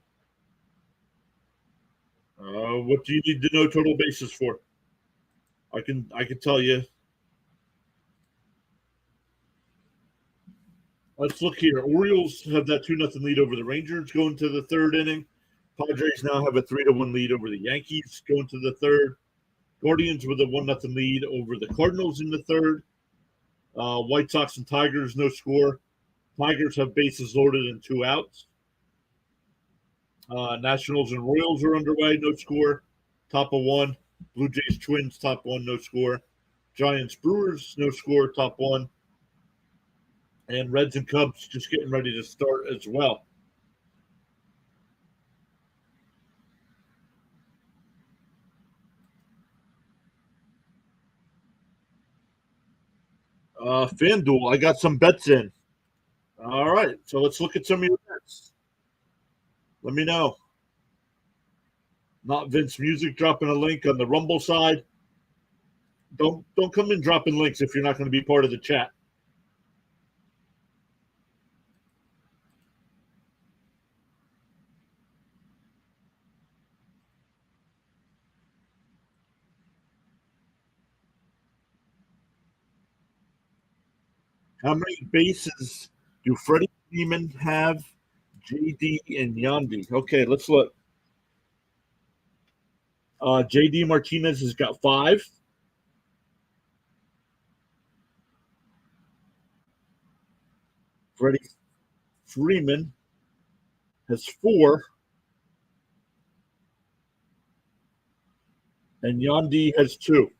What do you need to know total bases for? I can tell you. Let's look here. Orioles have that 2-0 lead over the Rangers going to the third inning. Padres now have a 3-1 lead over the Yankees going to the third. Guardians with a 1-0 lead over the Cardinals in the third. White Sox and Tigers, no score. Tigers have bases loaded and 2 outs. Nationals and Royals are underway, no score. Top of 1. Blue Jays Twins, top 1, no score. Giants Brewers, no score, top 1. And Reds and Cubs just getting ready to start as well. FanDuel, I got some bets in. All right, so let's look at some of your bets. Let me know. Not Vince Music dropping a link on the Rumble side. Don't come in dropping links if you're not going to be part of the chat. How many bases do Freddie Freeman have, JD, and Yandy? Okay, let's look. JD Martinez has got 5. Freddie Freeman has 4. And Yandy has 2.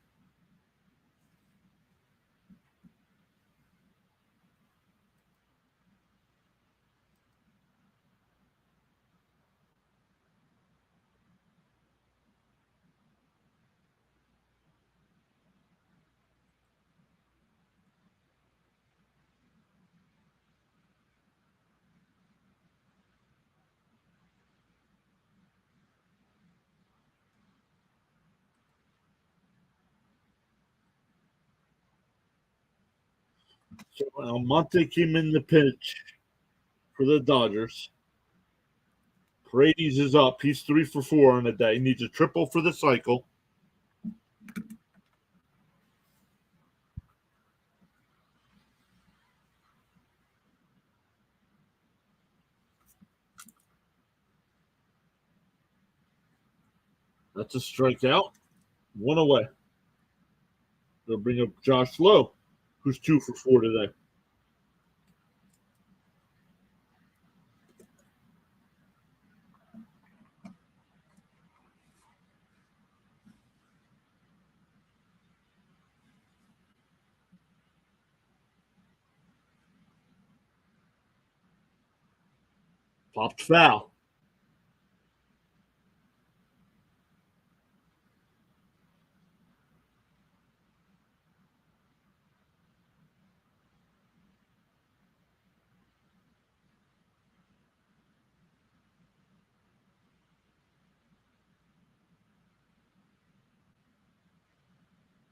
So Almonte came in the pinch for the Dodgers. Paredes is up. He's 3 for 4 on the day. Needs a triple for the cycle. That's a strikeout. 1 away. They'll bring up Josh Lowe, who's 2 for 4 today. Popped foul.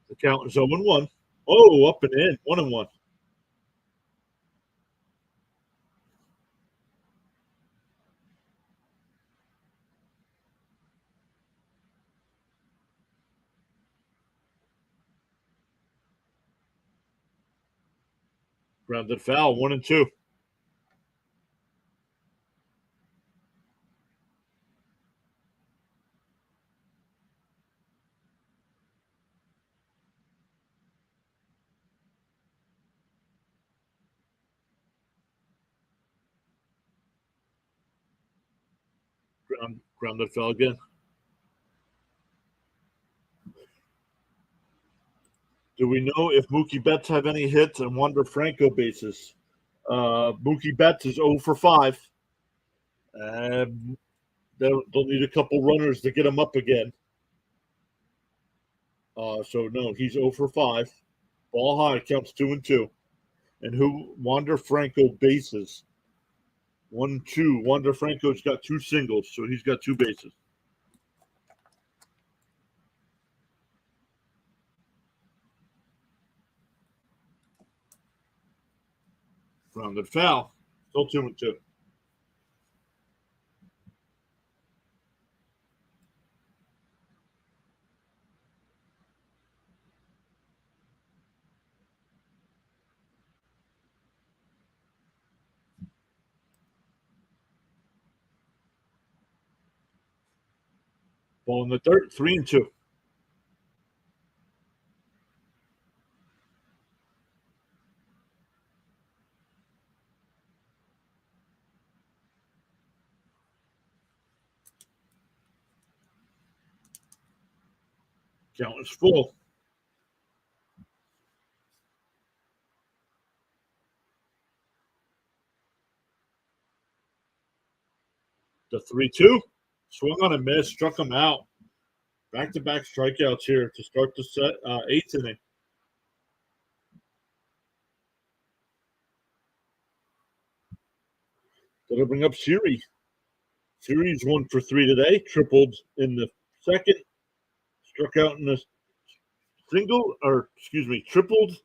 The count is 0-1. Oh, up and in. 1-1. Grounded foul. 1-2. Grounded foul again. Do we know if Mookie Betts have any hits and Wander Franco bases? Mookie Betts is 0 for 5. They'll need a couple runners to get him up again. So no, he's 0 for 5. Ball high, counts 2-2. And who Wander Franco bases? 1-2. Wander Franco's got 2 singles, so he's got 2 bases. Rounded foul. Still 2-2. Ball in the dirt, 3-2. Count is full. The 3-2. Swung on a miss, struck him out. Back-to-back strikeouts here to start the 8th inning. That'll bring up Siri. Siri's 1 for 3 today. Tripled in the second. Struck out in the tripled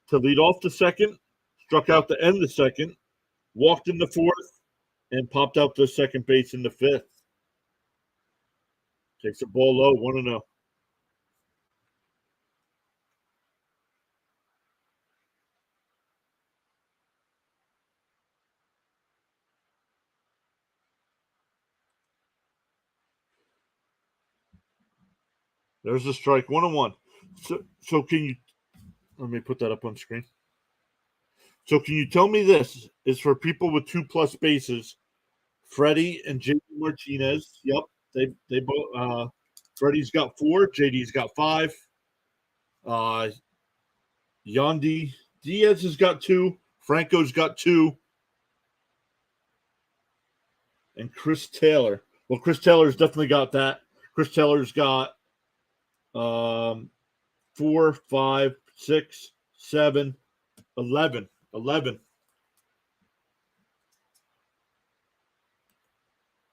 to lead off the second. Struck out to end the second. Walked in the 4th and popped out to second base in the 5th. Takes the ball low, 1-0. There's a strike, 1-1. So can you let me put that up on screen? So can you tell me this is for people with 2+ bases? Freddie and JD Martinez. Yep, they both. Freddie's got 4. JD's got 5. Yandy Diaz has got 2. Franco's got 2. And Chris Taylor. Well, Chris Taylor's definitely got that. Chris Taylor's got 4, 5, 6, 7, 11. 11.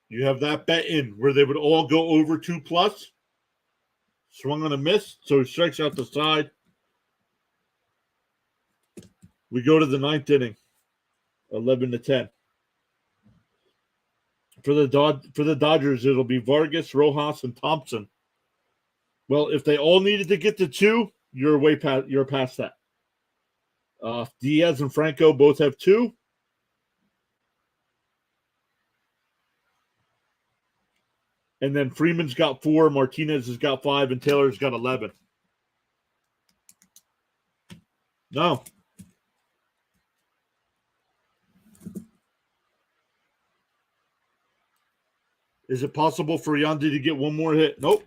You have that bet in where they would all go over 2+. Swung on a miss, so he strikes out the side. We go to the 9th inning, 11-10. For the Dodgers, it'll be Vargas, Rojas, and Thompson. Well, if they all needed to get to 2, you're past that. Diaz and Franco both have 2. And then Freeman's got 4, Martinez has got 5, and Taylor's got 11. No. Is it possible for Yandy to get one more hit? Nope.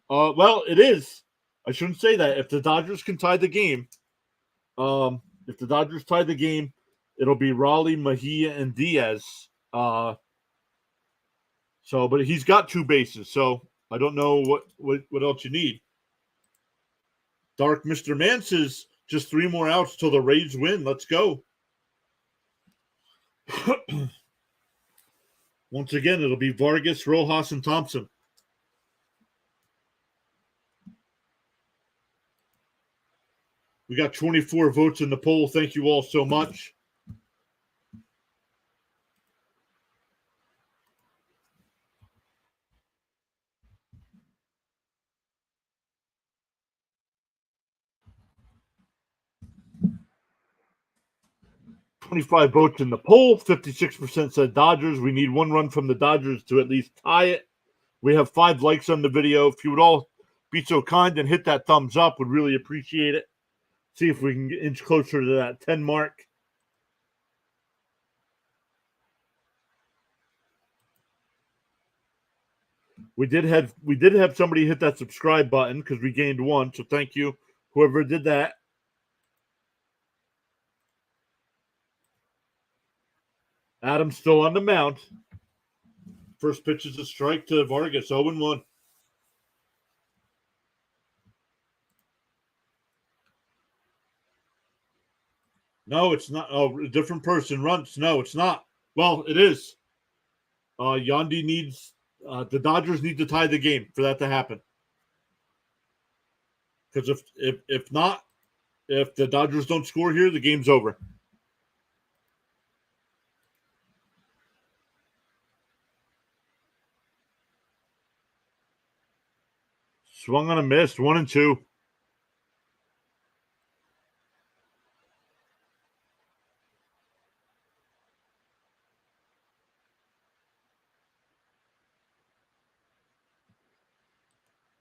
Well, it is. I shouldn't say that. If the Dodgers can tie the game, it'll be Raleigh, Mejia, and Diaz. But he's got 2 bases, so I don't know what else you need. Dark Mr. Man says just 3 more outs till the Rays win. Let's go. Once again, it'll be Vargas, Rojas, and Thompson. We got 24 votes in the poll. Thank you all so much. $25 votes in the poll. 56% said Dodgers. We need 1 run from the Dodgers to at least tie it. We have 5 likes on the video. If you would all be so kind and hit that thumbs up, would really appreciate it. See if we can inch closer to that 10 mark. We did have somebody hit that subscribe button because we gained 1. So thank you, whoever did that. Adam's still on the mound. First pitch is a strike to Vargas, 0-1. No, it's not. Oh, a different person runs. No, it's not. Well, it is. Yandy needs the Dodgers need to tie the game for that to happen. Because if not, if the Dodgers don't score here, the game's over. Swung on a miss, 1-2.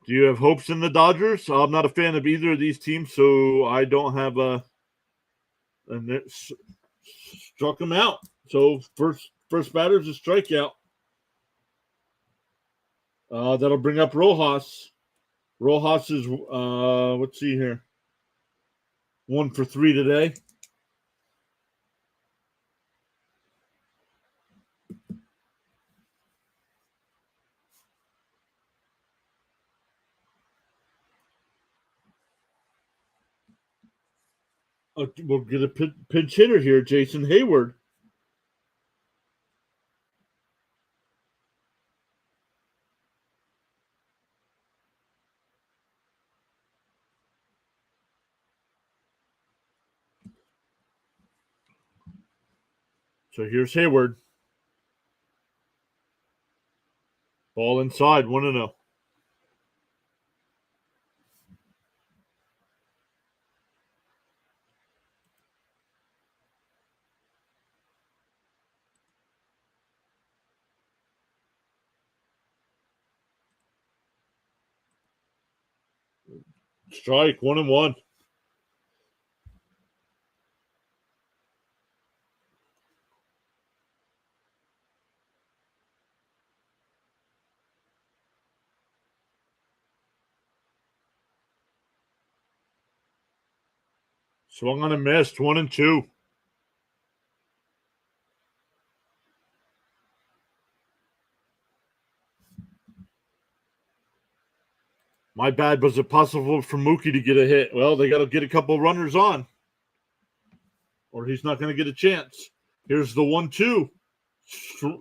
Do you have hopes in the Dodgers? I'm not a fan of either of these teams, so I don't have a. And it struck him out. So first batter's a strikeout. That'll bring up Rojas. Rojas is let's see here, 1 for 3 today. We'll get a pinch hitter here, Jason Hayward. So here's Hayward. Ball inside, 1-0. Strike, 1-1. Swung on a miss, 1-2. My bad. Was it possible for Mookie to get a hit? Well, they got to get a couple runners on, or he's not going to get a chance. Here's the 1-2.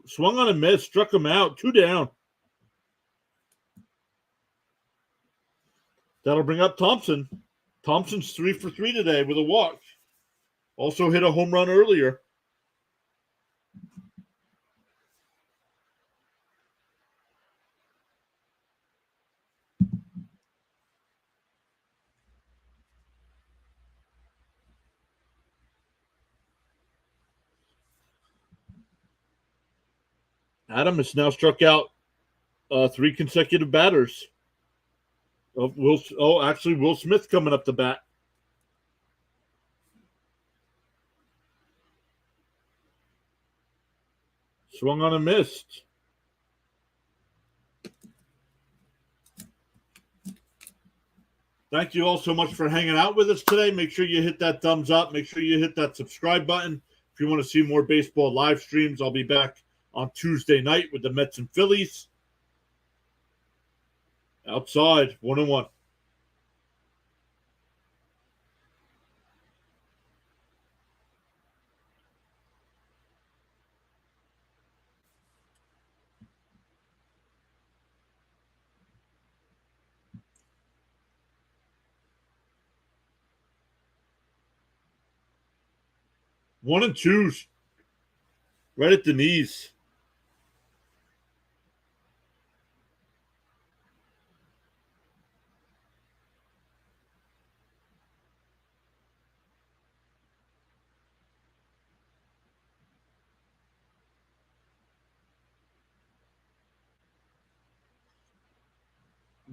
Swung on a miss, struck him out, 2 down. That'll bring up Thompson. Thompson's 3 for 3 today with a walk. Also hit a home run earlier. Adam has now struck out 3 consecutive batters. Actually, Will Smith coming up the bat. Swung on a miss. Thank you all so much for hanging out with us today. Make sure you hit that thumbs up. Make sure you hit that subscribe button. If you want to see more baseball live streams, I'll be back on Tuesday night with the Mets and Phillies. Outside, 1-1. One and twos. Right at the knees.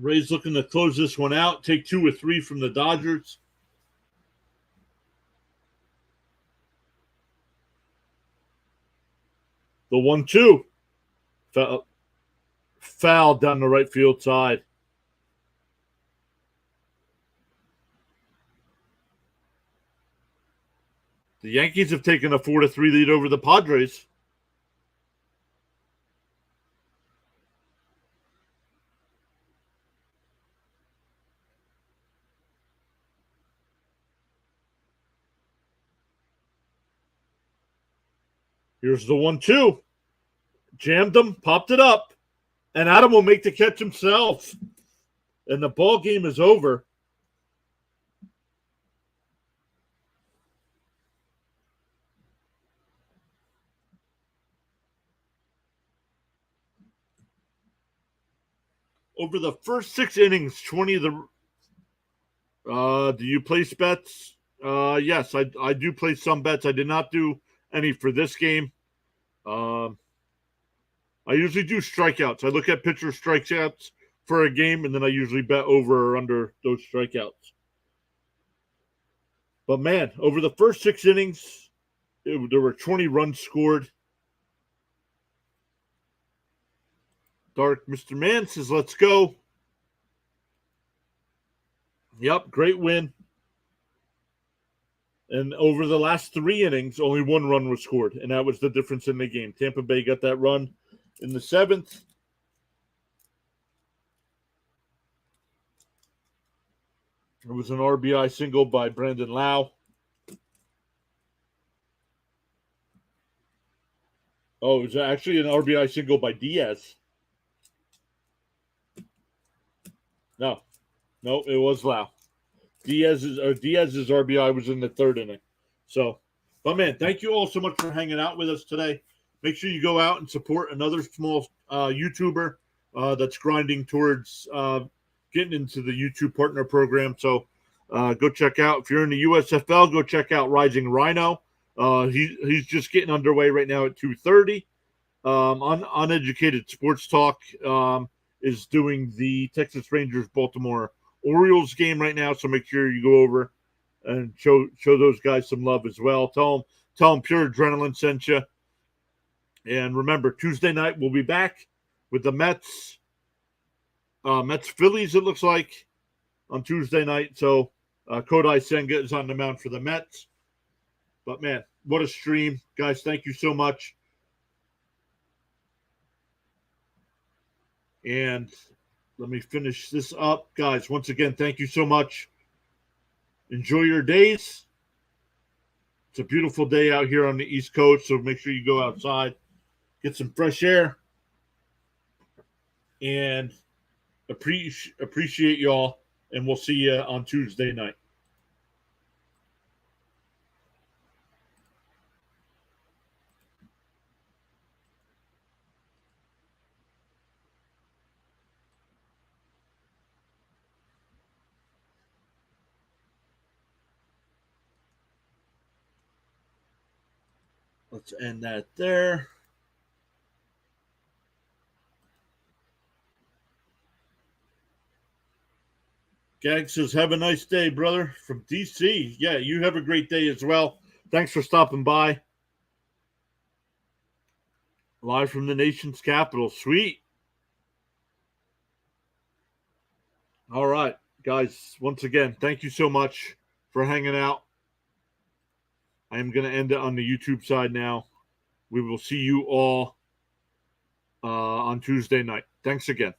Rays looking to close this one out. Take 2 or 3 from the Dodgers. The 1-2. Foul down the right field side. The Yankees have taken a 4-3 lead over the Padres. Here's the 1-2. Jammed him, popped it up, and Adam will make the catch himself. And the ball game is over. Over the first 6 innings, 20 of the. Do you place bets? Yes, I do place some bets. I did not do any for this game. I usually do strikeouts. I look at pitcher strikeouts for a game, and then I usually bet over or under those strikeouts. But man, over the first 6 innings, there were 20 runs scored. Dark Mr. Man says, let's go. Yep, great win. And over the last 3 innings, only 1 run was scored, and that was the difference in the game. Tampa Bay got that run in the 7th. It was an RBI single by Brandon Lau. Oh, it was actually an RBI single by Diaz. No, it was Lau. Diaz's RBI was in the 3rd inning. So, but man, thank you all so much for hanging out with us today. Make sure you go out and support another small YouTuber that's grinding towards getting into the YouTube partner program. So go check out, if you're in the USFL, go check out Rising Rhino. He's just getting underway right now at 2:30. Uneducated Sports Talk is doing the Texas Rangers Baltimore Orioles game right now, so make sure you go over and show those guys some love as well. Tell them Pure Adrenaline sent you. And remember, Tuesday night we'll be back with the Mets Phillies, it looks like, on Tuesday night. So Kodai Senga is on the mound for the Mets. But man, what a stream. Guys, thank you so much. And let me finish this up. Guys, once again, thank you so much. Enjoy your days. It's a beautiful day out here on the East Coast, so make sure you go outside, get some fresh air, and appreciate y'all, and we'll see you on Tuesday night. Let's end that there. Gag says, have a nice day, brother, from DC. Yeah, you have a great day as well. Thanks for stopping by. Live from the nation's capital. Sweet. All right, guys, once again, thank you so much for hanging out. I am going to end it on the YouTube side now. We will see you all on Tuesday night. Thanks again.